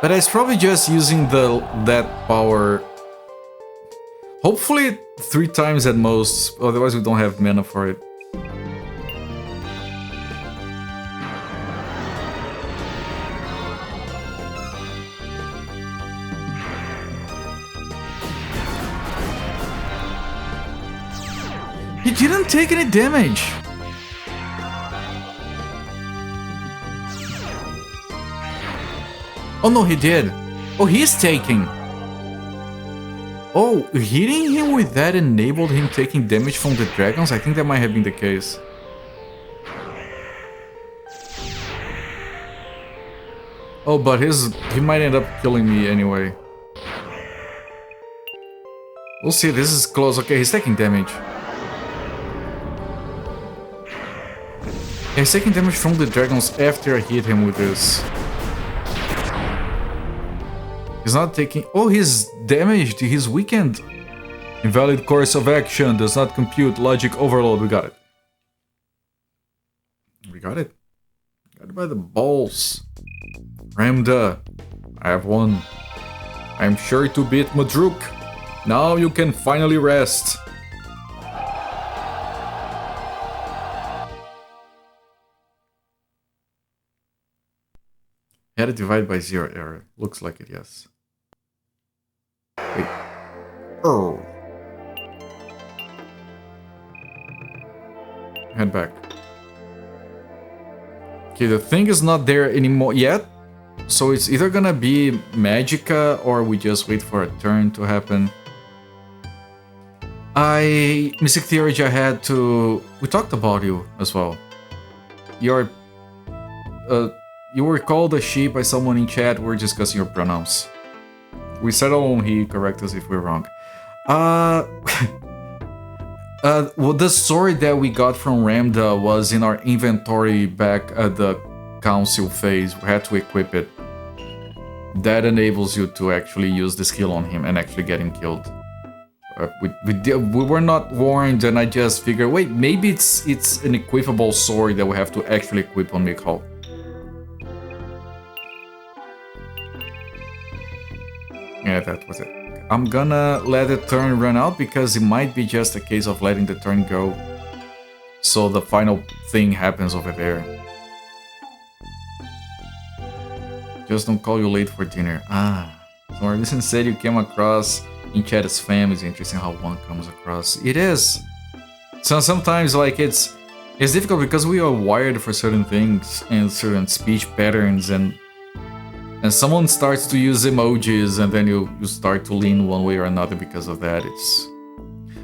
But it's probably just using that power. Hopefully 3 times at most, otherwise we don't have mana for it. He didn't take any damage. Oh no, he did. Oh, he's taking. Oh, hitting him with that enabled him taking damage from the dragons? I think that might have been the case. Oh, but he might end up killing me anyway. We'll see, this is close. Okay, he's taking damage. Yeah, he's taking damage from the dragons after I hit him with this. He's not taking... Oh, he's damaged. He's weakened. Invalid course of action. Does not compute. Logic overload. We got it. We got it. Got it by the balls. Ramda. I have won. I'm sure to beat Madruk. Now you can finally rest. Had it divided by 0 error. Looks like it, yes. Wait. Oh. Head back. Okay, the thing is not there anymore yet. So it's either gonna be Magicka or we just wait for a turn to happen. Mystic Theology, I had to... We talked about you as well. You were called a sheep by someone in chat. We're discussing your pronouns. We settle on he, correct us if we're wrong. Well, the sword that we got from Ramda was in our inventory back at the council phase. We had to equip it. That enables you to actually use the skill on him and actually get him killed. We were not warned, and I just figured, wait, maybe it's an equipable sword that we have to actually equip on Mikhail. Yeah, that was it. I'm gonna let the turn run out because it might be just a case of letting the turn go. So the final thing happens over there. Just don't call you late for dinner. Ah. So Marvison said you came across in chat as fam. It's interesting how one comes across. It is. So sometimes like it's difficult because we are wired for certain things and certain speech patterns and someone starts to use emojis and then you start to lean one way or another because of that.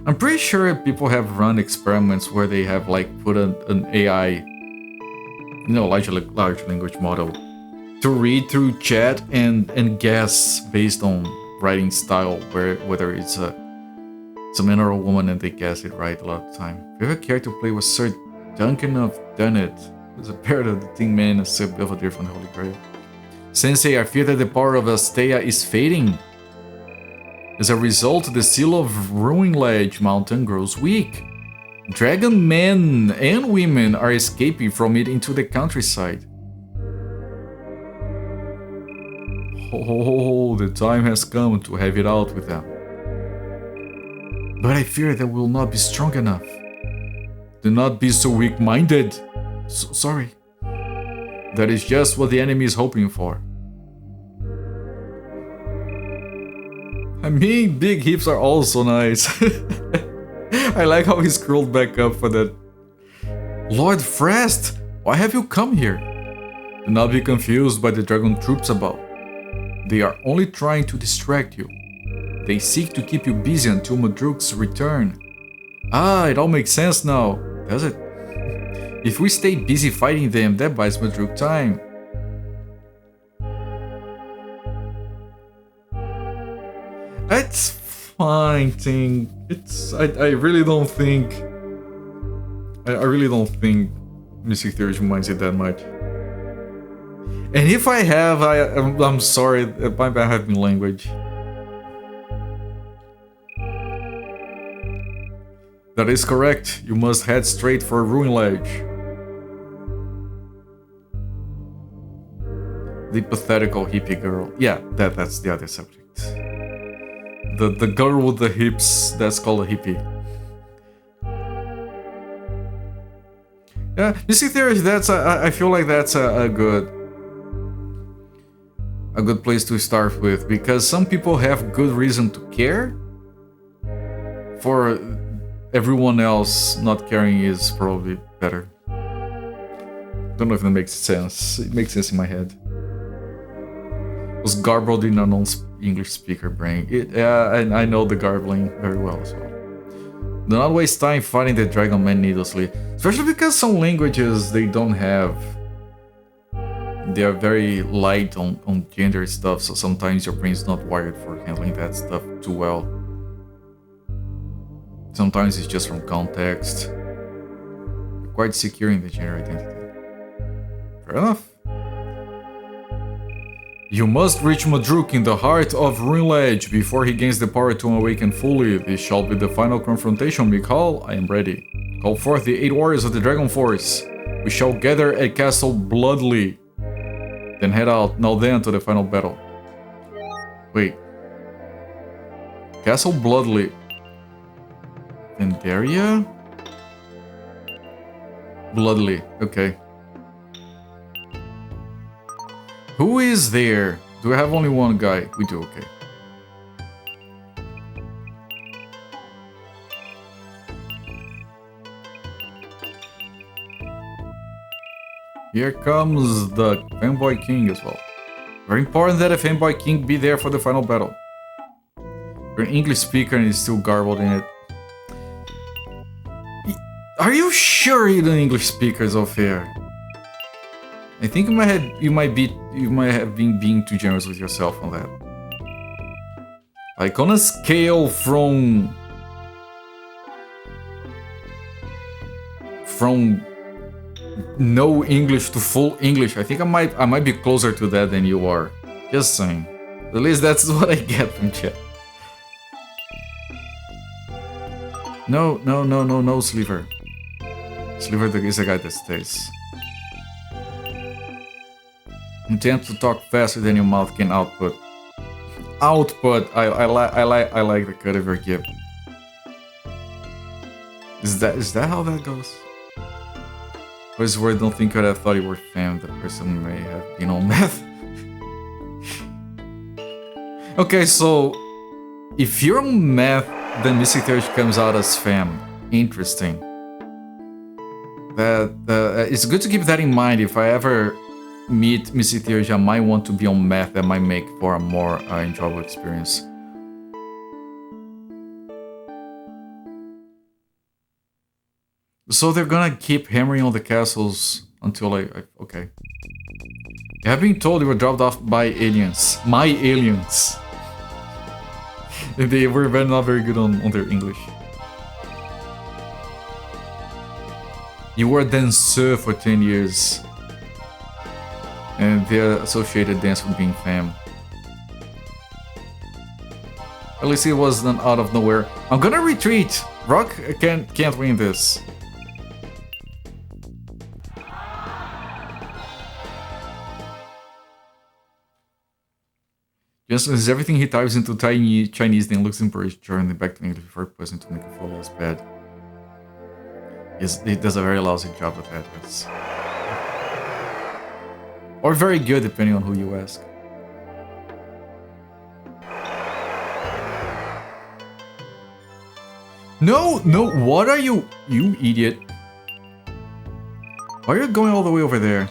I'm pretty sure people have run experiments where they have like put an AI, large language model to read through chat and guess based on writing style whether it's a man or a woman, and they guess it right a lot of the time. If you ever care to play with Sir Duncan of Dunnet, who's a pair of the Thing Man, a sub-belvedere from the Holy Grail. Sensei, I fear that the power of Astea is fading. As a result, the seal of Ruin Ledge Mountain grows weak. Dragon men and women are escaping from it into the countryside. Oh, the time has come to have it out with them. But I fear that we will not be strong enough. Do not be so weak-minded. Sorry. That is just what the enemy is hoping for. I mean, big hips are also nice. I like how he scrolled back up for that. Lord Frest, why have you come here? Do not be confused by the dragon troops above. They are only trying to distract you. They seek to keep you busy until Madruk's return. Ah, it all makes sense now, does it? If we stay busy fighting them, that buys Madruk time. That's fine, Ting. I really don't think... I really don't think Mystic Theory reminds it that much. And if I have, I'm sorry, it might have been language. That is correct. You must head straight for Ruin Ledge. The pathetical hippie girl. Yeah, that's the other subject. The girl with the hips, that's called a hippie. Yeah, Mystic Theory, I feel like that's a good place to start with, because some people have good reason to care. For everyone else, not caring is probably better. Don't know if that makes sense. It makes sense in my head. It was garbled in a non-English speaker brain. I know the garbling very well as well. Do not waste time fighting the Dragon Man needlessly, especially because some languages they don't have. They are very light on gender stuff, so sometimes your brain's not wired for handling that stuff too well. Sometimes it's just from context. You're quite secure in the gender identity. Fair enough. You must reach Madruk in the heart of Ruin Ledge before he gains the power to awaken fully. This shall be the final confrontation, Mikhail. I am ready. Call forth the 8 warriors of the Dragon Force. We shall gather at Castle Bloodly. Then head out, now then, to the final battle. Wait. Castle Bloodly. Pandaria? Bloodly, okay. Who is there? Do I have only one guy? We do, okay. Here comes the Fanboy King as well. Very important that a Fanboy King be there for the final battle. You're an English speaker and is still garbled in it. Are you sure you're an English speaker, Zofia? I think you might have been being too generous with yourself on that. Like on a scale from no English to full English, I think I might be closer to that than you are. Just saying. At least that's what I get from chat. No, Sliver. Sliver is the guy that stays. Attempt to talk faster than your mouth can output. output. I like the cut of your gift. Is that how that goes? Or is where I don't think I thought you were fam. The person may have been on meth. Okay, so if you're on meth, then Mystic Theory comes out as fam. Interesting. It's good to keep that in mind. If I ever meet Mystic Theory, I might want to be on meth. That might make for a more enjoyable experience. So they're gonna keep hammering on the castles until okay. You have been told you were dropped off by aliens. My aliens. They were not very good on their English. You were a dancer for 10 years. And they're associated dance with being fam. At least it wasn't out of nowhere. I'm gonna retreat. Rock can't win this. Just as everything he types into tiny Chinese, then looks in British, journey back to English before pressing to make it fall less bad. Yes, he does a very lousy job of that, yes. Or very good, depending on who you ask. No, what are you idiot? Why are you going all the way over there?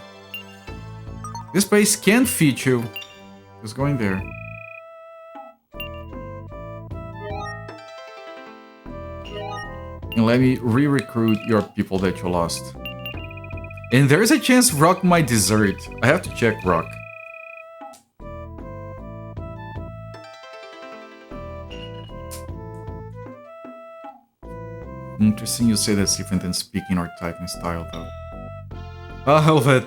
This place can feed you. Just going there. And let me re-recruit your people that you lost. And there's a chance Rock might desert. I have to check Rock. Interesting you say that's different than speaking or typing style though. I'll let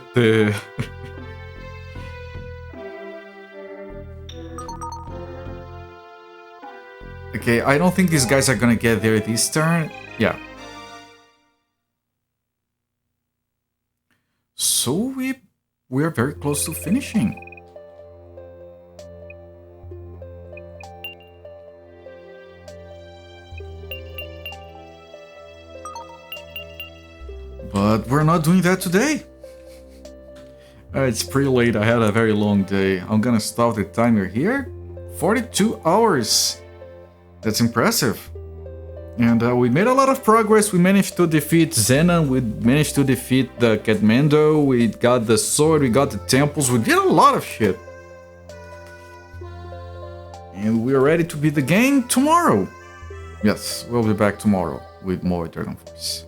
Okay, I don't think these guys are gonna get there this turn. Yeah. So we are very close to finishing. But we're not doing that today. It's pretty late. I had a very long day. I'm gonna stop the timer here. 42 hours. That's impressive. And we made a lot of progress. We managed to defeat Xena. We managed to defeat the Kathmandu. We got the sword. We got the temples. We did a lot of shit. And we're ready to beat the game tomorrow. Yes, we'll be back tomorrow with more Dragon Force.